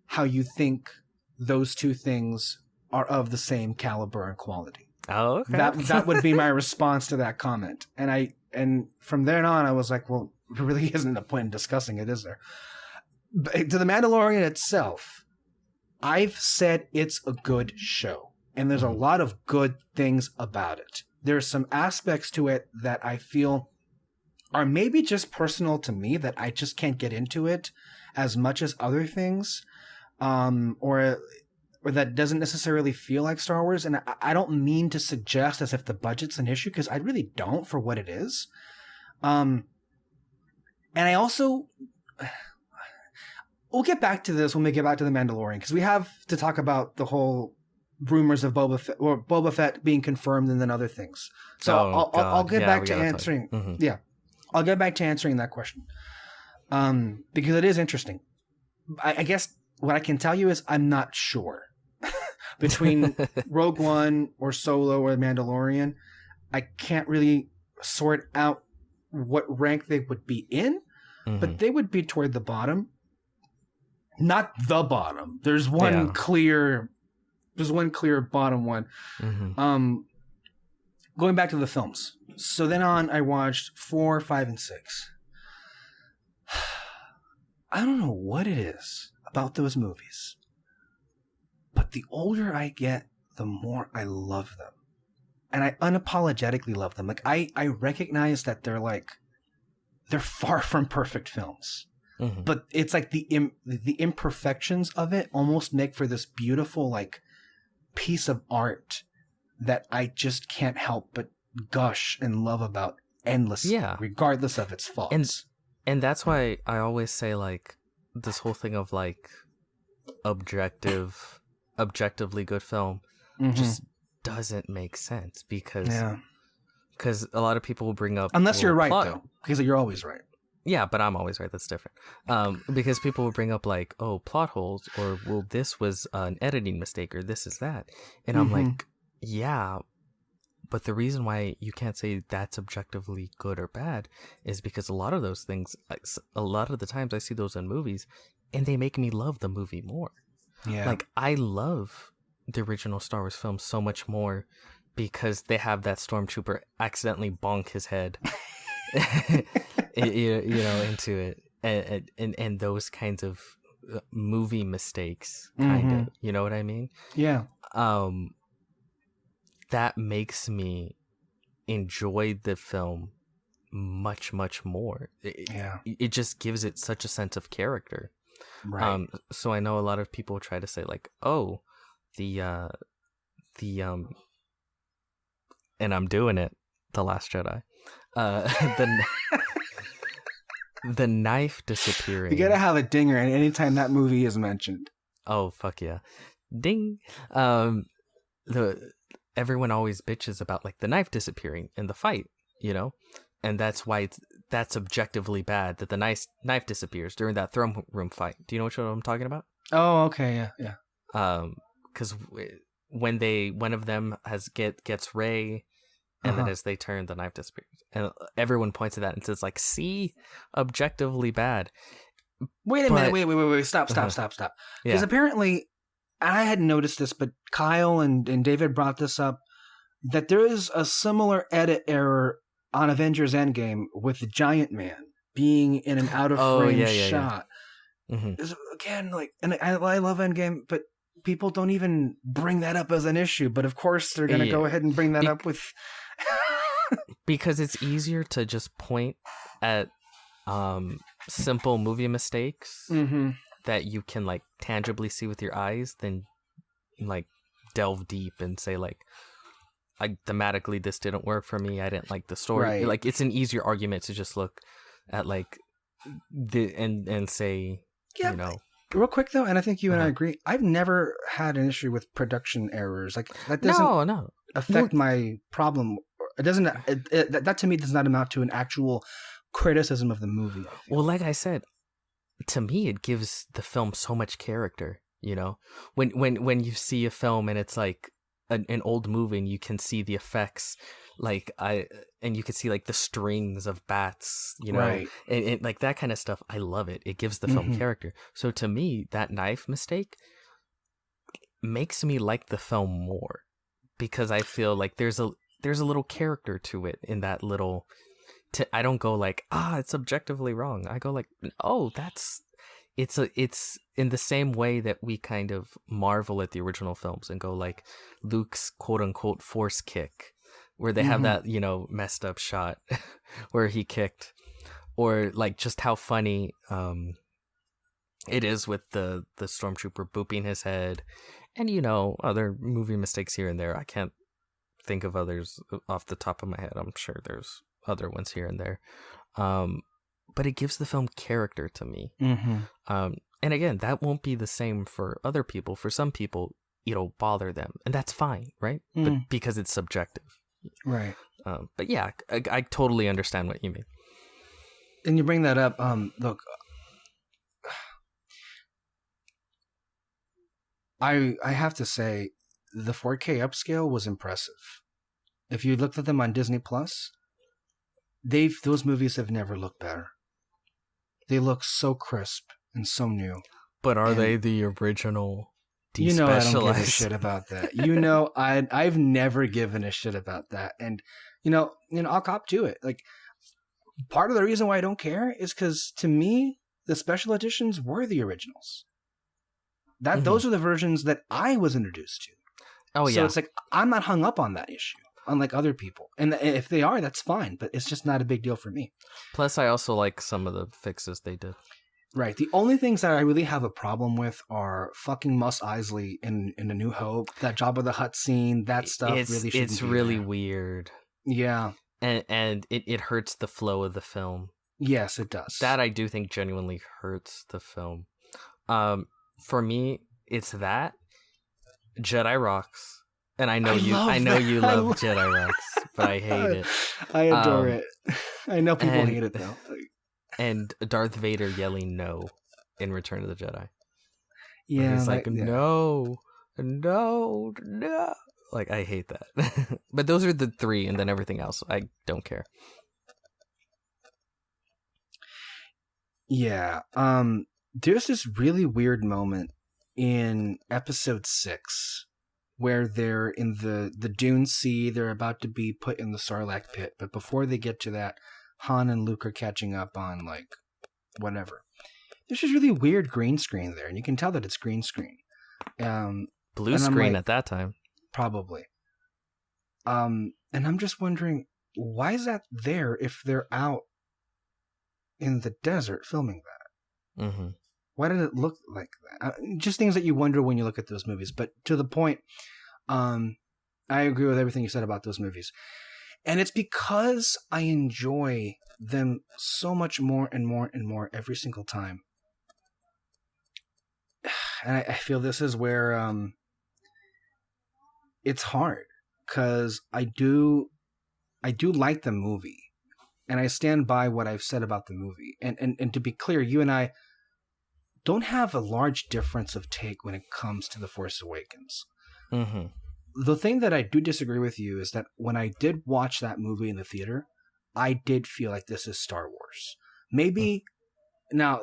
how you think those two things are of the same caliber and quality. Oh, okay. That would be my response to that comment. And from there on, I was like, well, there really isn't a point in discussing it, is there? But to The Mandalorian itself, I've said it's a good show, and there's a lot of good things about it. There's some aspects to it that I feel are maybe just personal to me, that I just can't get into it as much as other things, or or that doesn't necessarily feel like Star Wars. And I don't mean to suggest as if the budget's an issue, because I really don't for what it is. And I also, we'll get back to this when we get back to the Mandalorian, because we have to talk about the whole rumors of Boba Fett being confirmed and then other things. So I'll get back to answering. Mm-hmm. Yeah, I'll get back to answering that question. Because it is interesting. I guess what I can tell you is I'm not sure between Rogue One or Solo or Mandalorian. I can't really sort out what rank they would be in, but they would be toward the bottom. Not the bottom. There's one clear bottom one. Going back to the films. So then on, I watched 4, 5, and 6. I don't know what it is about those movies, but the older I get, the more I love them. And I unapologetically love them. Like, I recognize that they're far from perfect films. But it's like the imperfections of it almost make for this beautiful, like, piece of art that I just can't help but gush and love about endlessly, regardless of its faults. And that's why I always say, like, this whole thing of, like, objectively good film just doesn't make sense, because a lot of people will bring up, unless you're right, though, because you're always right. Yeah, but I'm always right. That's different. Because people will bring up, like, oh, plot holes, or, well, this was an editing mistake, or this is that. And I'm like, yeah, but the reason why you can't say that's objectively good or bad is because a lot of those things, a lot of the times I see those in movies, and they make me love the movie more. Yeah. Like, I love the original Star Wars films so much more because they have that stormtrooper accidentally bonk his head into it, and those kinds of movie mistakes, kind of, you know what I mean? Yeah. That makes me enjoy the film much, much more. It just gives it such a sense of character. Right. So I know a lot of people try to say, like, oh, the and I'm doing it, The Last Jedi. The knife disappearing. You gotta have a dinger anytime that movie is mentioned. Oh, fuck yeah. Ding. Everyone always bitches about, like, the knife disappearing in the fight, you know? And that's why that's objectively bad, that the knife disappears during that throne room fight. Do you know what I'm talking about? Oh, okay, yeah. Because when one of them gets Rey, and then as they turn, the knife disappears. And everyone points to that and says, like, see, objectively bad. Wait a minute, wait, stop. Because apparently, I hadn't noticed this, but Kyle and David brought this up, that there is a similar edit error on Avengers Endgame with the Giant Man being in an out-of-frame shot. Yeah. Again, like, and I love Endgame, but people don't even bring that up as an issue. But of course, they're going to go ahead and bring that up with... Because it's easier to just point at simple movie mistakes that you can, like, tangibly see with your eyes than, like, delve deep and say, like, thematically this didn't work for me, I didn't like the story. Right. Like, it's an easier argument to just look at, like, and say, you know. Real quick though, and I think you and I agree, I've never had an issue with production errors. Like, that doesn't affect my problem. It doesn't. That to me does not amount to an actual criticism of the movie. Well, like I said, to me it gives the film so much character. You know, when you see a film and it's like an old movie and you can see the effects, and you can see, like, the strings of bats, you know, right. and like that kind of stuff. I love it. It gives the film character. So to me, that knife mistake makes me like the film more, because I feel like there's a little character to it in that little. I don't go like, it's objectively wrong. I go like, oh, it's in the same way that we kind of marvel at the original films and go like Luke's quote unquote force kick, where they have that, you know, messed up shot where he kicked, or like just how funny it is with the stormtrooper booping his head, And, you know, other movie mistakes here and there. I can't think of others off the top of my head. I'm sure there's other ones here and there. But it gives the film character to me. Mm-hmm. And again, that won't be the same for other people. For some people, it'll bother them. And that's fine, right? But because it's subjective. Right. But yeah, I totally understand what you mean. And you bring that up. Look, I have to say, the 4K upscale was impressive. If you looked at them on Disney Plus, those movies have never looked better. They look so crisp and so new. But are they the original despecialized? You know I don't give a shit about that. You know I've never given a shit about that. And you know I'll cop to it. Like, part of the reason why I don't care is because to me the special editions were the originals. Those are the versions that I was introduced to. Oh yeah. So it's like I'm not hung up on that issue, unlike other people. And if they are, that's fine. But it's just not a big deal for me. Plus, I also like some of the fixes they did. Right. The only things that I really have a problem with are fucking Mos Eisley in A New Hope. That Jabba the Hutt scene. That stuff really shouldn't It's be really there. Weird. Yeah. And it hurts the flow of the film. Yes, it does. That I do think genuinely hurts the film. For me, it's that Jedi rocks, and I know you love Jedi rocks, but I hate it. I adore it. I know people hate it though. And Darth Vader yelling "No" in Return of the Jedi. Yeah, he's like no. Like, I hate that. But those are the three, and then everything else, I don't care. Yeah. There's this really weird moment in episode 6 where they're in the Dune Sea. They're about to be put in the Sarlacc pit, but before they get to that, Han and Luke are catching up on, like, whatever. There's this really weird green screen there, and you can tell that it's green screen. Blue screen at that time. Probably. And I'm just wondering, why is that there if they're out in the desert filming that? Mm-hmm. Why did it look like that? Just things that you wonder when you look at those movies. But to the point, I agree with everything you said about those movies. And it's because I enjoy them so much more and more and more every single time. And I feel this is where it's hard, because I do like the movie, and I stand by what I've said about the movie. And to be clear, you and I don't have a large difference of take when it comes to The Force Awakens. Mm-hmm. The thing that I do disagree with you is that when I did watch that movie in the theater, I did feel like this is Star Wars. Maybe now,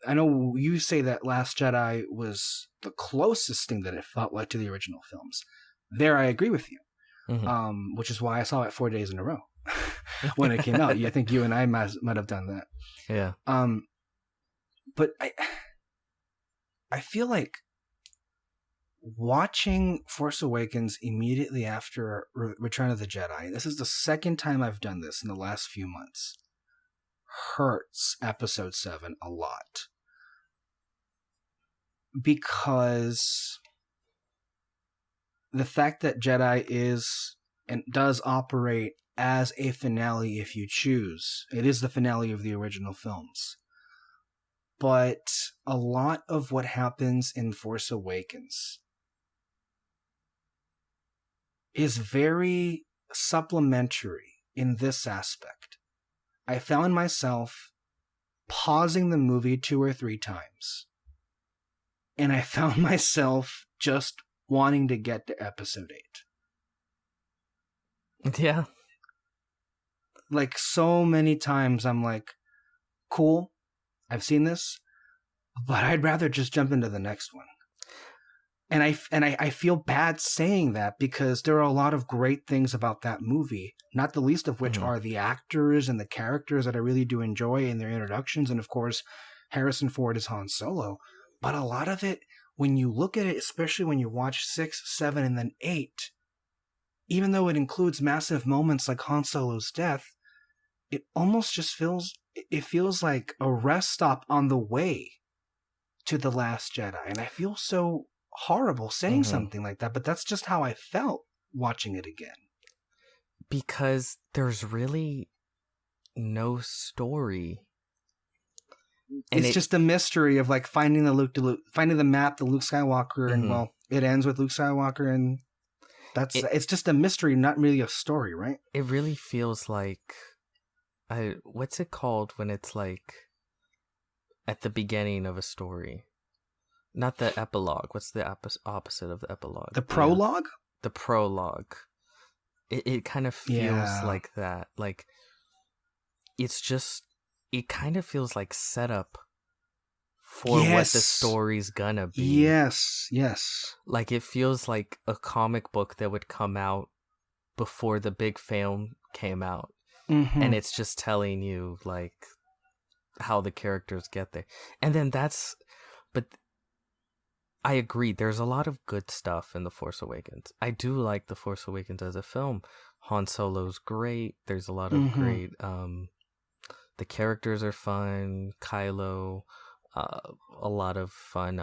I know you say that Last Jedi was the closest thing that it felt like to the original films. There, I agree with you. Mm-hmm. Which is why I saw it 4 days in a row when it came out. I think you and I might have done that. Yeah. But I feel like watching Force Awakens immediately after Return of the Jedi, this is the second time I've done this in the last few months, hurts Episode 7 a lot. Because the fact that Jedi is and does operate as a finale if you choose. It is the finale of the original films. But a lot of what happens in Force Awakens is very supplementary in this aspect. I found myself pausing the movie 2 or 3 times. And I found myself just wanting to get to episode 8. Yeah. Like, so many times I'm like, cool, I've seen this, but I'd rather just jump into the next one. And I feel bad saying that, because there are a lot of great things about that movie, not the least of which are the actors and the characters that I really do enjoy in their introductions. And of course, Harrison Ford is Han Solo. But a lot of it, when you look at it, especially when you watch 6, 7, and then 8, even though it includes massive moments like Han Solo's death, it almost just feels like a rest stop on the way to The Last Jedi. And I feel so horrible saying something like that, but that's just how I felt watching it again. Because there's really no story. And it's just a mystery of like finding the map, the Luke Skywalker, and well, it ends with Luke Skywalker, and it's just a mystery, not really a story, right? It really feels like, what's it called when it's like at the beginning of a story? Not the epilogue. What's the opposite of the epilogue? The prologue? The prologue. It kind of feels like that. Like, it's just, it kind of feels like setup for what the story's gonna be. Yes. Like, it feels like a comic book that would come out before the big film came out. And it's just telling you, like, how the characters get there. And then but I agree, there's a lot of good stuff in The Force Awakens. I do like The Force Awakens as a film. Han Solo's great. There's a lot of great, the characters are fun. Kylo, a lot of fun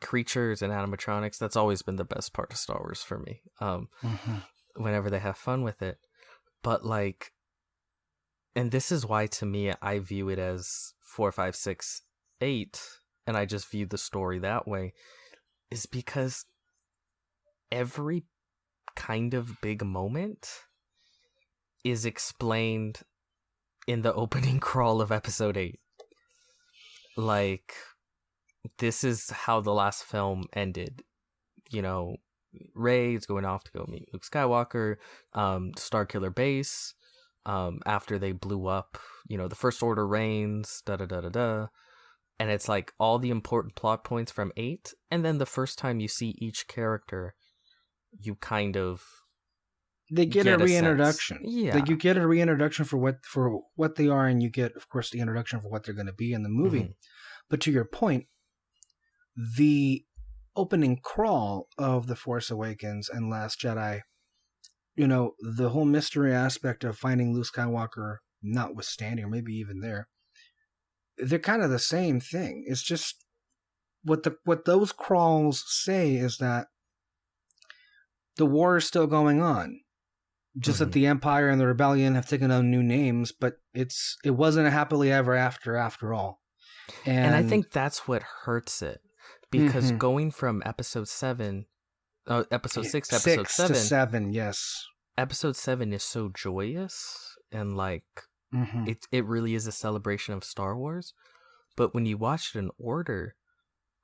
creatures and animatronics. That's always been the best part of Star Wars for me. Whenever they have fun with it. But like, and this is why to me I view it as 4, 5, 6, 8, and I just view the story that way, is because every kind of big moment is explained in the opening crawl of episode 8. Like, this is how the last film ended. You know, Rey's going off to go meet Luke Skywalker, Starkiller Base, after they blew up, you know, the First Order reigns, da-da-da-da-da. And it's like all the important plot points from 8, and then the first time you see each character, you kind of they get a reintroduction. Yeah, like you get a reintroduction for what they are, and you get, of course, the introduction for what they're going to be in the movie. But to your point, the opening crawl of The Force Awakens and Last Jedi, you know, the whole mystery aspect of finding Luke Skywalker notwithstanding, or maybe even there, they're kind of the same thing. It's just what those crawls say is that the war is still going on. Just that the Empire and the Rebellion have taken on new names, but it wasn't a happily ever after all. And I think that's what hurts it. Because going from episode 6 to episode 7. 6 to 7, yes. Episode 7 is so joyous and like it really is a celebration of Star Wars. But when you watch it in order,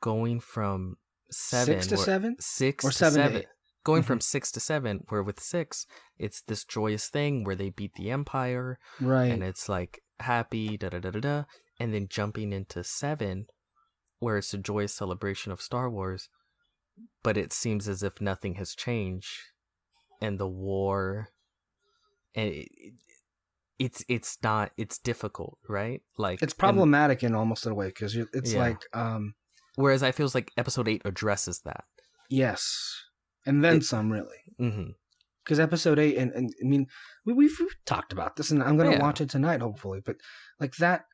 going from 6 to 7? 6 or to 7. Going from 6 to 7, where with 6, it's this joyous thing where they beat the Empire. Right. And it's like happy, da-da-da-da-da. And then jumping into 7, where it's a joyous celebration of Star Wars, but it seems as if nothing has changed. And the war, and it's difficult, right? Like, it's problematic in almost a way, because it's like whereas I feels like episode 8 addresses that. Yes, and then some, really. Because episode 8, and I mean, we've talked about this, and I'm going to watch it tonight, hopefully. But like that,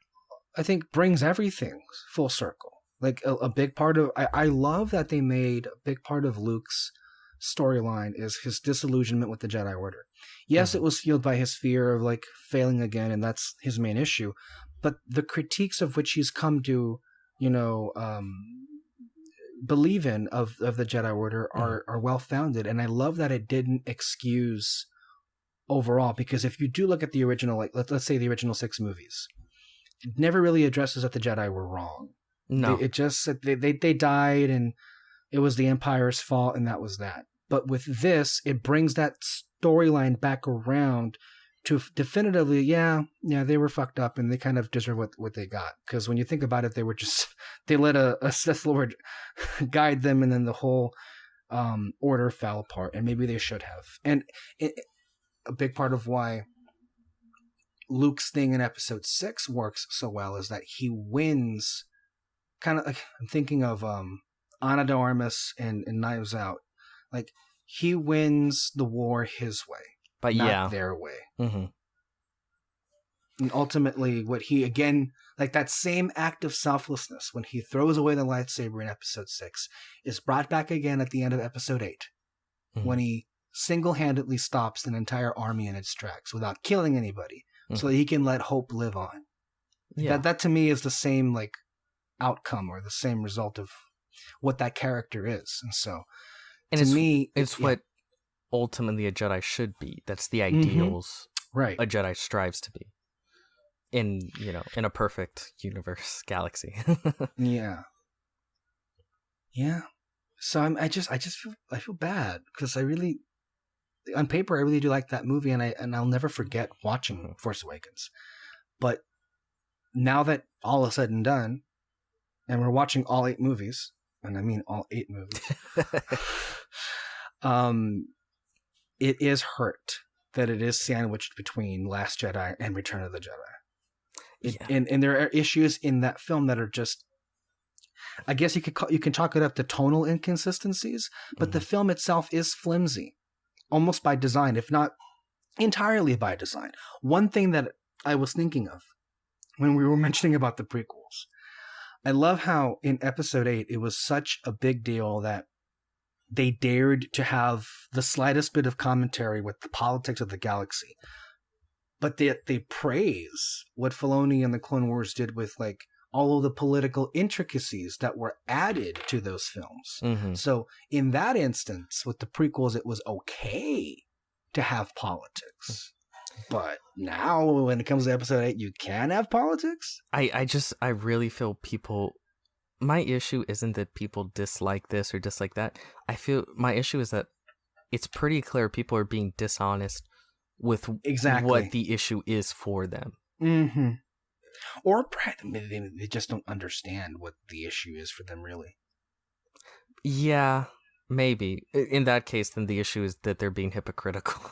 I think brings everything full circle. Like a big part of, I love that they made a big part of Luke's storyline is his disillusionment with the Jedi Order. Yes, it was fueled by his fear of like failing again, and that's his main issue. But the critiques of which he's come to, you know, believe in of the Jedi Order are well founded, and I love that it didn't excuse overall. Because if you do look at the original, like let's say the original 6 movies, it never really addresses that the Jedi were wrong. No, it just said they died and it was the Empire's fault, and that was that. But with this, it brings that storyline back around to definitively, they were fucked up and they kind of deserve what they got. Because when you think about it, they let a Sith Lord guide them, and then the whole order fell apart, and maybe they should have. And a big part of why Luke's thing in episode 6 works so well is that he wins. Kind of like, I'm thinking of Ana de Armas and Knives Out. Like, he wins the war his way, but not their way. And ultimately, what he, again, like that same act of selflessness when he throws away the lightsaber in episode 6 is brought back again at the end of episode 8, when he single-handedly stops an entire army in its tracks without killing anybody, so that he can let hope live on. Yeah. That to me is the same like outcome or the same result of what that character is. And so and to me, it's what ultimately a Jedi should be. That's the ideals right. a Jedi strives to be in a perfect universe galaxy. Yeah. So I feel bad because I really, on paper, I really do like that movie, and I'll never forget watching Force Awakens. But now that all is said and done, and we're watching all 8 movies, and I mean all 8 movies, it is hurt that it is sandwiched between Last Jedi and Return of the Jedi. And there are issues in that film that are just, I guess you can chalk it up to tonal inconsistencies, but the film itself is flimsy. Almost by design, if not entirely by design. One thing that I was thinking of when we were mentioning about the prequels, I love how in episode 8, it was such a big deal that they dared to have the slightest bit of commentary with the politics of the galaxy. But they praise what Filoni and the Clone Wars did with like all of the political intricacies that were added to those films. So in that instance, with the prequels, it was okay to have politics. But now when it comes to episode 8, you can have politics? I really feel people... My issue isn't that people dislike this or dislike that. I feel my issue is that it's pretty clear people are being dishonest with what the issue is for them. Or they just don't understand what the issue is for them, really. Yeah, maybe. In that case, then the issue is that they're being hypocritical.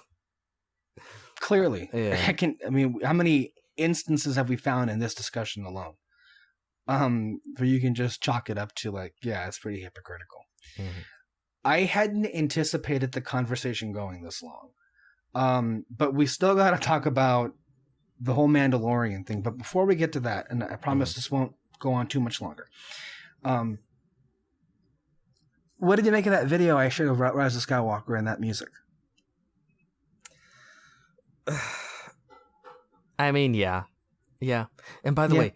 Clearly. Yeah. How many instances have we found in this discussion alone? Where you can just chalk it up to like, yeah, it's pretty hypocritical. I hadn't anticipated the conversation going this long. But we still got to talk about the whole Mandalorian thing. But before we get to that, and I promise this won't go on too much longer. What did you make of that video I showed of Rise of Skywalker and that music? I mean, yeah. And by the way,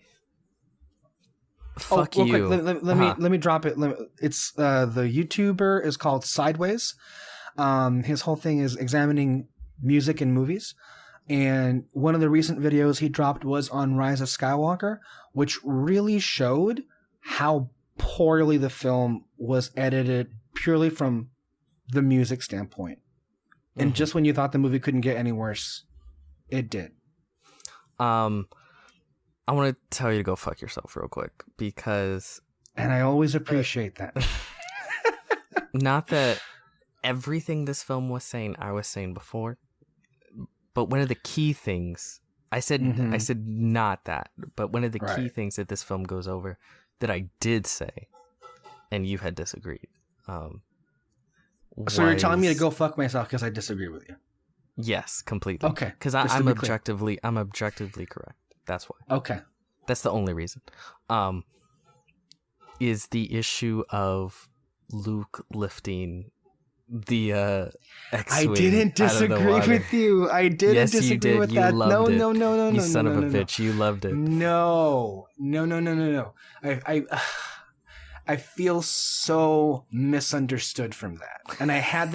fuck you. Quick, let me drop it. It's the YouTuber is called Sideways. His whole thing is examining music in movies. And one of the recent videos he dropped was on Rise of Skywalker, which really showed how poorly the film was edited purely from the music standpoint. And just when you thought the movie couldn't get any worse, it did. I want to tell you to go fuck yourself real quick because... And I always appreciate that. Not that everything this film was saying, I was saying before. But one of the key things, I said not that, but one of the key things that this film goes over that I did say, and you had disagreed. So you're telling me to go fuck myself because I disagree with you? Yes, completely. Okay. Because I'm objectively correct. That's why. Okay. That's the only reason. Is the issue of Luke lifting the X-Wing. I didn't disagree with you. I didn't disagree with that. No. You son of a bitch. You loved it. No. I feel so misunderstood from that. And I had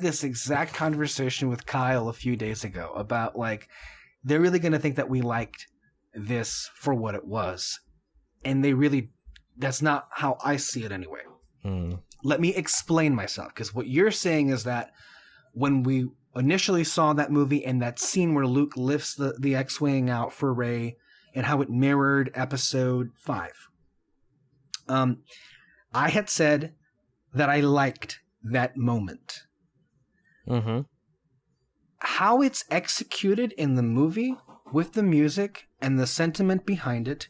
this exact conversation with Kyle a few days ago about like, they're really going to think that we liked this for what it was. And that's not how I see it anyway. Let me explain myself, because what you're saying is that when we initially saw that movie and that scene where Luke lifts the X-Wing out for Rey and how it mirrored episode 5, I had said that I liked that moment. How it's executed in the movie with the music and the sentiment behind it,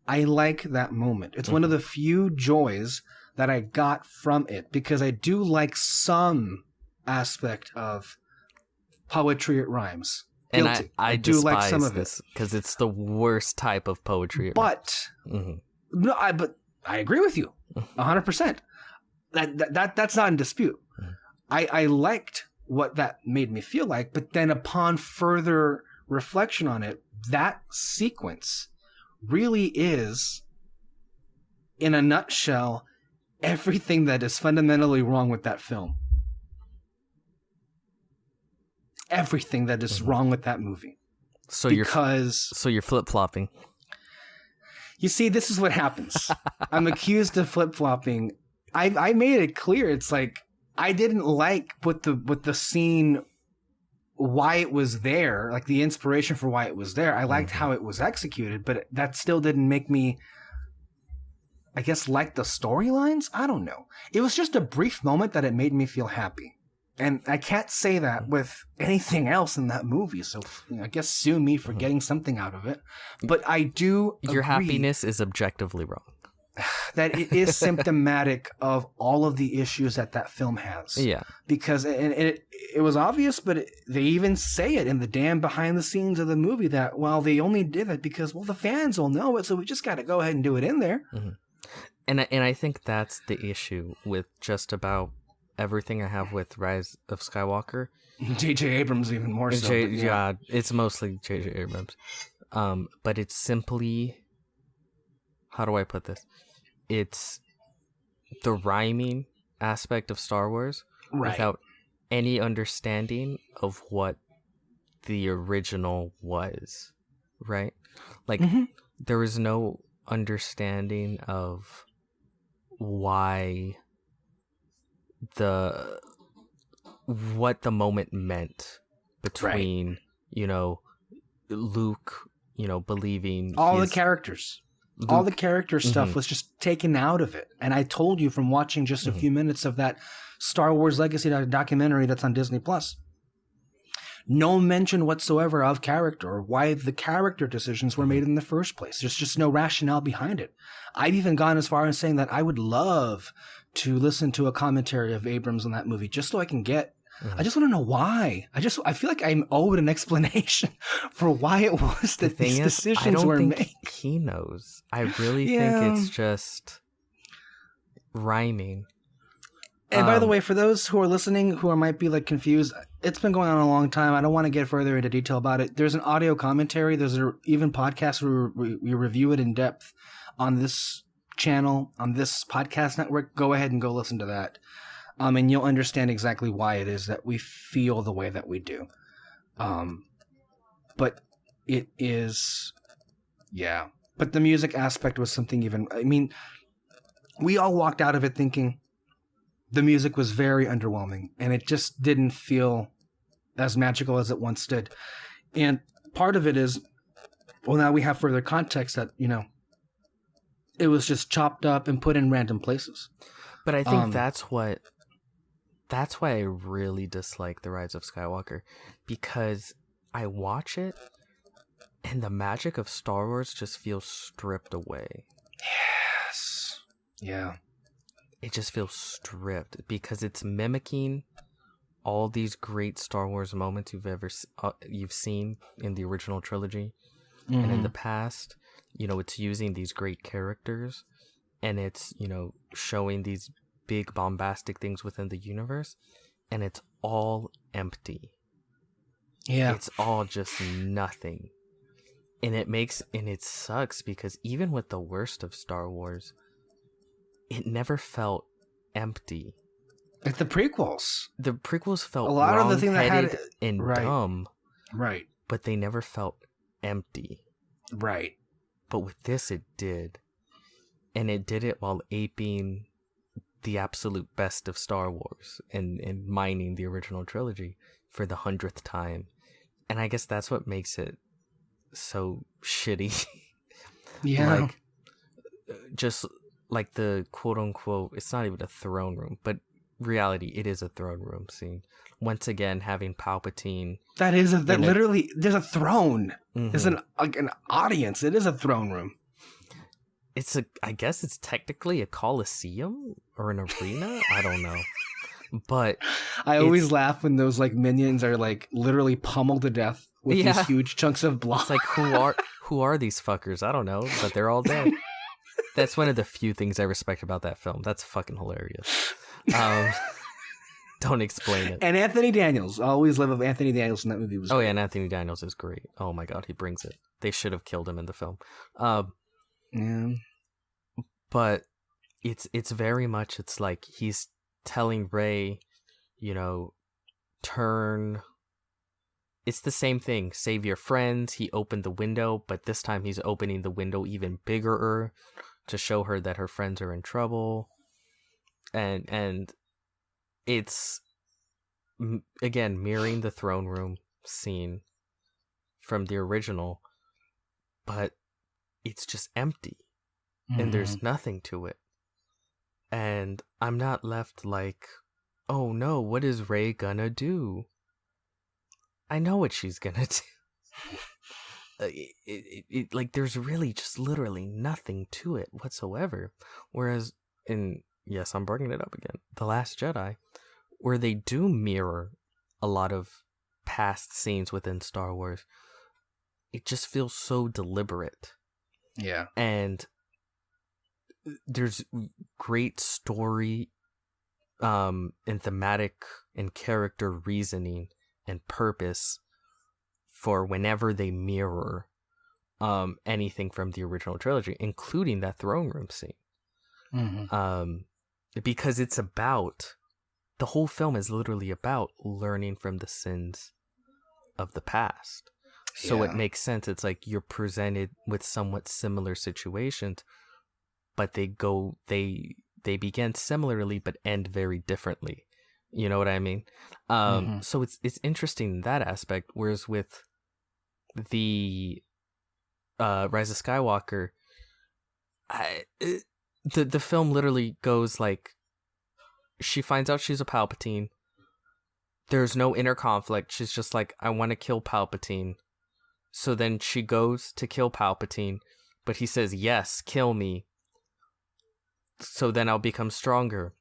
I like that moment. It's one of the few joys that I got from it, because I do like some aspect of poetry it rhymes And guilty. I do despise like some of this because it's the worst type of poetry. But no, but I agree with you 100%. That's not in dispute. I liked what that made me feel like, but then upon further reflection on it, that sequence really is, in a nutshell, everything that is fundamentally wrong with that film. Everything that is wrong with that movie. So you're flip-flopping. You see, this is what happens. I'm accused of flip-flopping. I made it clear. It's like I didn't like what the scene, why it was there, like the inspiration for why it was there. I liked how it was executed, but that still didn't make me, I guess, like the storylines. I don't know. It was just a brief moment that it made me feel happy. And I can't say that with anything else in that movie, so I guess sue me for getting something out of it. But I do agree your happiness is objectively wrong. That it is symptomatic of all of the issues that film has. Yeah. Because it was obvious, but they even say it in the damn behind the scenes of the movie that, well, they only did it because, well, the fans will know it, so we just got to go ahead and do it in there. And I think that's the issue with just about everything I have with Rise of Skywalker. J.J. Abrams even more so. Yeah, it's mostly J.J. Abrams. But it's simply, how do I put this? It's the rhyming aspect of Star Wars without any understanding of what the original was, right? Like, there was no understanding of why what the moment meant between Luke believing all the characters all the character stuff was just taken out of it. And I told you from watching just a few minutes of that Star Wars Legacy documentary that's on Disney Plus, no mention whatsoever of character or why the character decisions were made in the first place. There's just no rationale behind it. I've even gone as far as saying that I would love to listen to a commentary of Abrams on that movie just so I can get, I just want to know why. I feel like I'm owed an explanation for why it was that these decisions were made. He knows. I really think it's just rhyming. And by the way, for those who are listening who might be like confused, it's been going on a long time. I don't want to get further into detail about it. There's an audio commentary. There's an even podcast where we review it in depth on this channel, on this podcast network. Go ahead and go listen to that. And you'll understand exactly why it is that we feel the way that we do. But it is, But the music aspect was something even, I mean, we all walked out of it thinking the music was very underwhelming, and it just didn't feel as magical as it once did. And part of it is, well, now we have further context that, it was just chopped up and put in random places. But I think that's why I really dislike The Rise of Skywalker, because I watch it and the magic of Star Wars just feels stripped away. Yes. Yeah. It just feels stripped because it's mimicking all these great Star Wars moments you've seen in the original trilogy and in the past. It's using these great characters, and it's showing these big bombastic things within the universe, and it's all empty. Yeah, it's all just nothing, and it sucks because even with the worst of Star Wars, it never felt empty. Like the prequels felt a lot of the thing that had and dumb, right? But they never felt empty, right? But with this, it did, and it did it while aping the absolute best of Star Wars and mining the original trilogy for the 100th time. And I guess that's what makes it so shitty. Yeah. Just like the quote unquote, it's not even a throne room, but reality, it is a throne room scene. Once again, having Palpatine. Literally, there's a throne. There's an audience. It is a throne room. I guess it's technically a coliseum or an arena. I don't know, but I always laugh when those like minions are like literally pummeled to death with these huge chunks of blood. It's like, who are these fuckers? I don't know, but they're all dead. That's one of the few things I respect about that film. That's fucking hilarious. Don't explain it. And Anthony Daniels. Always love of Anthony Daniels in that movie. Yeah, and Anthony Daniels is great. Oh my god, he brings it. They should have killed him in the film. Yeah. But it's very much, it's like he's telling Rey, you know, turn. It's the same thing. Save your friends. He opened the window, but this time he's opening the window even bigger to show her that her friends are in trouble. And it's, again, mirroring the throne room scene from the original, but it's just empty. And there's nothing to it. And I'm not left like, oh no, what is Rey gonna do? I know what she's gonna do. Like, there's really just literally nothing to it whatsoever. Whereas yes, I'm bringing it up again, The Last Jedi, where they do mirror a lot of past scenes within Star Wars, it just feels so deliberate. Yeah. And there's great story and thematic and character reasoning and purpose for whenever they mirror anything from the original trilogy, including that throne room scene. Because it's about, the whole film is literally about learning from the sins of the past. So it makes sense. It's like you're presented with somewhat similar situations, but they begin similarly but end very differently. You know what I mean? So it's interesting in that aspect. Whereas with the Rise of Skywalker, the film literally goes like, she finds out she's a Palpatine. There's no inner conflict. She's just like, I want to kill Palpatine. So then she goes to kill Palpatine, but he says, yes, kill me. So then I'll become stronger.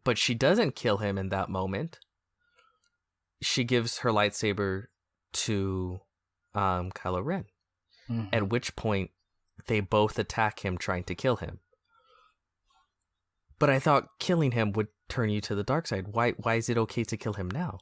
But she doesn't kill him in that moment. She gives her lightsaber to Kylo Ren. At which point, they both attack him trying to kill him. But I thought killing him would turn you to the dark side. Why is it okay to kill him now?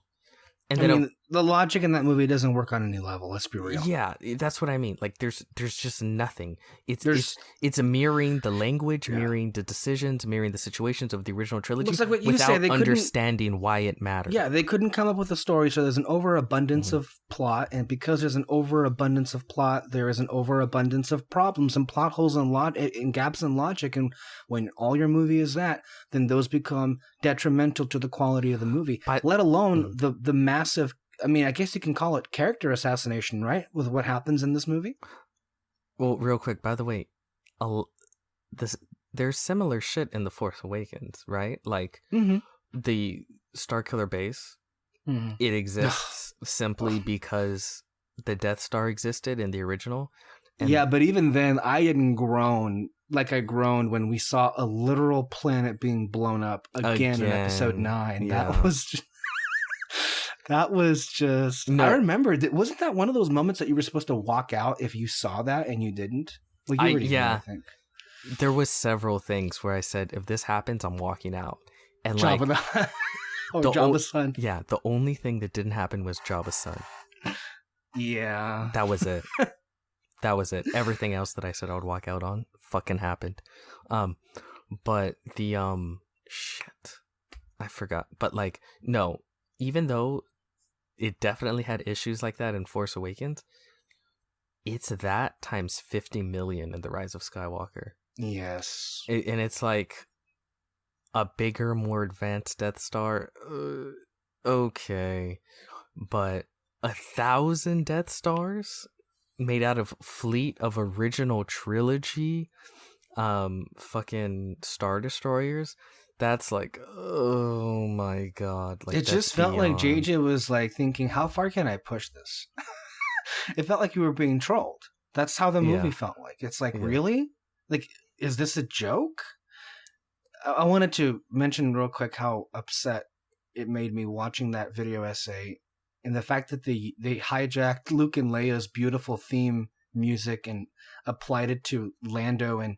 And then the logic in that movie doesn't work on any level. Let's be real. Yeah, that's what I mean. Like, there's just nothing. It's a mirroring the language, mirroring the decisions, mirroring the situations of the original trilogy. Looks like what you without say, they understanding why it mattered. Yeah, they couldn't come up with a story, so there's an overabundance of plot, and because there's an overabundance of plot, there is an overabundance of problems and plot holes and gaps in logic. And when all your movie is that, then those become detrimental to the quality of the movie. Let alone the massive, I mean, I guess you can call it character assassination, right? With what happens in this movie. Well, real quick, by the way, there's similar shit in The Force Awakens, right? Like, the Starkiller base, it exists simply because the Death Star existed in the original. Yeah, but even then, I didn't groan like I groaned when we saw a literal planet being blown up again. In Episode 9. Yeah. That was just... No. I remember, wasn't that one of those moments that you were supposed to walk out if you saw that and you didn't? Well, you were here, I think. There was several things where I said, if this happens, I'm walking out. And Jabba's son. Yeah, the only thing that didn't happen was Jabba's son. Yeah. That was it. That was it. Everything else that I said I would walk out on fucking happened. But the shit, I forgot. But like, no, even though it definitely had issues like that in Force Awakens, it's that times 50 million in The Rise of Skywalker. Yes. And it's like a bigger, more advanced Death Star. Okay. But 1,000 Death Stars made out of fleet of original trilogy fucking Star Destroyers, that's like, oh my god. Like, it just felt like JJ was like thinking, how far can I push this? It felt like you were being trolled. That's how the movie felt like. It's like, really? Like, is this a joke? I wanted to mention real quick how upset it made me watching that video essay and the fact that they hijacked Luke and Leia's beautiful theme music and applied it to Lando and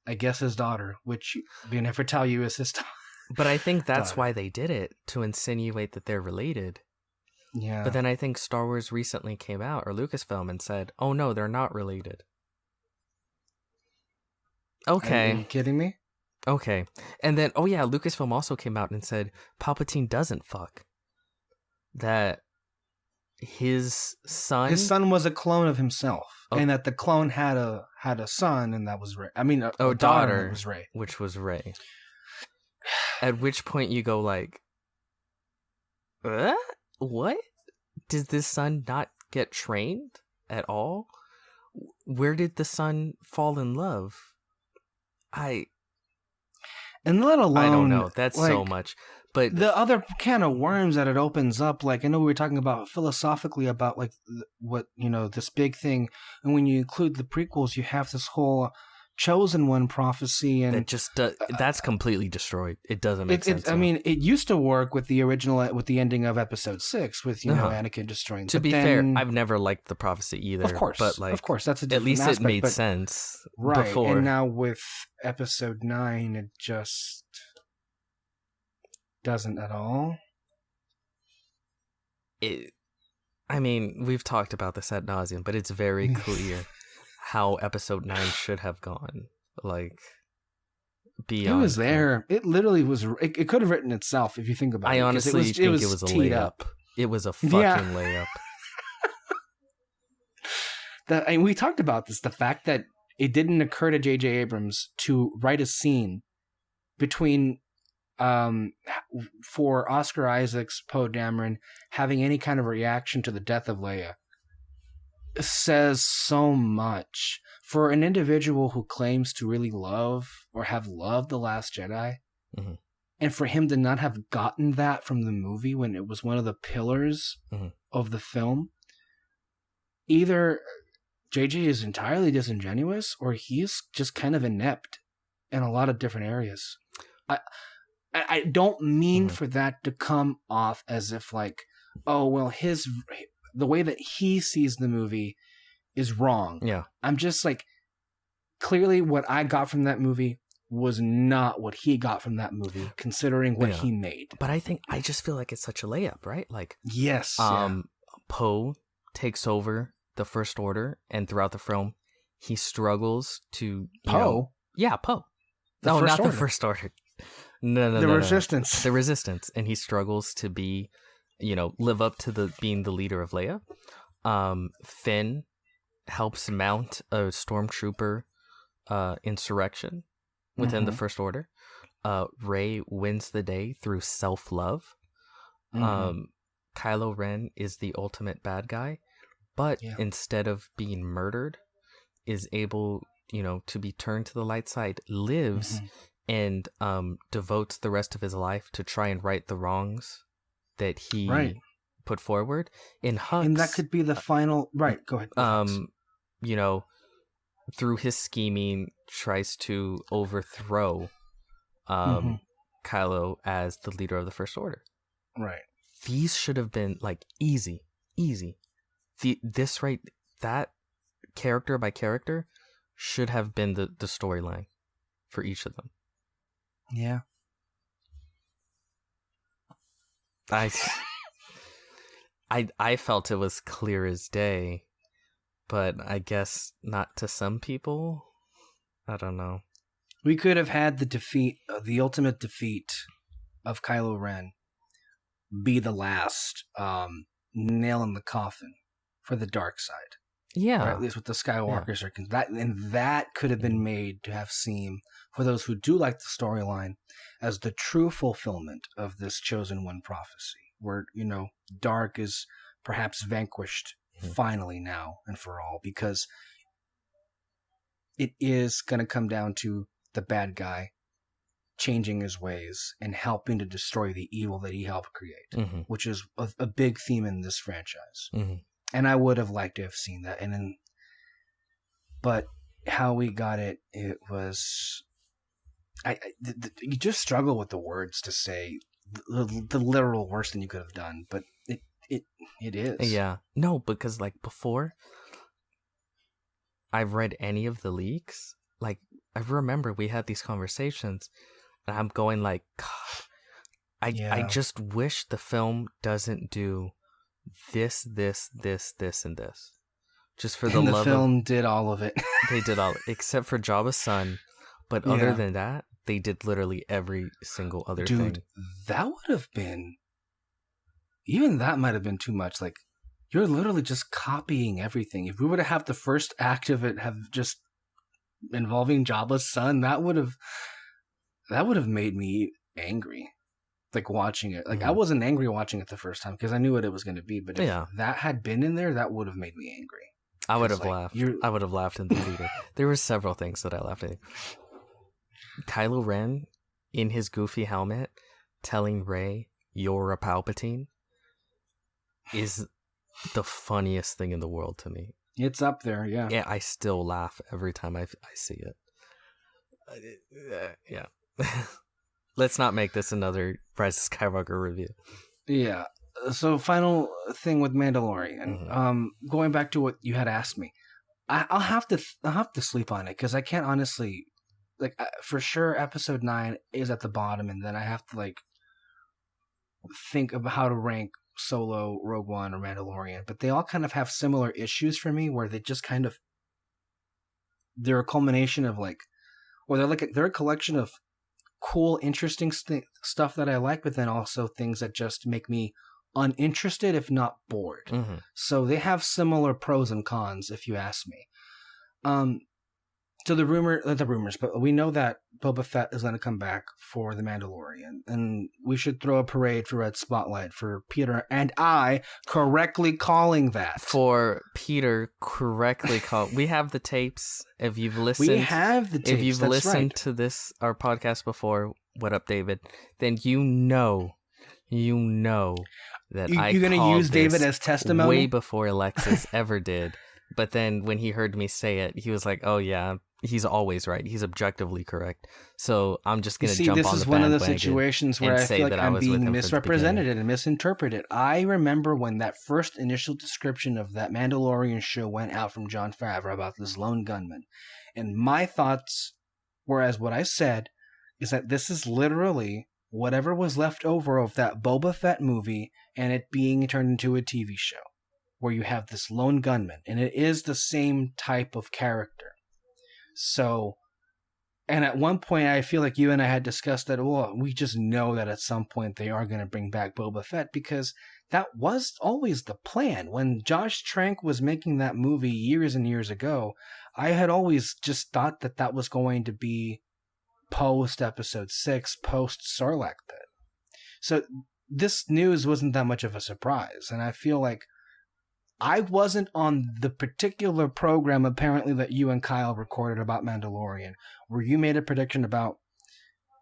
I guess his daughter, which we never tell you is his daughter. But I think that's why they did it, to insinuate that they're related. Yeah. But then I think Star Wars recently came out, or Lucasfilm, and said, oh no, they're not related. Okay. Are you kidding me? Okay. And then, Lucasfilm also came out and said Palpatine doesn't fuck. That his son... His son was a clone of himself. Oh. And that the clone had a son, and that was Rey. I mean, a daughter was Rey. Which was Rey. At which point you go like, what? Did this son not get trained at all? Where did the son fall in love? And let alone... I don't know. That's so much. But the other can of worms that it opens up, like, I know we were talking about philosophically about, like, what, this big thing. And when you include the prequels, you have this whole Chosen One prophecy, and that just that's completely destroyed. It doesn't make sense. I mean, it used to work with the original, with the ending of Episode 6, with Anakin destroying. To be fair, I've never liked the prophecy either. Of course, but that's a different at least aspect, it made sense, right? Before. And now with Episode 9, it just doesn't at all. I mean, we've talked about this ad nauseum, but it's very clear how Episode 9 should have gone. Like, beyond. It was there. It literally was. It could have written itself if you think about it. I honestly think it was a layup. It was a fucking layup. And we talked about this. The fact that it didn't occur to J.J. Abrams to write a scene between, for Oscar Isaac's Poe Dameron having any kind of reaction to the death of Leia, says so much for an individual who claims to really love or have loved The Last Jedi. Mm-hmm. And for him to not have gotten that from the movie when it was one of the pillars of the film, either JJ is entirely disingenuous or he's just kind of inept in a lot of different areas. I don't mean for that to come off as if like, oh, well, the way that he sees the movie is wrong. Yeah. I'm just like, clearly what I got from that movie was not what he got from that movie, considering what he made. But I just feel like it's such a layup, right? Like, yes. Poe takes over the First Order, and throughout the film, he struggles to... Poe? Yeah, Poe. No, not the First Order. No. The Resistance. The Resistance. And he struggles to be... live up to being the leader of Leia. Finn helps mount a stormtrooper insurrection within the First Order. Rey wins the day through self-love. Kylo Ren is the ultimate bad guy, but instead of being murdered, is able, to be turned to the light side, lives and devotes the rest of his life to try and right the wrongs that he put forward. In Hux, and that could be the final. Right, go ahead. Through his scheming, tries to overthrow Kylo as the leader of the First Order. Right. These should have been like easy. That character by character should have been the storyline for each of them. Yeah. I felt it was clear as day, but I guess not to some people. I don't know. We could have had the ultimate defeat of Kylo Ren be the last nail in the coffin for the dark side. Yeah. Or at least with the Skywalkers are that could have been made to have seemed, for those who do like the storyline, as the true fulfillment of this Chosen One prophecy, where, dark is perhaps vanquished finally now and for all, because it is going to come down to the bad guy changing his ways and helping to destroy the evil that he helped create, which is a big theme in this franchise. And I would have liked to have seen that. But how we got it was, you just struggle with the words to say the literal worst thing you could have done. But It is. Yeah. No, because like before I've read any of the leaks, like I remember we had these conversations and I'm going like, God, I just wish the film doesn't do this, and this. Just for the And the love film of... did all of it. They did all, except for Jabba's son. But other than that, they did literally every single other thing. Dude, that would have been... Even that might have been too much. Like, you're literally just copying everything. If we were to have the first act of it have just involving Jabba's son, that would have made me angry. Like, watching it. Like, I wasn't angry watching it the first time because I knew what it was going to be. But if that had been in there, that would have made me angry. I would have laughed. I would have laughed in the theater. There were several things that I laughed at. Kylo Ren in his goofy helmet telling Rey, "You're a Palpatine," is the funniest thing in the world to me. It's up there, yeah. Yeah, I still laugh every time I see it. Yeah. Let's not make this another Rise of Skywalker review. Yeah. So, final thing with Mandalorian. Going back to what you had asked me, I'll have to sleep on it because I can't honestly, like, for sure. Episode 9 is at the bottom, and then I have to like think about how to rank Solo, Rogue One, or Mandalorian. But they all kind of have similar issues for me, where they just kind of they're a culmination of like, or they're a collection of cool, interesting stuff that I like, but then also things that just make me uninterested, if not bored. So they have similar pros and cons, if you ask me. So the rumors, but we know that Boba Fett is going to come back for The Mandalorian, and we should throw a parade for Red Spotlight for Peter and I correctly calling that. For Peter correctly called. We have the tapes. If you've listened, we have the tapes. If you've listened to this, our podcast before, What Up, David, then you know that you're going to use David as testimony way before Alexis ever did. But then when he heard me say it, he was like, "Oh yeah, he's always right. He's objectively correct." So I'm just going to jump on the bandwagon. This is one of the situations where I feel like I'm being misrepresented and misinterpreted. I remember when that first initial description of that Mandalorian show went out from Jon Favreau about this lone gunman, and my thoughts, whereas what I said is that this is literally whatever was left over of that Boba Fett movie and it being turned into a TV show, where you have this lone gunman, and it is the same type of character. So, and at one point, I feel like you and I had discussed that, well, we just know that at some point they are going to bring back Boba Fett, because that was always the plan. When Josh Trank was making that movie years and years ago, I had always just thought that that was going to be post Episode 6, post Sarlacc Pit. So this news wasn't that much of a surprise, and I feel like I wasn't on the particular program, apparently, that you and Kyle recorded about Mandalorian, where you made a prediction about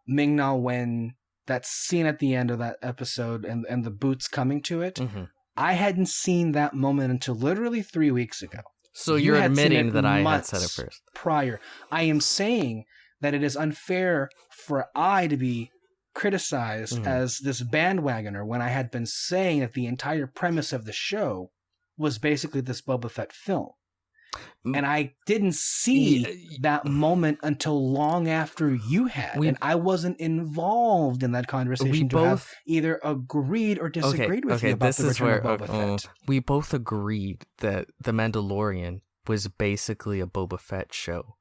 Ming-Na Wen, that scene at the end of that episode, and the boots coming to it. I hadn't seen that moment until literally 3 weeks ago. So you're admitting that I had said it first. Prior. I am saying that it is unfair for I to be criticized as this bandwagoner when I had been saying that the entire premise of the show was basically this Boba Fett film. And I didn't see that moment until long after you had. And I wasn't involved in that conversation to have either agreed or disagreed with you about the return of Boba Fett. We both agreed that The Mandalorian was basically a Boba Fett show.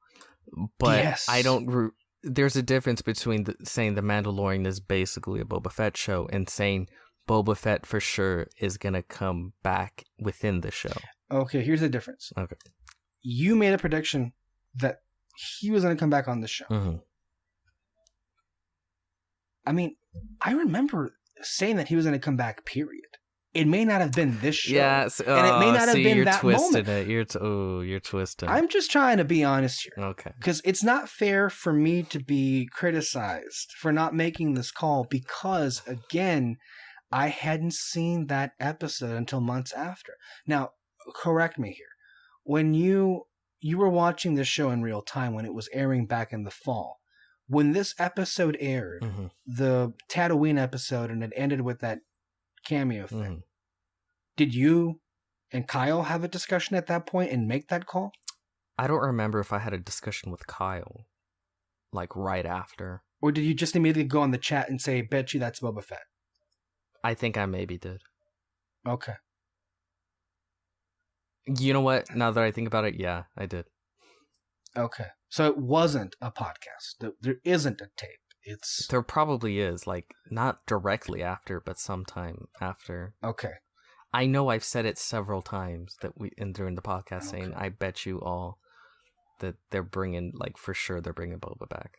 But yes. There's a difference between saying The Mandalorian is basically a Boba Fett show and saying Boba Fett for sure is going to come back within the show. Okay, here's the difference. Okay. You made a prediction that he was going to come back on the show. I mean, I remember saying that he was going to come back, period. It may not have been this show. Yes. And it may not have been that moment. You're twisting. I'm just trying to be honest here. Okay. Because it's not fair for me to be criticized for not making this call because, again, I hadn't seen that episode until months after. Now, correct me here. When you were watching this show in real time when it was airing back in the fall, when this episode aired, the Tatooine episode, and it ended with that cameo thing, did you and Kyle have a discussion at that point and make that call? I don't remember if I had a discussion with Kyle, like right after. Or did you just immediately go on the chat and say, bet you that's Boba Fett? I think I maybe did. Okay. You know what? Now that I think about it, yeah, I did. Okay. So it wasn't a podcast. There isn't a tape. There probably is, like, not directly after, but sometime after. Okay. I know I've said it several times during the podcast saying, I bet you all that they're bringing, like, for sure they're bringing Boba back.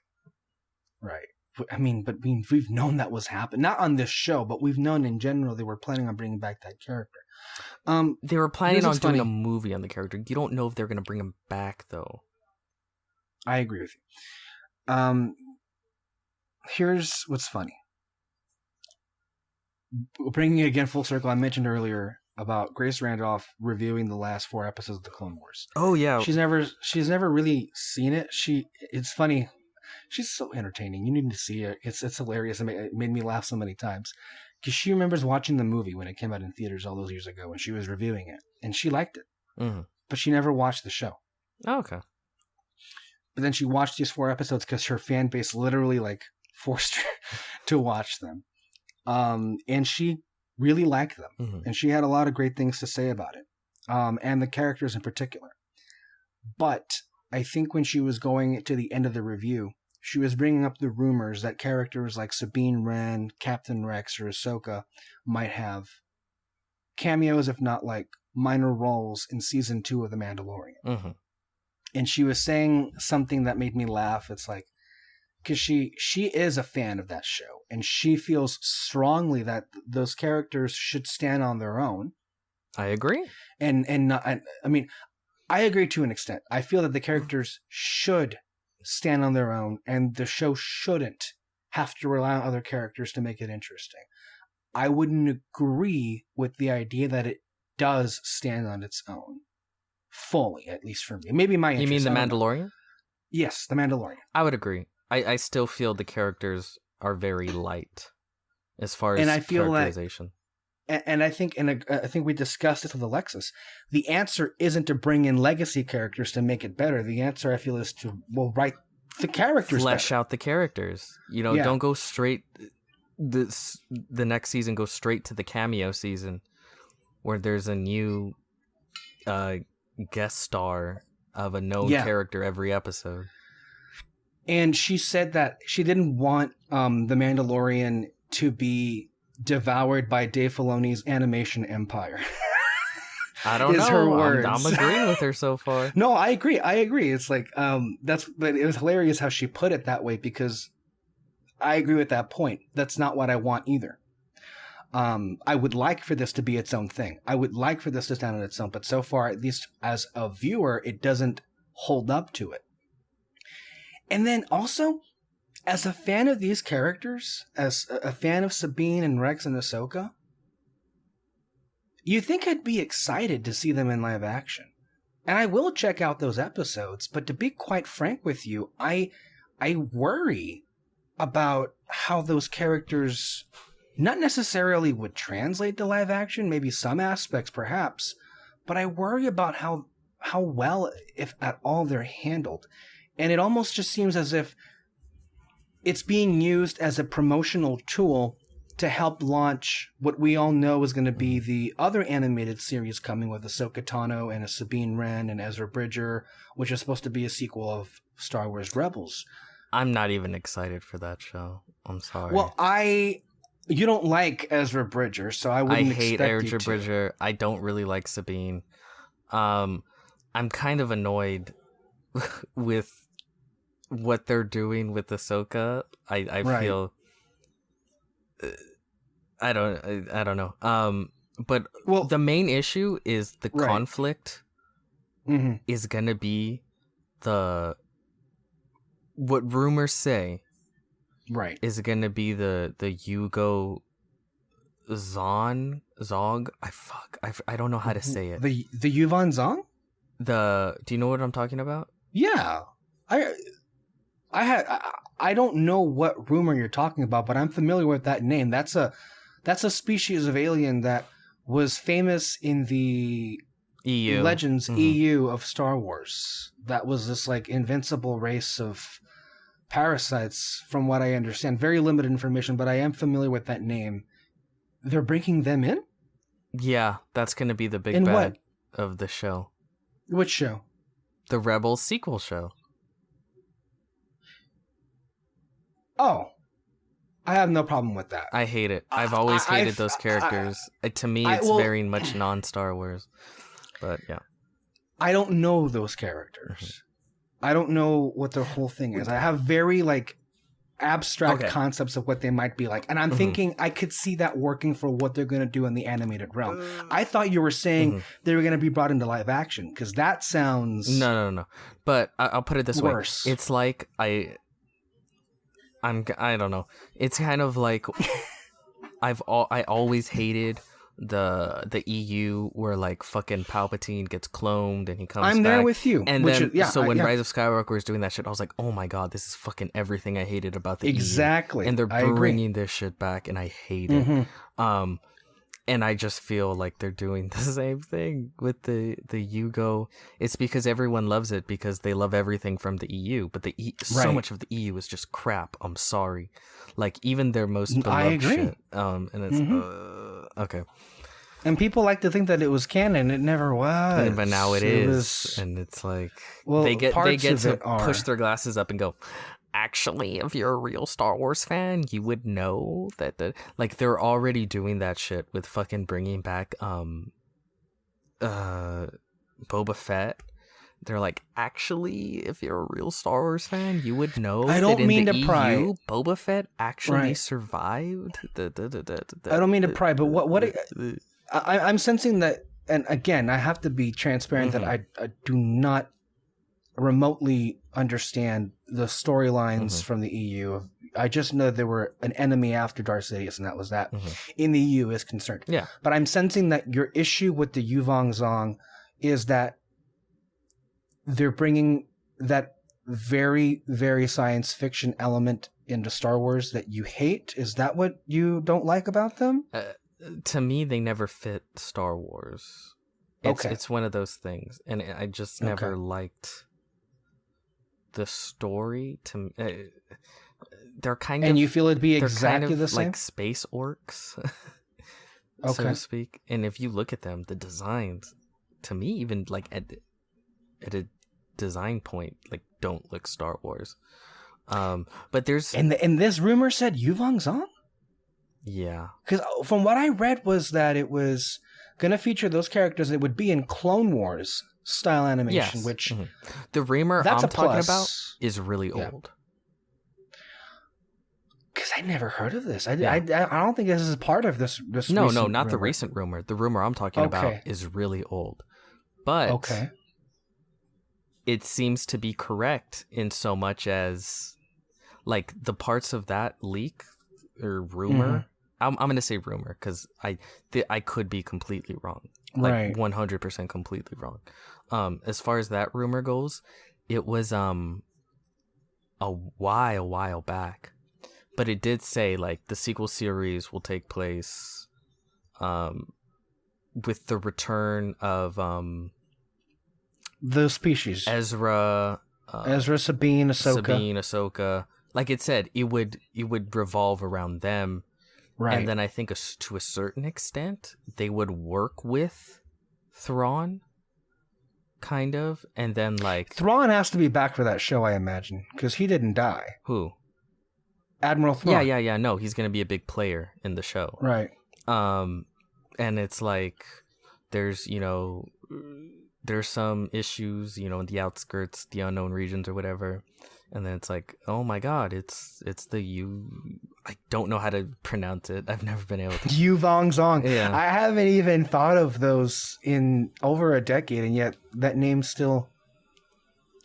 Right. I mean, but we've known that was happening. Not on this show, but we've known in general they were planning on bringing back that character. They were planning on doing a movie on the character. You don't know if they're going to bring him back, though. I agree with you. Here's what's funny. Bringing it again full circle, I mentioned earlier about Grace Randolph reviewing the last 4 episodes of the Clone Wars. Oh yeah, she's never really seen it. It's funny. She's so entertaining. You need to see her. It's hilarious. It made me laugh so many times because she remembers watching the movie when it came out in theaters all those years ago when she was reviewing it, and she liked it, but she never watched the show. Oh, okay. But then she watched these 4 episodes because her fan base literally like forced her to watch them. And she really liked them. And she had a lot of great things to say about it. And the characters in particular. But I think when she was going to the end of the review, she was bringing up the rumors that characters like Sabine Wren, Captain Rex, or Ahsoka might have cameos, if not like minor roles in season 2 of The Mandalorian. And she was saying something that made me laugh. It's like, because she is a fan of that show, and she feels strongly that those characters should stand on their own. I agree. And I mean, I agree to an extent. I feel that the characters should stand on their own, and the show shouldn't have to rely on other characters to make it interesting. I wouldn't agree with the idea that it does stand on its own. Fully, at least for me. Maybe my interest. You mean The Mandalorian? Yes, The Mandalorian. I would agree. I still feel the characters are very light as far as characterization. And I think we discussed this with Alexis. The answer isn't to bring in legacy characters to make it better. The answer, I feel, is to write the characters flesh better. out the characters. Don't go straight. The next season go straight to the cameo season, where there's a new guest star of a known character every episode. And she said that she didn't want The Mandalorian to be devoured by Dave Filoni's animation empire. I don't know. Her words. I'm agreeing with her so far. No, I agree. It's like but it was hilarious how she put it that way, because I agree with that point. That's not what I want either. I would like for this to be its own thing. I would like for this to stand on its own, but so far, at least as a viewer, it doesn't hold up to it. And then also, as a fan of these characters, as a fan of Sabine and Rex and Ahsoka, you think I'd be excited to see them in live action. And I will check out those episodes, but to be quite frank with you, I worry about how those characters not necessarily would translate to live action, maybe some aspects perhaps, but I worry about how well, if at all, they're handled. And it almost just seems as if it's being used as a promotional tool to help launch what we all know is going to be the other animated series coming with Ahsoka Tano and a Sabine Wren and Ezra Bridger, which is supposed to be a sequel of Star Wars Rebels. I'm not even excited for that show. I'm sorry. Well, you don't like Ezra Bridger, so I wouldn't expect you to. I hate Ezra Bridger. I don't really like Sabine. I'm kind of annoyed with what they're doing with Ahsoka. I feel I don't know. But the main issue is the conflict is gonna be what rumors say is gonna be the Yugo Zog. I don't know how to say it. The Yuvon Zong? Do you know what I'm talking about? Yeah. I don't know what rumor you're talking about, but I'm familiar with that name. That's a species of alien that was famous in the EU Legends EU of Star Wars. That was this like invincible race of parasites, from what I understand. Very limited information, but I am familiar with that name. They're bringing them in? Yeah, that's going to be the big In bad what? of the show. Which show? The Rebels sequel show. Oh. I have no problem with that. I hate it. I've always hated those characters. To me, it's very much non-Star Wars. But yeah. I don't know those characters. I don't know what their whole thing is. I have very like abstract concepts of what they might be like. And I'm thinking I could see that working for what they're going to do in the animated realm. I thought you were saying they were going to be brought into live action, because that sounds... No. But I'll put it this worse. way. It's like I don't know. It's kind of like I always hated the EU where like fucking Palpatine gets cloned and he comes I'm back. there with you. And then when Rise of Skywalker was doing that shit, I was like, oh my god, this is fucking everything I hated about the exactly. EU. And they're bringing this shit back, and I hate it. And I just feel like they're doing the same thing with the Yugo. It's because everyone loves it because they love everything from the EU. But so much of the EU is just crap. I'm sorry. Like, even their most beloved shit. And it's... okay. And people like to think that it was canon. It never was. But now it is. And it's like... Well, they get to push their glasses up and go... Actually, if you're a real Star Wars fan, you would know that they're already doing that shit with fucking bringing back Boba Fett. They're like, actually, if you're a real Star Wars fan, you would know I don't that in mean the to EU, pry. Boba Fett actually survived. I don't mean to pry, but what I'm sensing that, and again, I have to be transparent that I do not remotely understand the storylines from the EU. I just know they were an enemy after Darth Sidious, and that was that. In the EU is concerned. Yeah. But I'm sensing that your issue with the Yuvong Zong is that they're bringing that very, very science fiction element into Star Wars that you hate. Is that what you don't like about them? To me, they never fit Star Wars. It's one of those things, and I just never liked the story. They're kind of, and you feel it'd be exactly the same, like space orcs, so to speak. And if you look at them, the designs, to me, even like at a design point, like don't look Star Wars. But there's and this rumor said Yuvong Zong. Yeah, because from what I read was that it was going to feature those characters that would be in Clone Wars style animation, which the rumor I'm talking about is really old. Because I never heard of this. I don't think this is part of this. No, not rumor. The recent rumor. The rumor I'm talking about is really old, but it seems to be correct in so much as, like, the parts of that leak or rumor. I'm going to say rumor because I could be completely wrong. Like 100% completely wrong. As far as that rumor goes, it was a while back, but it did say like the sequel series will take place with the return of the species, Ezra, Sabine, Ahsoka. Like it said, it would revolve around them. Right. And then I think to a certain extent, they would work with Thrawn, kind of. And then, like... Thrawn has to be back for that show, I imagine, because he didn't die. Who? Admiral Thrawn. Yeah. No, he's going to be a big player in the show. Right. And it's like, there's some issues, in the outskirts, the unknown regions or whatever. And then it's like, oh my god, it's I don't know how to pronounce it. I've never been able to. Yuvong Zong. Yeah. I haven't even thought of those in over a decade, and yet that name still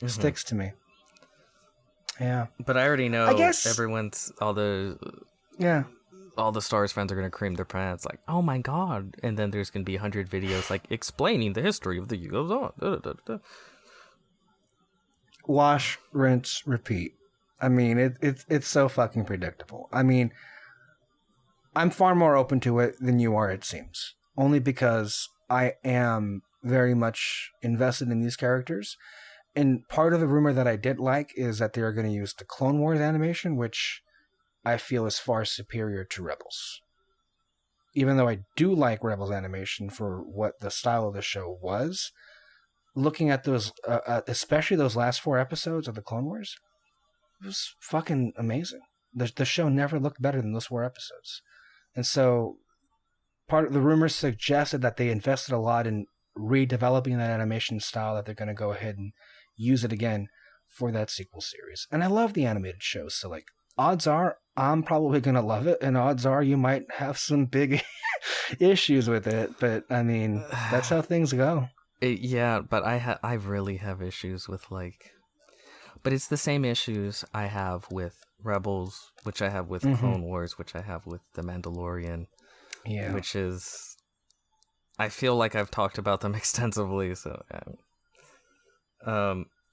sticks to me. Yeah. But I already know. I guess all the Star Wars fans are gonna cream their pants, like, oh my god, and then there's gonna be 100 videos like explaining the history of the Yuvong Zong. Wash, rinse, repeat. I mean, it's so fucking predictable. I mean, I'm far more open to it than you are, it seems. only because I am very much invested in these characters. And part of the rumor that I did like is that they are going to use the Clone Wars animation, which I feel is far superior to Rebels. Even though I do like Rebels animation for what the style of the show was, looking at those, especially those last 4 episodes of the Clone Wars, it was fucking amazing. The show never looked better than those 4 episodes. And so part of the rumors suggested that they invested a lot in redeveloping that animation style, that they're going to go ahead and use it again for that sequel series. And I love the animated shows, so like odds are I'm probably going to love it, and odds are you might have some big issues with it, but I mean, that's how things go. Yeah, but I really have issues with like, but it's the same issues I have with Rebels, which I have with Clone Wars, which I have with The Mandalorian. Yeah. Which is, I feel like I've talked about them extensively. So,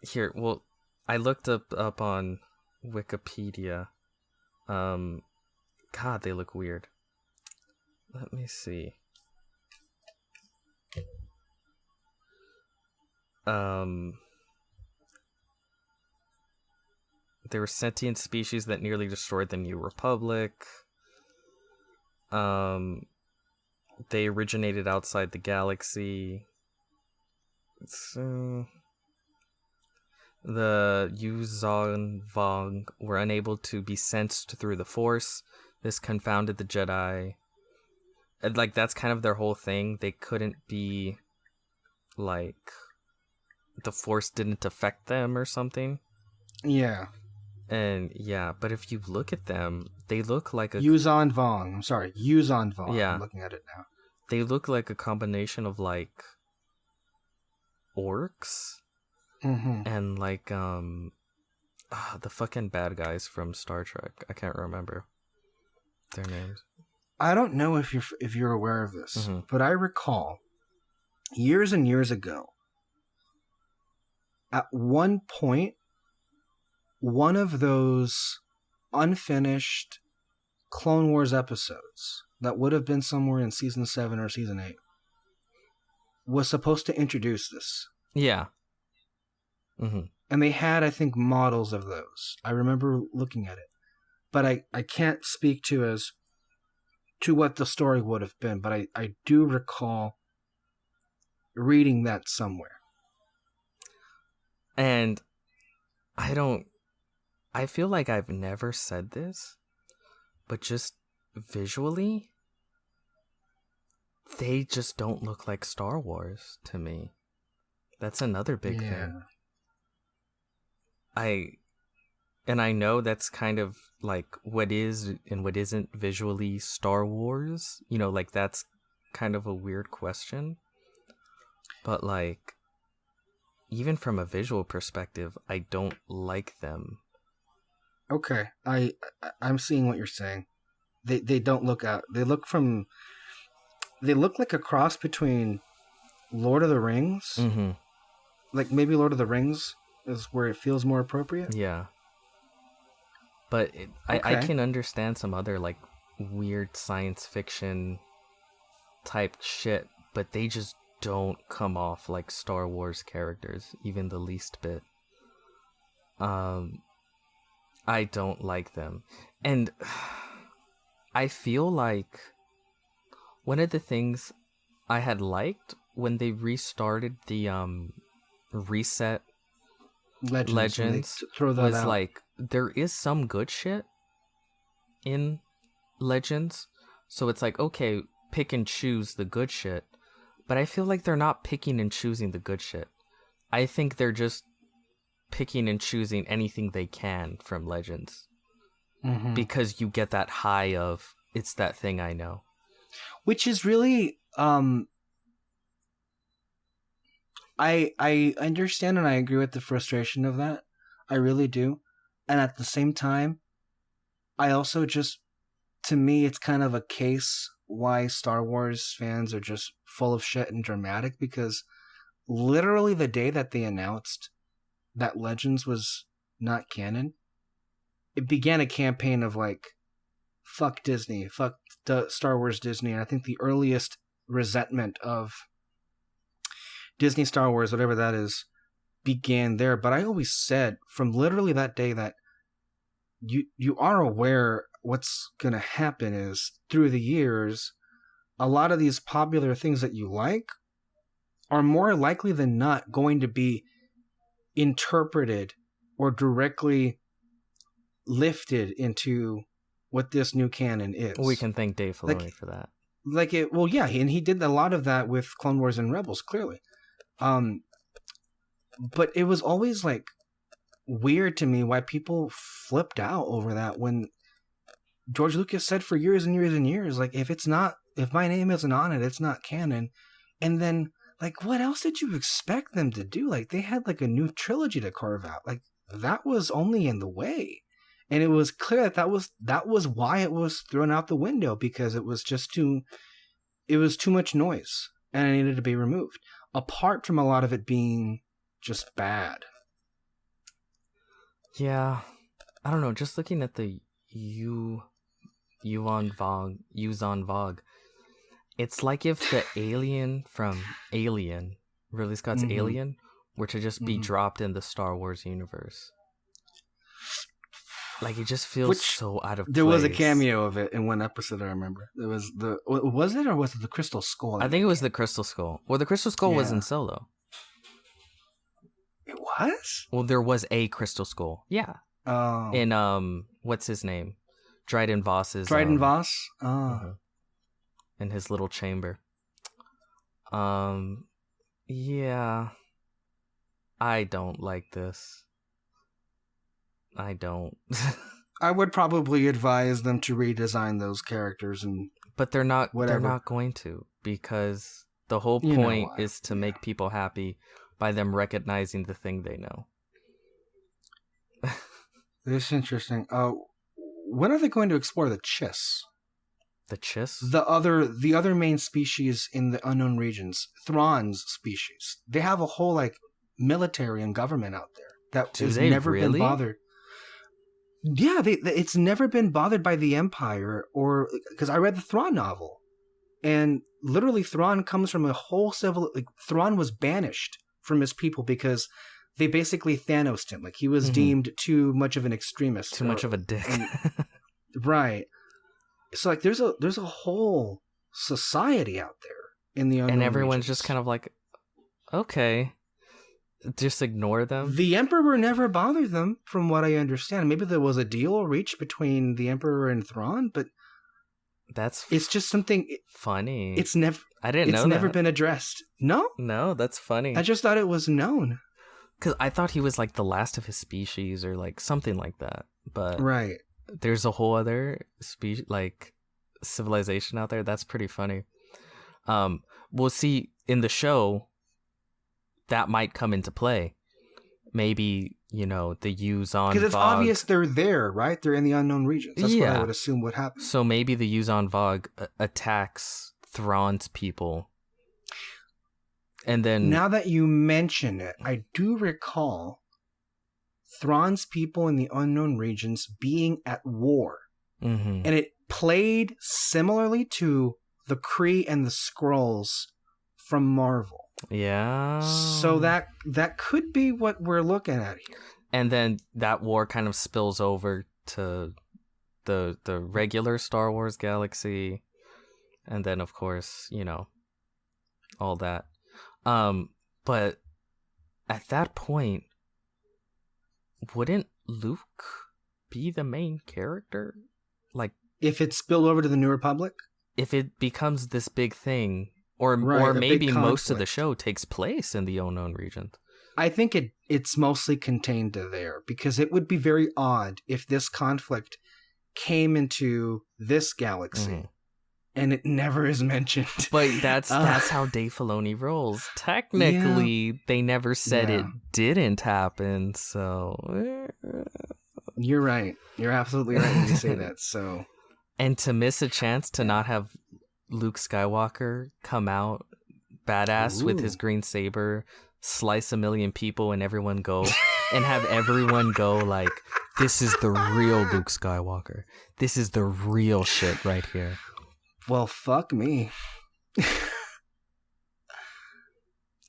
here, well, I looked up on Wikipedia. God, they look weird. Let me see. They were sentient species that nearly destroyed the New Republic. They originated outside the galaxy. So, the Yuzon Vong were unable to be sensed through the Force. This confounded the Jedi. And, like, that's kind of their whole thing. They couldn't be, like, the Force didn't affect them or something. Yeah. And yeah, but if you look at them, they look like a Yuzon Vong. I'm sorry, Yuzon Vong. Yeah. I'm looking at it now. They look like a combination of like orcs and like the fucking bad guys from Star Trek. I can't remember their names. I don't know if you're aware of this, but I recall years and years ago, at one point, one of those unfinished Clone Wars episodes that would have been somewhere in season 7 or season 8 was supposed to introduce this. Yeah. And they had, I think, models of those. I remember looking at it. But I can't speak to what the story would have been, but I do recall reading that somewhere. And I feel like I've never said this, but just visually, they just don't look like Star Wars to me. That's another big thing. I know that's kind of like what is and what isn't visually Star Wars. You know, like that's kind of a weird question. But like, even from a visual perspective, I don't like them. Okay, I'm seeing what you're saying. They don't look out. They look like a cross between Lord of the Rings. Like maybe Lord of the Rings is where it feels more appropriate. Yeah. But I can understand some other like weird science fiction type shit, but they just don't come off like Star Wars characters, even the least bit. I don't like them. And I feel like one of the things I had liked when they restarted the reset Legends throw that was out. like there is some good shit in Legends. So it's like, okay, pick and choose the good shit. But I feel like they're not picking and choosing the good shit. I think they're just picking and choosing anything they can from Legends. Because you get that high of, it's that thing I know. Which is really... I understand and I agree with the frustration of that. I really do. And at the same time, I also just... To me, it's kind of a case why Star Wars fans are just full of shit and dramatic, because literally the day that they announced that Legends was not canon, it began a campaign of like, fuck Disney, fuck Star Wars Disney. And I think the earliest resentment of Disney, Star Wars, whatever that is, began there. But I always said from literally that day that you are aware what's going to happen is through the years, a lot of these popular things that you like are more likely than not going to be interpreted or directly lifted into what this new canon is. We can thank Dave Filoni for that. And he did a lot of that with Clone Wars and Rebels, clearly. But it was always like weird to me why people flipped out over that when George Lucas said for years and years and years, like, if my name isn't on it, it's not canon. And then, like, what else did you expect them to do? Like, they had like a new trilogy to carve out. Like, that was only in the way. And it was clear that was why it was thrown out the window, because it was too much noise and it needed to be removed. Apart from a lot of it being just bad. Yeah. I don't know, just looking at the Yuuzhan Vong, it's like if the alien from Alien, Ridley Scott's Alien, were to just be dropped in the Star Wars universe. Like, it just feels so out of place. There was a cameo of it in one episode, I remember. It was was it the Crystal Skull? I think it was the Crystal Skull. Well, the Crystal Skull was in Solo. It was? Well, there was a Crystal Skull. Yeah. Oh. In, what's his name? Dryden Voss's... Voss? Oh. In his little chamber. Yeah. I don't like this. I don't. I would probably advise them to redesign those characters but they're not. Whatever. They're not going to, because the whole point is to make people happy by them recognizing the thing they know. This is interesting. When are they going to explore the Chiss? The Chiss? The other main species in the unknown regions, Thrawn's species. They have a whole like military and government out there that has never been bothered. Yeah, it's never been bothered by the Empire, or because I read the Thrawn novel, and literally Thrawn comes from a whole Thrawn was banished from his people because they basically Thanos'd him. Like, he was deemed too much of an extremist, too much of a dick. Right. So like, there's a whole society out there in the unknown and everyone's regions. just kind of like, okay. Just ignore them. The Emperor never bothered them, from what I understand. Maybe there was a deal reached between the Emperor and Thrawn, but it's just something funny. It's never. I didn't know it's never been addressed. No, that's funny. I just thought it was known. Because I thought he was like the last of his species or like something like that. But right, there's a whole other species, like civilization out there. That's pretty funny. We'll see in the show. That might come into play. Maybe, the Yuuzhan Vong... Because it's obvious they're there, right? They're in the unknown regions. That's what I would assume would happen. So maybe the Yuuzhan Vong attacks Thrawn's people. And then... Now that you mention it, I do recall Thrawn's people in the unknown regions being at war. Mm-hmm. And it played similarly to the Kree and the Skrulls from Marvel. Yeah. So that could be what we're looking at here. And then that war kind of spills over to the regular Star Wars galaxy. And then, of course, all that. But at that point, wouldn't Luke be the main character? Like, if it spilled over to the New Republic? If it becomes this big thing... Or maybe most of the show takes place in the unknown region. I think it's mostly contained to there, because it would be very odd if this conflict came into this galaxy and it never is mentioned. But that's how Dave Filoni rolls. Technically, they never said it didn't happen, so... You're right. You're absolutely right when you say that, so... And to miss a chance to not have Luke Skywalker come out badass with his green saber, slice 1 million people and everyone go, and have everyone go like, this is the real Luke Skywalker. This is the real shit right here. Well, fuck me.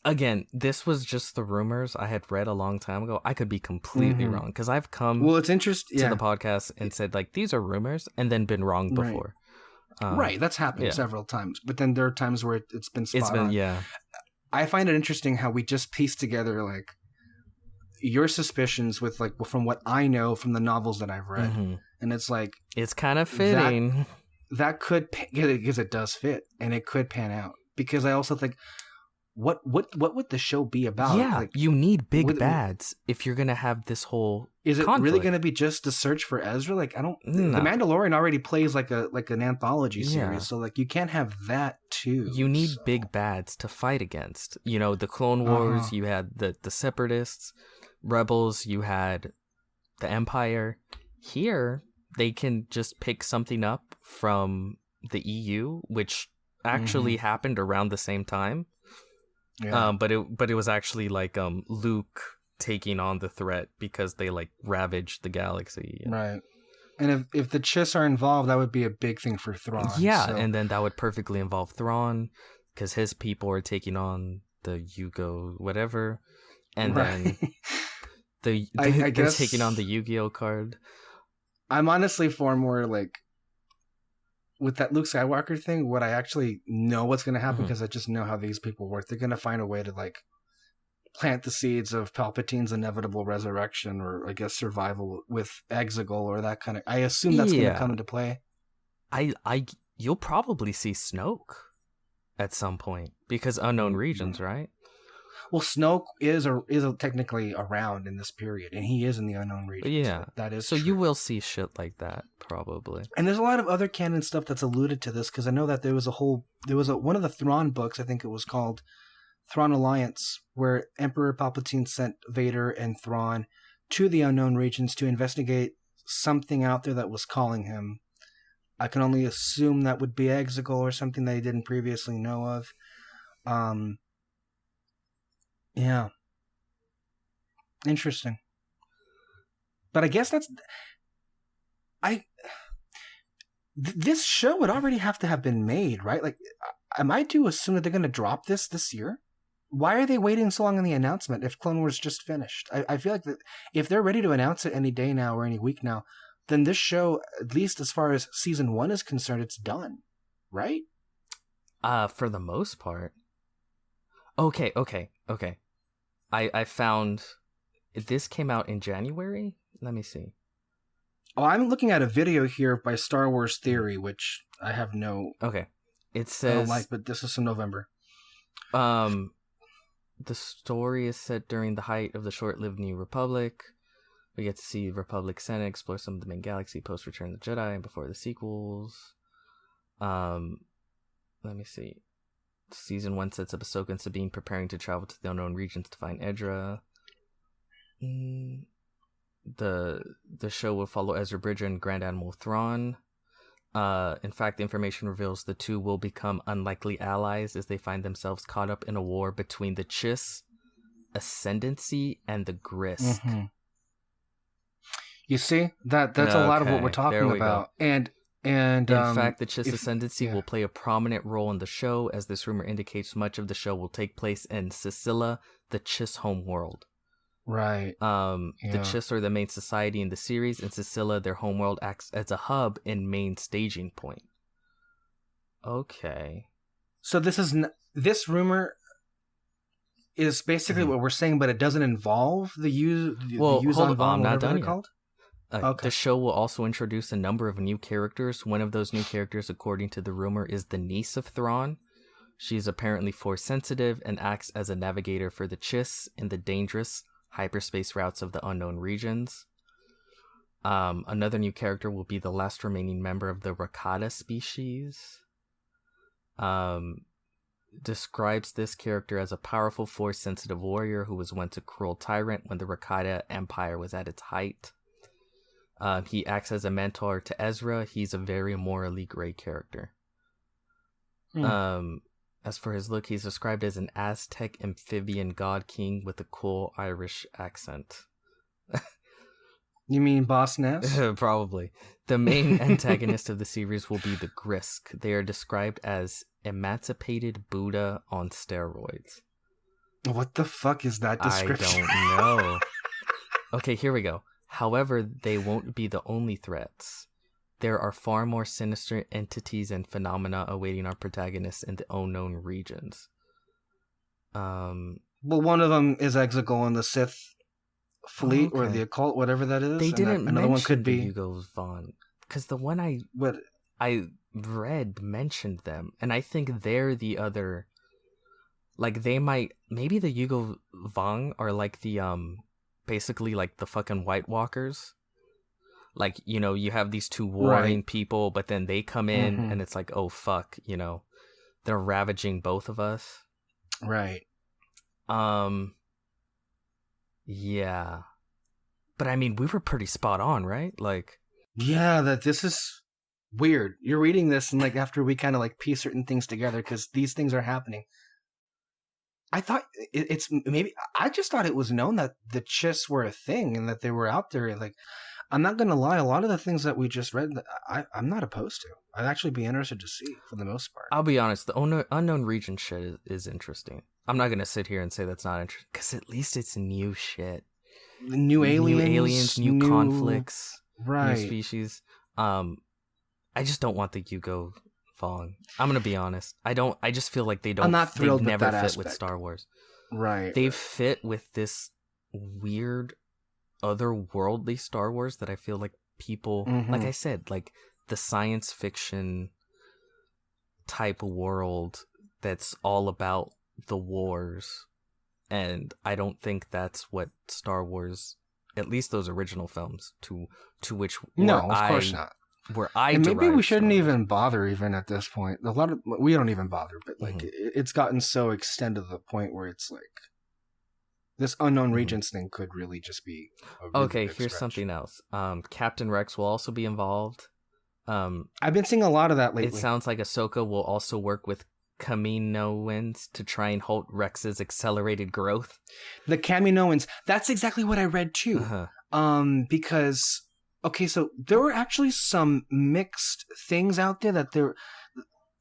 Again, this was just the rumors I had read a long time ago. I could be completely wrong because I've come it's interesting to the podcast and said like these are rumors and then been wrong before. Right, that's happened several times. But then there are times where it's been spot on. Yeah. I find it interesting how we just piece together like your suspicions with like from what I know from the novels that I've read, and it's like it's kind of fitting. That could because it does fit, and it could pan out. Because I also think, what would the show be about? Yeah, like, you need big bads if you're gonna have this whole. Is it conflict. Really going to be just the search for Ezra? Like, I don't. No. The Mandalorian already plays like an anthology series, so like you can't have that too. You need big bads to fight against. You know, the Clone Wars. You had the Separatists, Rebels. You had the Empire. Here, they can just pick something up from the EU, which actually happened around the same time. Yeah. But it was actually like Luke taking on the threat because they like ravaged the galaxy. Right. And if the Chiss are involved, that would be a big thing for Thrawn. Yeah, so. And then that would perfectly involve Thrawn because his people are taking on the Yugo whatever, and then they're taking on the Yu-Gi-Oh card. I'm honestly far more like with that Luke Skywalker thing. What I actually know what's going to happen because I just know how these people work. They're going to find a way to like plant the seeds of Palpatine's inevitable resurrection, or I guess survival with Exegol or that kind of. I assume that's going to come into play. You'll probably see Snoke at some point because unknown regions, right? Well, Snoke is technically around in this period, and he is in the unknown regions. Yeah, that is. So true. You will see shit like that probably. And there's a lot of other canon stuff that's alluded to this because I know that there was one of the Thrawn books. I think it was called Thrawn Alliance, where Emperor Palpatine sent Vader and Thrawn to the unknown regions to investigate something out there that was calling him. I can only assume that would be Exegol or something they didn't previously know of. Yeah. Interesting. But I guess this show would already have to have been made, right? Like, am I to assume that they're going to drop this year? Why are they waiting so long on the announcement if Clone Wars just finished? I feel like that if they're ready to announce it any day now or any week now, then this show, at least as far as season 1 is concerned, it's done, right? For the most part. Okay. I found this came out in January. Let me see. Oh, I'm looking at a video here by Star Wars Theory, which I have no. Okay, it says. I don't like, but this is from November. The story is set during the height of the short-lived New Republic. We get to see Republic Senate explore some of the main galaxy post Return of the Jedi and before the sequels. Let me see. Season 1 sets up Ahsoka and Sabine preparing to travel to the unknown regions to find Ezra. The show will follow Ezra Bridger and Grand Admiral Thrawn. In fact, the information reveals the two will become unlikely allies as they find themselves caught up in a war between the Chiss Ascendancy and the Grisk. Mm-hmm. You see, that's a lot of what we're talking about. Go. And in fact, the Chiss Ascendancy will play a prominent role in the show, as this rumor indicates much of the show will take place in Sicilla, the Chiss homeworld. Right. The Chiss are the main society in the series, and Sicilla, their homeworld, acts as a hub and main staging point. Okay. So this rumor is basically what we're saying, but it doesn't involve the Yuuzhan Vong, whatever they're called? Okay. The show will also introduce a number of new characters. One of those new characters, according to the rumor, is the niece of Thrawn. She's apparently force sensitive and acts as a navigator for the Chiss in the dangerous hyperspace routes of the unknown regions. Another new character will be the last remaining member of the Rakata species. Describes this character as a powerful force-sensitive warrior who was once a cruel tyrant when the Rakata Empire was at its height. He acts as a mentor to Ezra. He's a very morally gray character. As for his look, he's described as an Aztec amphibian god king with a cool Irish accent. You mean Boss Nass? Probably. The main antagonist of the series will be the Grisk. They are described as emancipated Buddha on steroids. What the fuck is that I description? don't know. Okay, here we go. However, they won't be the only threats. There are far more sinister entities and phenomena awaiting our protagonists in the unknown regions. Well, one of them is Exegol in the Sith fleet or the occult, whatever that is. They and didn't another mention one could be Yugo Vaughn, because the one I read mentioned them, and I think they're the other. Like maybe the Yugo Vaughn are like the basically like the fucking White Walkers. Like, you know, you have these two warring people, but then they come in and it's like, oh fuck, you know, they're ravaging both of us. Right. Yeah. But I mean, we were pretty spot on, right? Like, yeah, that this is weird. You're reading this and like after we kind of like piece certain things together because these things are happening. I thought it's maybe I just thought it was known that the Chiss were a thing and that they were out there. Like, I'm not gonna lie, a lot of the things that we just read, I'm not opposed to. I'd actually be interested to see for the most part. I'll be honest, the unknown region shit is interesting. I'm not gonna sit here and say that's not interesting because at least it's new shit, new aliens, new conflicts, right? New species. I just don't want the Yugo Vaughn. I'm gonna be honest. I just feel like they don't. I'm not thrilled they with never that fit aspect. with Star Wars. Right. They fit with this weird, otherworldly Star Wars that I feel like people, like I said, like the science fiction type world that's all about the wars, and I don't think that's what Star Wars, at least those original films, to which of course not. Where I and maybe we shouldn't even bother even at this point. We don't even bother, but like it's gotten so extended to the point where it's like this unknown regions thing could really just be a really okay. big Here's stretch. something else. Captain Rex will also be involved. I've been seeing a lot of that lately. It sounds like Ahsoka will also work with Kaminoans to try and halt Rex's accelerated growth. The Kaminoans. That's exactly what I read too. Because okay, so there were actually some mixed things out there that there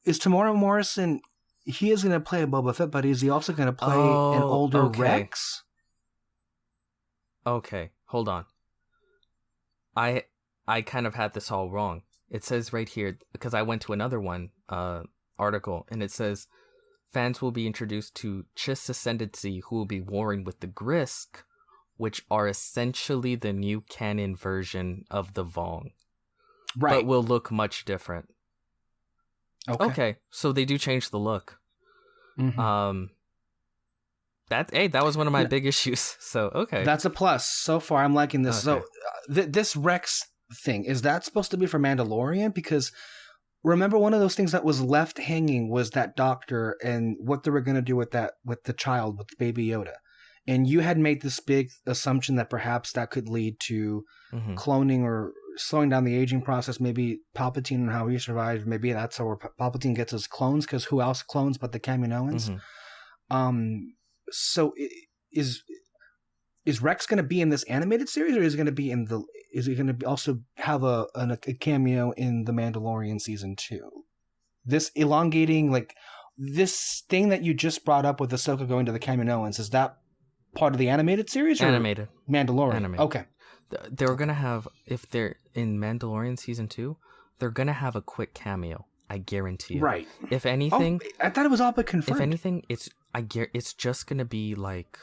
is Tamora Morrison. He is going to play a Boba Fett, but is he also going to play an older Rex? Okay, hold on. I kind of had this all wrong. It says right here, because I went to another one article, and it says fans will be introduced to Chiss Ascendancy, who will be warring with the Grisk, which are essentially the new canon version of the Vong. Right. But will look much different. Okay, so they do change the look. That was one of my big issues. So, okay. That's a plus. So far, I'm liking this. Okay. So, this Rex thing, is that supposed to be for Mandalorian? Because remember, one of those things that was left hanging was that doctor and what they were going to do with the child, with Baby Yoda. And you had made this big assumption that perhaps that could lead to cloning or slowing down the aging process. Maybe Palpatine and how he survived. Maybe that's how Palpatine gets his clones, because who else clones but the Kaminoans? So is Rex going to be in this animated series, or is he going to be is he going to also have a cameo in the Mandalorian season 2? This elongating, like this thing that you just brought up with Ahsoka going to the Kaminoans, is that part of the animated series or animated Mandalorian? Animated. Okay. They're going to have, if they're in Mandalorian season 2, they're going to have a quick cameo. I guarantee you. Right. If anything, I thought it was all but confirmed. If anything, it's just going to be like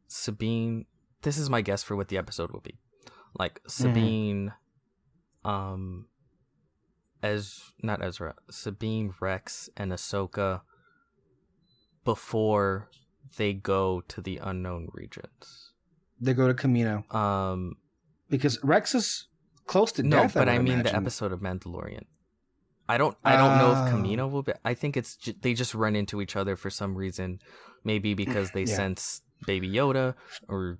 Sabine. This is my guess for what the episode will be. Like Sabine, Sabine, Rex, and Ahsoka before they go to the unknown regions. They go to Kamino. Because Rex is close to death. No, but I mean the episode of Mandalorian. I don't know if Kamino will be. I think they just run into each other for some reason. Maybe because they sense Baby Yoda, or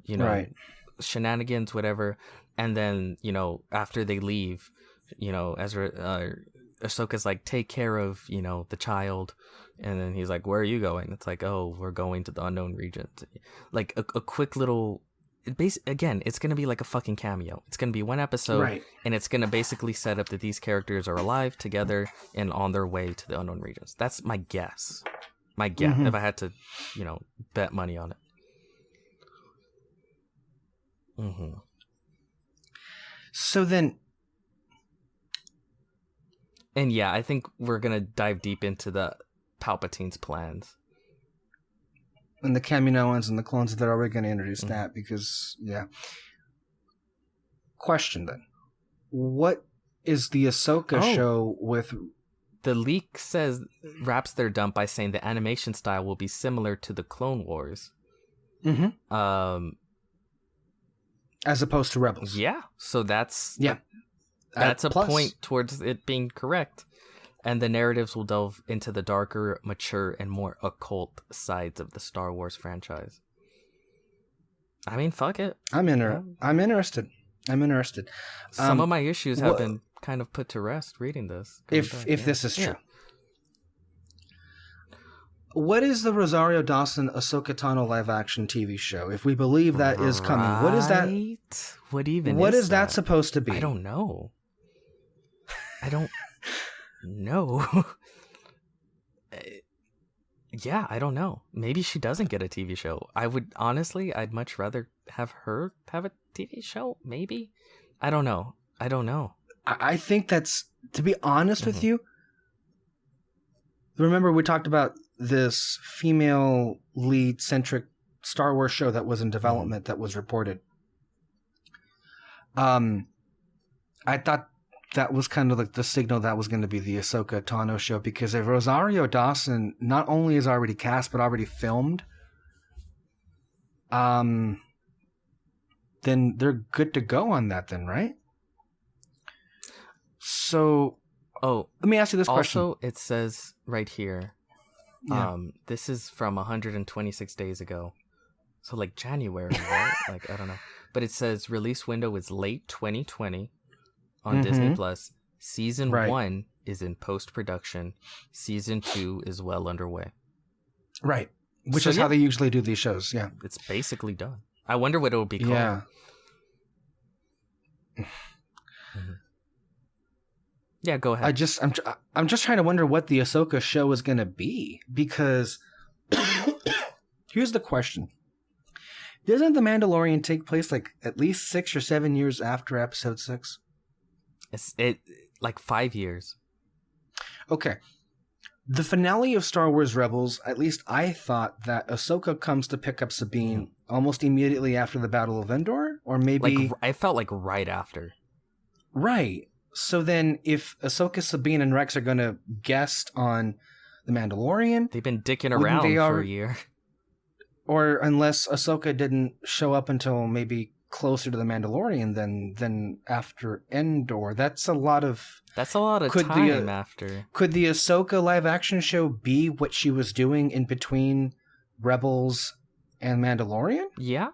shenanigans, whatever. And then after they leave, Ahsoka's like, take care of the child, and then he's like, where are you going? It's like, oh, we're going to the unknown regions. Like a quick little. Again, it's going to be like a fucking cameo. It's going to be one episode, and it's going to basically set up that these characters are alive together and on their way to the unknown regions. That's my guess. My guess, if I had to, bet money on it. So then, and yeah, I think we're gonna dive deep into the Palpatine's plans and the Kaminoans and the clones, they're already going to introduce that because, Question then. What is the Ahsoka show with... The leak wraps their dump by saying the animation style will be similar to the Clone Wars. As opposed to Rebels. Yeah, so that's a point towards it being correct. And the narratives will delve into the darker, mature, and more occult sides of the Star Wars franchise. I mean, fuck it. I'm interested. Some of my issues have been kind of put to rest reading this. If this is true. What is the Rosario Dawson Ahsoka Tano live action TV show? If we believe that is coming, what is that? What is that supposed to be? I don't know. No. I don't know. Maybe she doesn't get a TV show. I'd much rather have her have a TV show, maybe? I don't know. I think that's, to be honest with you, remember we talked about this female lead-centric Star Wars show that was in development that was reported. I thought that was kind of like the signal that was going to be the Ahsoka Tano show, because if Rosario Dawson not only is already cast but already filmed, then they're good to go on that then, right? So, let me ask you this question. Also, it says right here, this is from 126 days ago. So like January, right? Like, I don't know. But it says release window is late 2020 on Disney Plus. Season 1 is in post-production. Season 2 is well underway. Right. Which is how they usually do these shows, yeah. It's basically done. I wonder what it will be called. Yeah. Yeah, go ahead. I'm just trying to wonder what the Ahsoka show is going to be, because here's the question. Doesn't The Mandalorian take place like at least 6 or 7 years after episode 6? It's like 5 years. Okay. The finale of Star Wars Rebels, at least I thought that Ahsoka comes to pick up Sabine almost immediately after the Battle of Endor, or maybe... I felt like right after. Right. So then if Ahsoka, Sabine, and Rex are going to guest on The Mandalorian... They've been dicking around for a year. Or unless Ahsoka didn't show up until maybe closer to The Mandalorian than after Endor. That's a lot of time after. Could the Ahsoka live action show be what she was doing in between Rebels and Mandalorian? Yeah,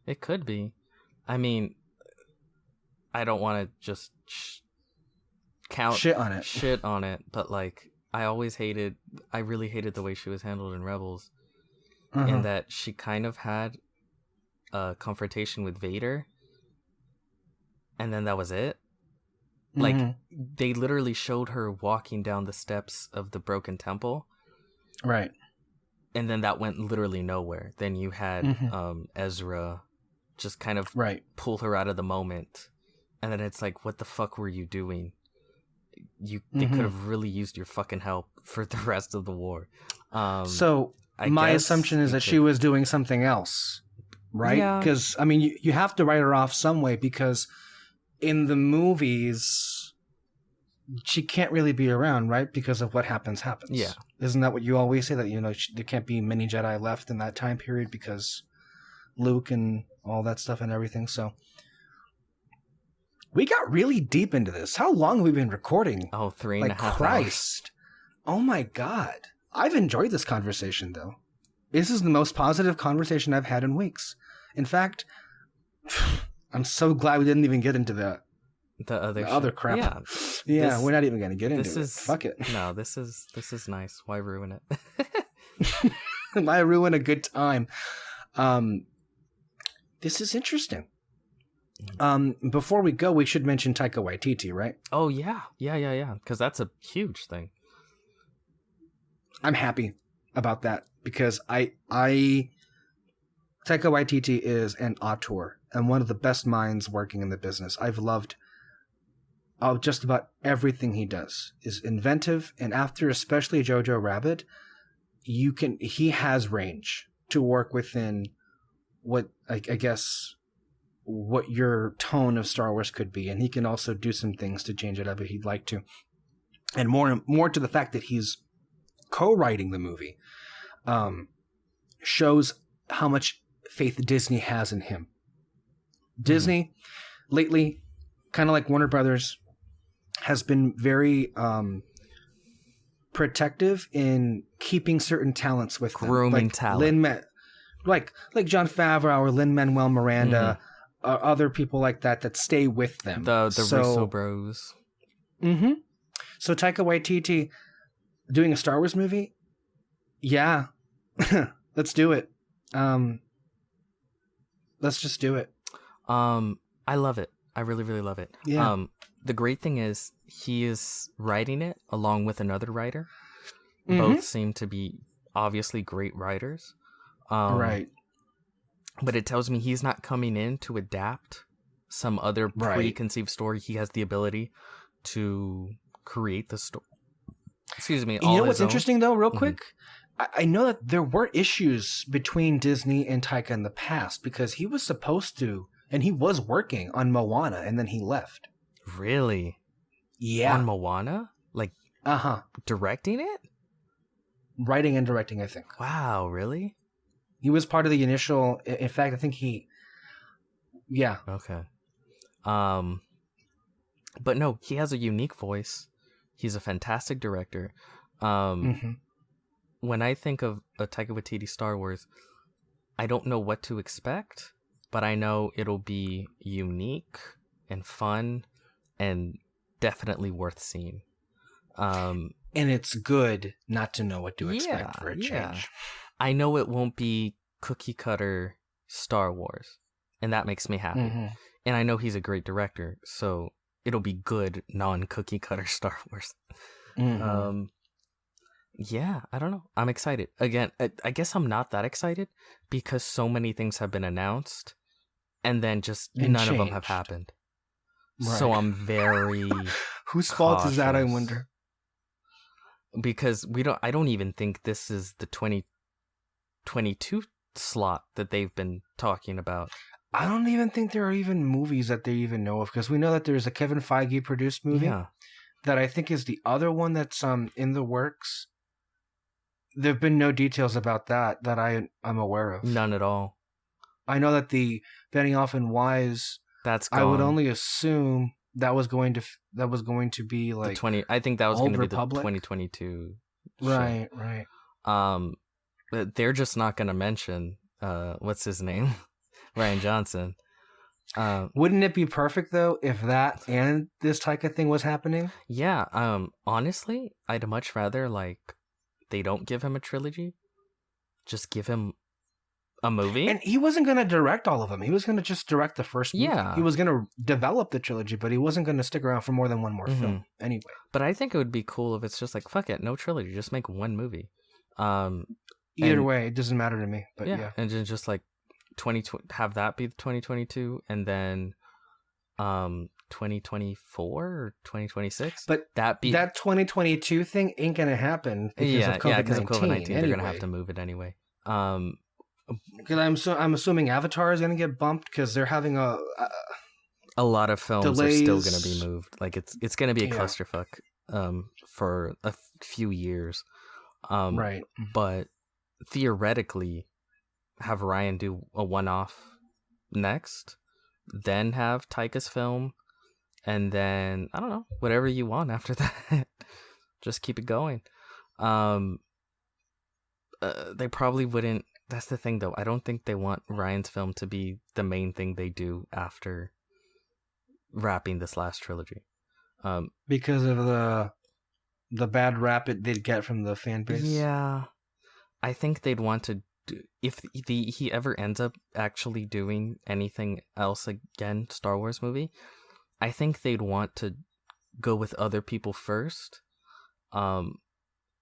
it could be. I mean, I don't want to just shit on it, but like I really hated the way she was handled in Rebels. In that she kind of had a confrontation with Vader, and then that was it. Like, they literally showed her walking down the steps of the broken temple. Right. And then that went literally nowhere. Then you had Ezra just kind of pull her out of the moment. And then it's like, what the fuck were you doing? They could have really used your fucking help for the rest of the war. My assumption is that she was doing something else, right? Because, I mean, you have to write her off some way, because in the movies, she can't really be around, right? Because of what happens. Yeah. Isn't that what you always say? That, there can't be many Jedi left in that time period because Luke and all that stuff and everything. So we got really deep into this. How long have we been recording? 3.5 Christ. Oh my God. I've enjoyed this conversation, though. This is the most positive conversation I've had in weeks. In fact, I'm so glad we didn't even get into the other crap. Yeah, we're not even going to get into it. Fuck it. No, this is nice. Why ruin it? Why ruin a good time? This is interesting. Before we go, we should mention Taika Waititi, right? Oh, yeah. Because that's a huge thing. I'm happy. about that because I Taika Waititi is an auteur and one of the best minds working in the business. I've loved just about everything he does. Is inventive, and after especially Jojo Rabbit, he has range to work within what I guess what your tone of Star Wars could be, and he can also do some things to change it up if he'd like to. And more to the fact that he's co-writing the movie shows how much faith Disney has in him. Disney, lately, kind of like Warner Brothers, has been very protective in keeping certain talents with them. Grooming talent. Like Jon Favreau or Lin-Manuel Miranda, other people like that stay with them. The Russo bros. Mm-hmm. So Taika Waititi doing a Star Wars movie? Yeah. Let's do it. Let's just do it. I love it. I really, really love it. Yeah. The great thing is he is writing it along with another writer. Both seem to be obviously great writers. Right. But it tells me he's not coming in to adapt some other preconceived story. He has the ability to create the story. Excuse me. You know what's interesting though, real quick? I know that there were issues between Disney and Taika in the past because he was supposed to, and he was working on Moana, and then he left. Really? Yeah. On Moana? Like, directing it? Writing and directing, I think. Wow, really? He was part of the initial, in fact, I think yeah. Okay. But no, he has a unique voice. He's a fantastic director. When I think of a Taika Waititi Star Wars, I don't know what to expect, but I know it'll be unique and fun and definitely worth seeing. And it's good not to know what to expect for a change. Yeah. I know it won't be cookie cutter Star Wars, and that makes me happy. And I know he's a great director, so it'll be good non-cookie cutter Star Wars. Yeah, I don't know. I'm excited. Again, I guess I'm not that excited because so many things have been announced and then just none of them have happened. Right. So I'm very Whose fault is that, I wonder? Because I don't even think this is the 2022 slot that they've been talking about. I don't even think there are even movies that they even know of, because we know that there's a Kevin Feige produced movie that I think is the other one that's in the works. There have been no details about that I'm aware of. None at all. I know that the Benioff and Wise, that's gone. I would only assume that was going to be like I think that was going to be the Republic? 2022. Right. But they're just not going to mention what's his name, Rian Johnson. Wouldn't it be perfect though if that and this Taika thing was happening? Yeah. Honestly, I'd much rather they don't give him a trilogy, just give him a movie. And he wasn't going to direct all of them. He was going to just direct the first movie. Yeah. He was going to develop the trilogy, but he wasn't going to stick around for more than one more film anyway. But I think it would be cool if it's just fuck it, no trilogy, just make one movie. Either way, it doesn't matter to me. But yeah. And then just 2020, have that be 2022, and then 2024 or 2026. But that 2022 thing ain't gonna happen because of COVID-19. Because of COVID-19, they're gonna have to move it anyway. Because I'm assuming Avatar is gonna get bumped because they're having a lot of films delays. Are still gonna be moved. It's gonna be a clusterfuck for a few years. Right. But theoretically, have Ryan do a one-off next, then have Taika's film, and then I don't know, whatever you want after that. Just keep it going. They probably wouldn't. That's the thing, though. I don't think they want Ryan's film to be the main thing they do after wrapping this last trilogy. Because of the bad rap they'd get from the fan base. Yeah, I think they'd want to. If he ever ends up actually doing anything else again, Star Wars movie, I think they'd want to go with other people first, and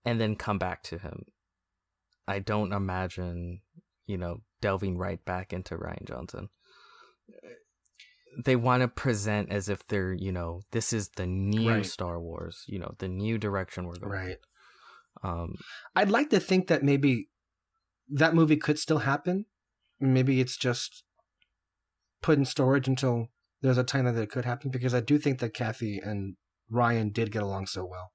then come back to him. I don't imagine, delving right back into Rian Johnson. They want to present as if they're, this is the new Star Wars, the new direction we're going. Right. Um, I'd like to think that maybe that movie could still happen. Maybe it's just put in storage until there's a time that it could happen, because I do think that Kathy and Ryan did get along so well.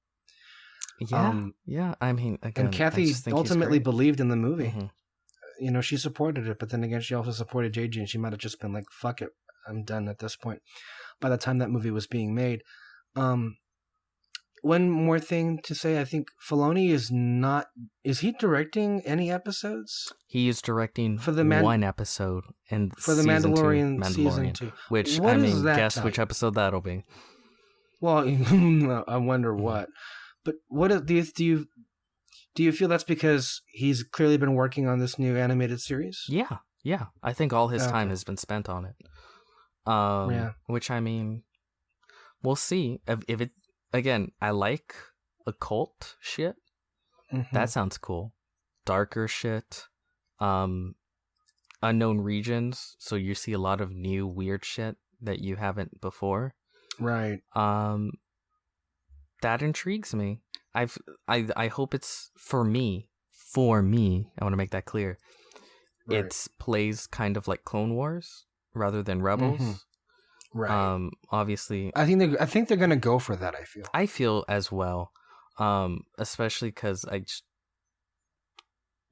Yeah. I mean, again, and Kathy ultimately believed in the movie. Mm-hmm. She supported it, but then again, she also supported JJ, and she might have just been like, fuck it, I'm done at this point. By the time that movie was being made. One more thing to say, I think Filoni is he directing any episodes? He is directing for the one episode for the Mandalorian season 2. Which, guess which episode that'll be. Well, I wonder what. But what do you feel that's because he's clearly been working on this new animated series? Yeah. I think all his time has been spent on it. Which, I mean, we'll see. If it, again, I like occult shit. Mm-hmm. That sounds cool. Darker shit. Unknown regions. So you see a lot of new weird shit that you haven't before. Right. That intrigues me. I hope it's for me. I want to make that clear. Right. It plays kind of like Clone Wars rather than Rebels. Mm-hmm. Right. Obviously, I think they're gonna go for that. I feel as well. Especially because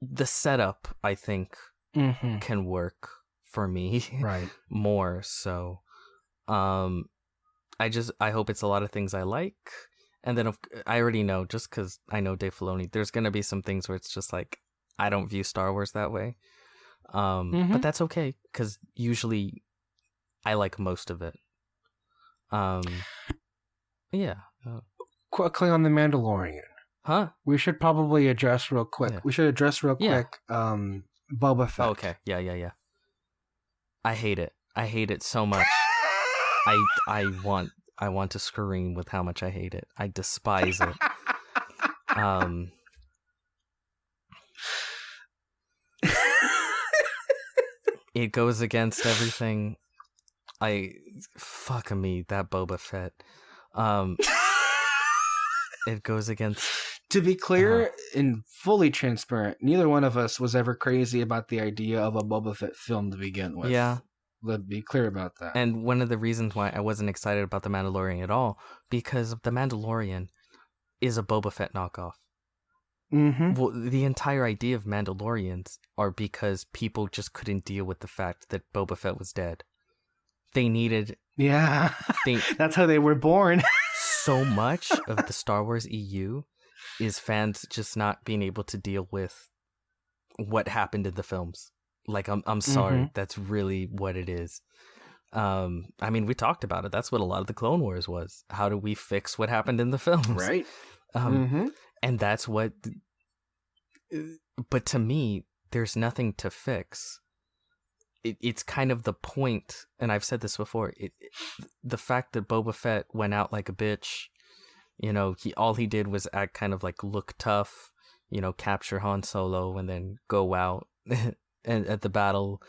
the setup, I think, can work for me. Right. More so. I hope it's a lot of things I like. And then I already know, just because I know Dave Filoni, there's going to be some things where it's just like, I don't view Star Wars that way. But that's okay, because usually I like most of it. Yeah. Quickly on The Mandalorian. Huh? We should probably address real quick. Yeah. We should address real quick Boba Fett. Oh, okay. Yeah. I hate it. I hate it so much. I want to scream with how much I hate it. I despise it. It goes against everything. Fuck me, that Boba Fett. It goes against. To be clear and fully transparent, neither one of us was ever crazy about the idea of a Boba Fett film to begin with. Yeah. Let's be clear about that. And one of the reasons why I wasn't excited about The Mandalorian at all, because The Mandalorian is a Boba Fett knockoff. Mm-hmm. Well, the entire idea of Mandalorians are because people just couldn't deal with the fact that Boba Fett was dead. They needed... Yeah, that's how they were born. So much of the Star Wars EU is fans just not being able to deal with what happened in the films. Like, I'm sorry, that's really what it is. I mean, we talked about it. That's what a lot of the Clone Wars was. How do we fix what happened in the films? Right. And that's what... But to me, there's nothing to fix. It's kind of the point, and I've said this before, the fact that Boba Fett went out like a bitch, all he did was act kind of like look tough, capture Han Solo and then go out and at the battle,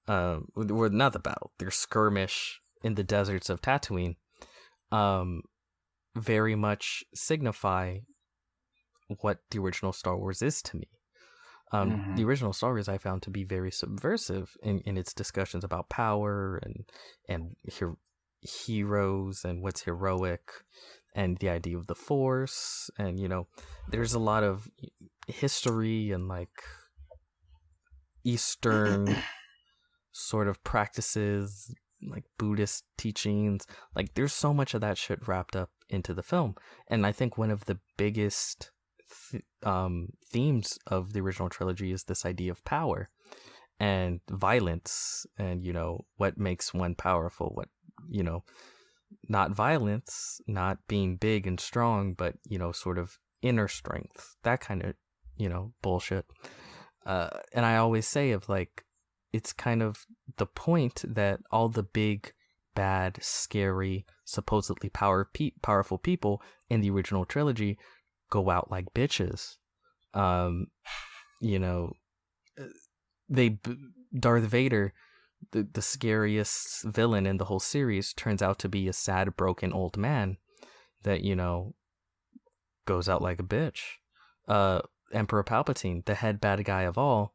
or not the battle, their skirmish in the deserts of Tatooine, very much signify what the original Star Wars is to me. The original Star Wars I found to be very subversive in its discussions about power and heroes and what's heroic and the idea of the Force, and there's a lot of history and like Eastern sort of practices, like Buddhist teachings. Like there's so much of that shit wrapped up into the film, and I think one of the biggest themes of the original trilogy is this idea of power and violence, and what makes one powerful, what not violence, not being big and strong, but sort of inner strength, that kind of bullshit. And I always say of like, it's kind of the point that all the big, bad, scary, supposedly powerful people in the original trilogy go out like bitches. you know, Darth Vader, the scariest villain in the whole series, turns out to be a sad, broken old man that, you know, goes out like a bitch. Emperor Palpatine, the head bad guy of all,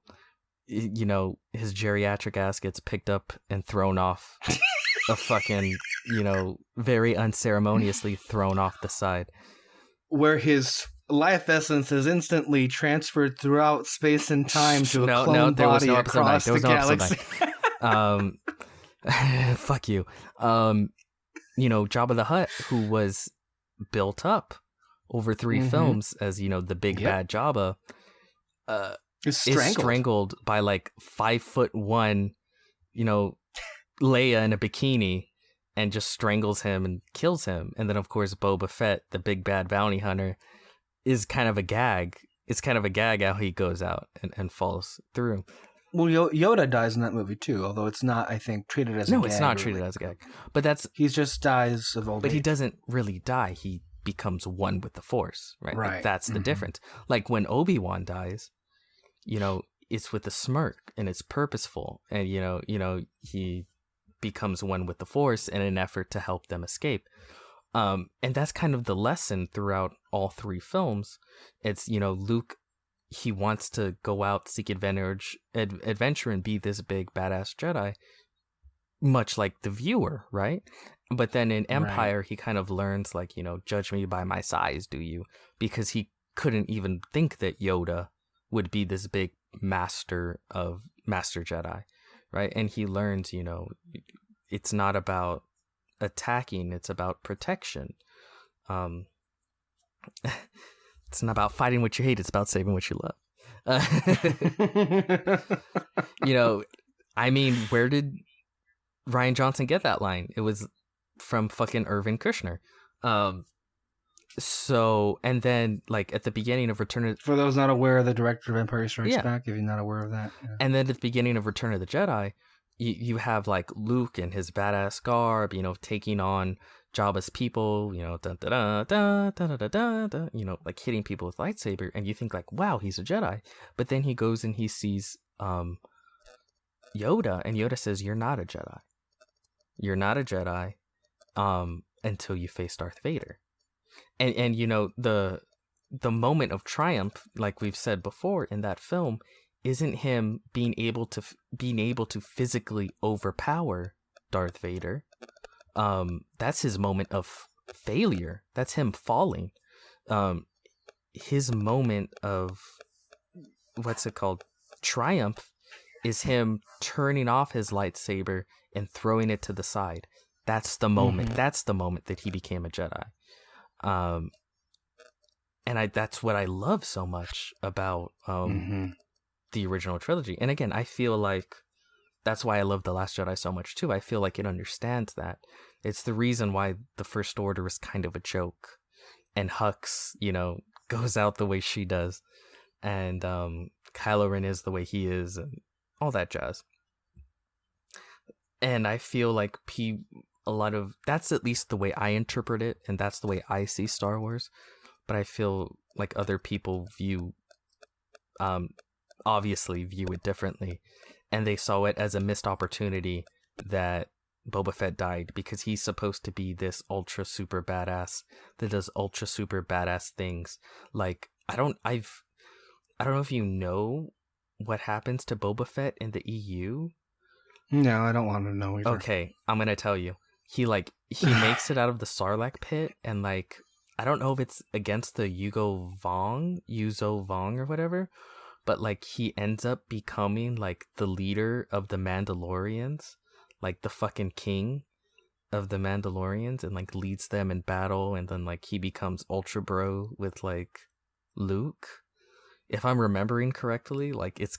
you know, his geriatric ass gets picked up and thrown off a fucking, you know, very unceremoniously thrown off the side. Where his life essence is instantly transferred throughout space and time to a clone body across the galaxy. Fuck you. You know, Jabba the Hutt, who was built up over 3 films as, you know, the big bad Jabba, is strangled by like 5'1", you know, Leia in a bikini, and just strangles him and kills him. And then, of course, Boba Fett, the big bad bounty hunter, is kind of a gag. It's kind of a gag how he goes out and falls through. Well, Yoda dies in that movie too, although it's not, I think, treated as a gag. No, it's not treated as a gag. But he just dies of old age. But he doesn't really die. He becomes one with the Force, right? Right. Like, that's the difference. Like when Obi-Wan dies, you know, it's with a smirk and it's purposeful, and you know he becomes one with the Force in an effort to help them escape. And that's kind of the lesson throughout all 3 films. It's, you know, Luke, he wants to go out, seek adventure and be this big badass Jedi, much like the viewer, right? But then in Empire, he kind of learns, like, you know, judge me by my size, do you? Because he couldn't even think that Yoda would be this big master Jedi, right? And he learns, you know, it's not about attacking, it's about protection. It's not about fighting what you hate, it's about saving what you love. You know, I mean, where did Rian Johnson get that line? It was from fucking Irvin Kershner. So, and then, like, at the beginning of Return of... For those not aware, the director of Empire Strikes Back, if you're not aware of that. Yeah. And then at the beginning of Return of the Jedi, you have, like, Luke in his badass garb, you know, taking on Jabba's people, you know, you know, like, hitting people with lightsaber, and you think, like, wow, he's a Jedi. But then he goes and he sees Yoda, and Yoda says, you're not a Jedi. You're not a Jedi until you face Darth Vader. And you know, the moment of triumph, like we've said before in that film, isn't him being able to physically overpower Darth Vader. That's his moment of failure. That's him falling. His moment of, what's it called, triumph, is him turning off his lightsaber and throwing it to the side. That's the moment. That's the moment that he became a Jedi. And that's what I love so much about the original trilogy. And again, I feel like that's why I love The Last Jedi so much too. I feel like it understands that. It's the reason why the First Order is kind of a joke, and Hux, you know, goes out the way she does, and Kylo Ren is the way he is, and all that jazz. And I feel like that's at least the way I interpret it, and that's the way I see Star Wars. But I feel like other people obviously view it differently, and they saw it as a missed opportunity that Boba Fett died, because he's supposed to be this ultra super badass that does ultra super badass things. Like, I don't know if you know what happens to Boba Fett in the EU. No, I don't want to know either. Okay, I'm gonna tell you. He makes it out of the Sarlacc pit, and like, I don't know if it's against the Yuzo Vong or whatever, but like, he ends up becoming like the leader of the Mandalorians, like the fucking king of the Mandalorians, and like leads them in battle, and then like he becomes Ultra Bro with like Luke. If I'm remembering correctly, like it's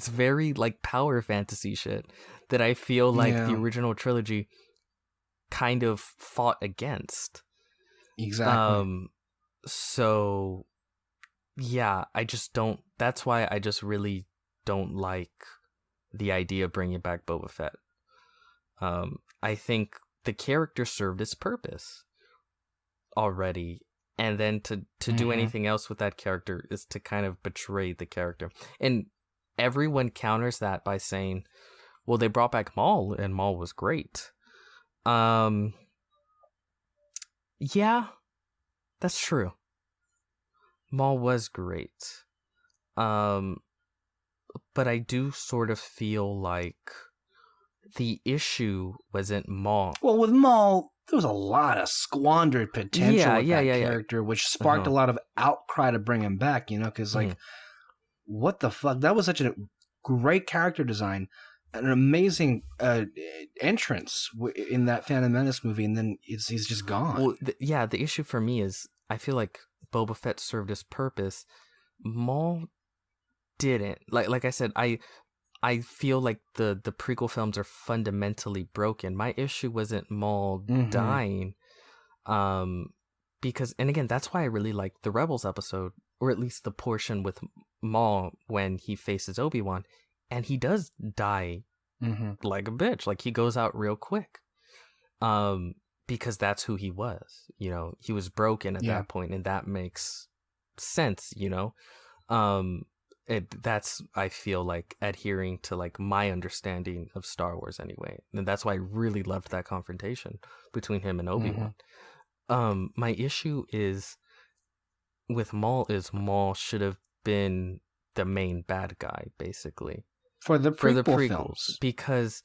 very like power fantasy shit that I feel like the original trilogy kind of fought against. Exactly. So yeah, that's why I just really don't like the idea of bringing back Boba Fett. I think the character served its purpose already and then to do anything else with that character is to kind of betray the character. And everyone counters that by saying, well, they brought back Maul and Maul was great. Yeah, that's true. Maul was great. But I do sort of feel like the issue wasn't Maul. Well, with Maul, there was a lot of squandered potential with that character, which sparked a lot of outcry to bring him back, because, like, what the fuck? That was such a great character design, an amazing entrance in that Phantom Menace movie, and then he's just gone. Well, the issue for me is I feel like Boba Fett served his purpose. Maul didn't. Like I said, I feel like the prequel films are fundamentally broken. My issue wasn't Maul dying, because, and again, that's why I really like the Rebels episode, or at least the portion with Maul when he faces Obi-Wan, and he does die like a bitch. Like, he goes out real quick, because that's who he was. He was broken at that point, and that makes sense. That's, I feel like, adhering to, like, my understanding of Star Wars anyway, and that's why I really loved that confrontation between him and Obi-Wan. My issue is with Maul should have been the main bad guy, basically, for the prequels, films, because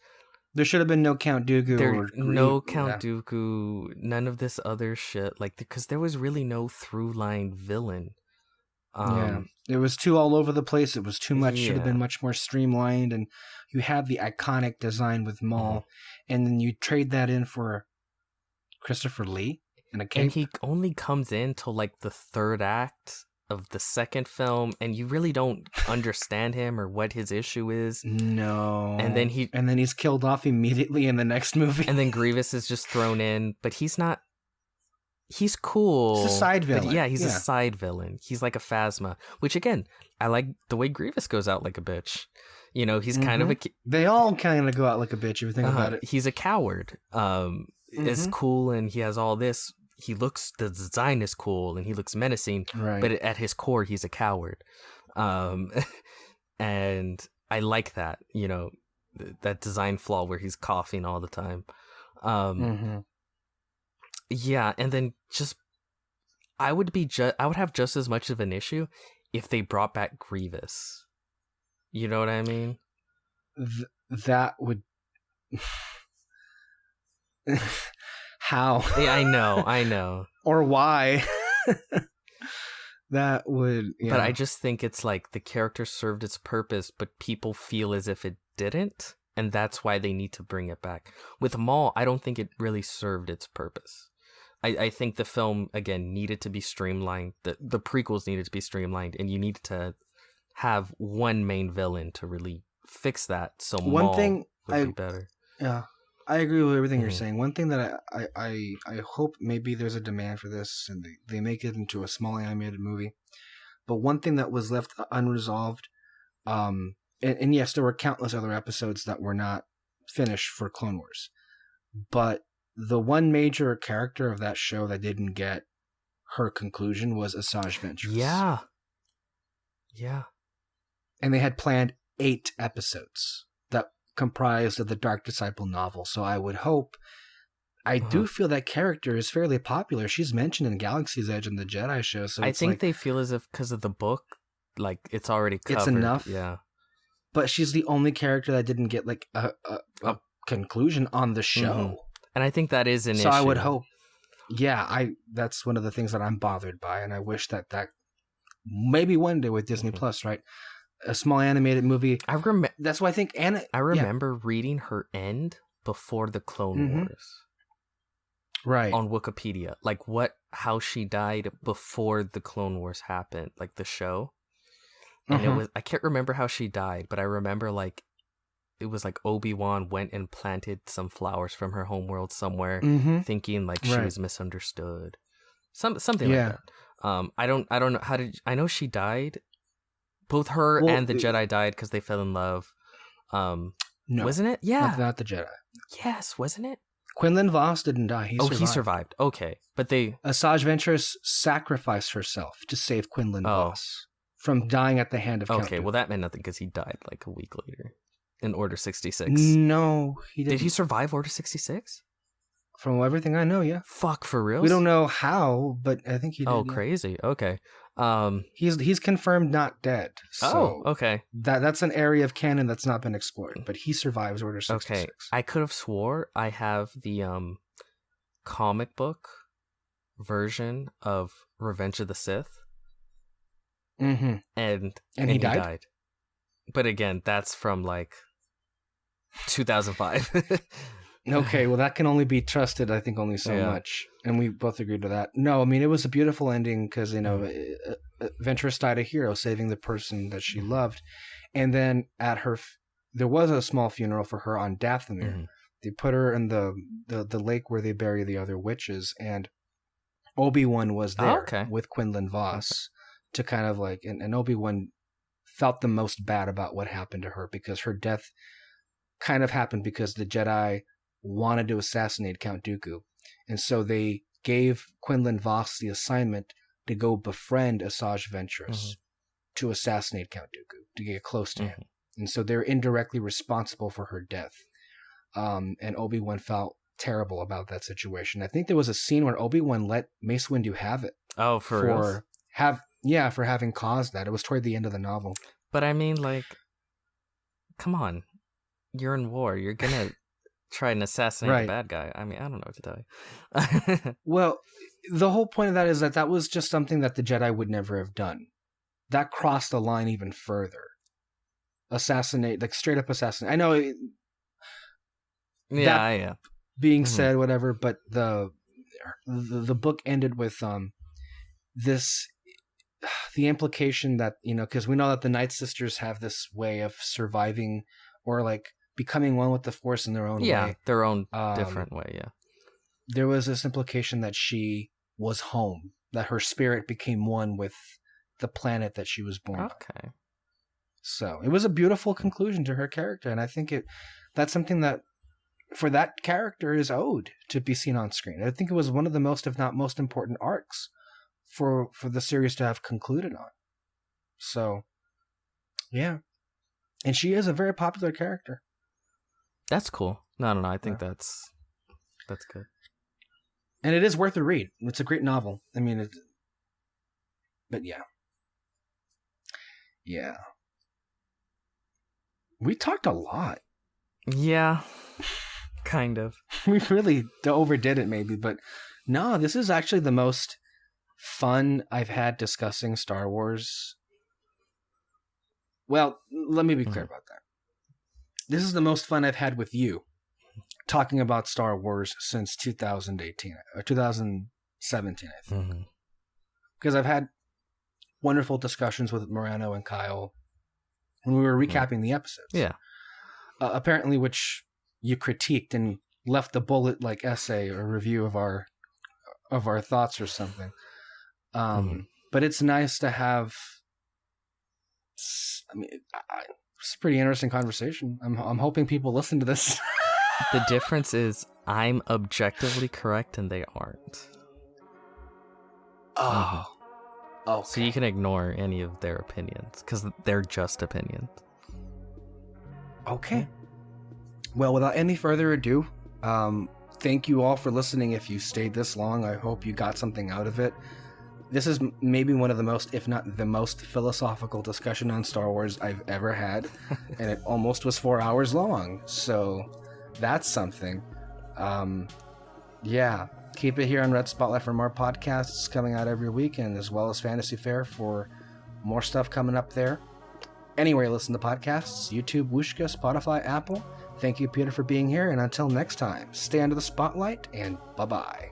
there should have been no Count Dooku Dooku, none of this other shit, like, because there was really no through line villain. It was too all over the place. It was too much. Should have been much more streamlined. And you had the iconic design with Maul, and then you trade that in for Christopher Lee and a cape. And he only comes in till, like, the third act of the second film, and you really don't understand him or what his issue is. No. And then he's killed off immediately in the next movie. And then Grievous is just thrown in, but he's not. He's cool. He's a side villain. He's a side villain. He's like a Phasma, which, again, I like the way Grievous goes out like a bitch. He's kind of a... They all kind of go out like a bitch if you think about it. He's a coward. Is cool, and he has all this. The design is cool, and he looks menacing, right. But at his core, he's a coward. And I like that, that design flaw where he's coughing all the time. Yeah, and then I would have just as much of an issue if they brought back Grievous. You know what I mean? That would... How? Yeah, I know. Or why? That would... Yeah. But I just think it's like the character served its purpose, but people feel as if it didn't, and that's why they need to bring it back. With Maul, I don't think it really served its purpose. I think the film, again, needed to be streamlined. The prequels needed to be streamlined, and you needed to have one main villain to really fix that, so Maul would be better. Yeah, I agree with everything you're saying. One thing that I hope maybe there's a demand for this, and they make it into a small animated movie. But one thing that was left unresolved, and yes, there were countless other episodes that were not finished for Clone Wars, but the one major character of that show that didn't get her conclusion was Asajj Ventress. Yeah. And they had planned 8 episodes that comprised of the Dark Disciple novel. So I would hope... I do feel that character is fairly popular. She's mentioned in Galaxy's Edge and the Jedi show. So I think they feel as if because of the book, like, it's already covered. It's enough. Yeah. But she's the only character that didn't get, like, a conclusion on the show. And I think that is an issue. So I would hope. Yeah, that's one of the things that I'm bothered by, and I wish that maybe one day with Disney Plus, right? A small animated movie. That's why I think I remember reading her end before the Clone Wars. Right. On Wikipedia. Like how she died before the Clone Wars happened, like the show. And I can't remember how she died, but I remember, like, it was like Obi-Wan went and planted some flowers from her homeworld somewhere, thinking like she was misunderstood. Something like that. I don't know I know she died. Both her and the Jedi died because they fell in love. No. Wasn't it? Yeah. Not the Jedi. Yes, wasn't it? Quinlan Vos didn't die. He survived. Okay, but they... Asajj Ventress sacrificed herself to save Quinlan Vos from dying at the hand of Count Okay, Dooku. well that meant nothing because he died like a week later in Order 66. No, he didn't. Did he survive Order 66? From everything I know, yeah. Fuck, for real? We don't know how, but I think he did. Oh, crazy. Okay. He's confirmed not dead. So okay. That's an area of canon that's not been explored, but he survives Order 66. Okay, I could have swore I have the comic book version of Revenge of the Sith. Mm-hmm. And he died. But again, that's from like 2005. Okay, well, that can only be trusted, I think, only so much. And we both agreed to that. No, I mean, it was a beautiful ending because, Ventress died a hero, saving the person that she loved. And then there was a small funeral for her on Dathomir. Mm-hmm. They put her in the lake where they bury the other witches. And Obi-Wan was there with Quinlan Vos to kind of like... And Obi-Wan felt the most bad about what happened to her because her death kind of happened because the Jedi wanted to assassinate Count Dooku. And so they gave Quinlan Vos the assignment to go befriend Asajj Ventress to assassinate Count Dooku, to get close to him. And so they're indirectly responsible for her death. And Obi-Wan felt terrible about that situation. I think there was a scene where Obi-Wan let Mace Windu have it. Oh, for real? For having caused that. It was toward the end of the novel. But I mean, like, come on. You're in war. You're gonna try and assassinate the bad guy. I mean, I don't know what to tell you. Well, the whole point of that is that was just something that the Jedi would never have done. That crossed the line even further. Assassinate, like straight up assassinate. I know. Being said, whatever, but the book ended with the implication that, because we know that the Night Sisters have this way of surviving or like becoming one with the Force in their own way. Yeah, their own different way, yeah. There was this implication that she was home, that her spirit became one with the planet that she was born on. Okay. So it was a beautiful conclusion to her character, and I think that's something that, for that character, is owed to be seen on screen. I think it was one of the most, if not most important arcs for the series to have concluded on. So, yeah. And she is a very popular character. That's cool. No. I think that's good. And it is worth a read. It's a great novel. I mean, but yeah. Yeah. We talked a lot. Yeah. Kind of. We really overdid it maybe, but no, this is actually the most fun I've had discussing Star Wars. Well, let me be clear about that. This is the most fun I've had with you talking about Star Wars since 2018 or 2017, I think. Because I've had wonderful discussions with Morano and Kyle when we were recapping the episodes. Yeah. Apparently, which you critiqued and left a bullet-like essay or review of our thoughts or something. But it's nice to have. I mean, it's a pretty interesting conversation. I'm hoping people listen to this. The difference is I'm objectively correct and they aren't. Oh. Okay. So you can ignore any of their opinions because they're just opinions. Okay. Well, without any further ado, thank you all for listening. If you stayed this long, I hope you got something out of it. This is maybe one of the most, if not the most, philosophical discussion on Star Wars I've ever had. And it almost was 4 hours long. So that's something. Yeah. Keep it here on Red Spotlight for more podcasts coming out every weekend, as well as Fantasy Fair for more stuff coming up there. Anywhere you listen to podcasts, YouTube, Wooshka, Spotify, Apple. Thank you, Peter, for being here. And until next time, stay under the spotlight and bye-bye.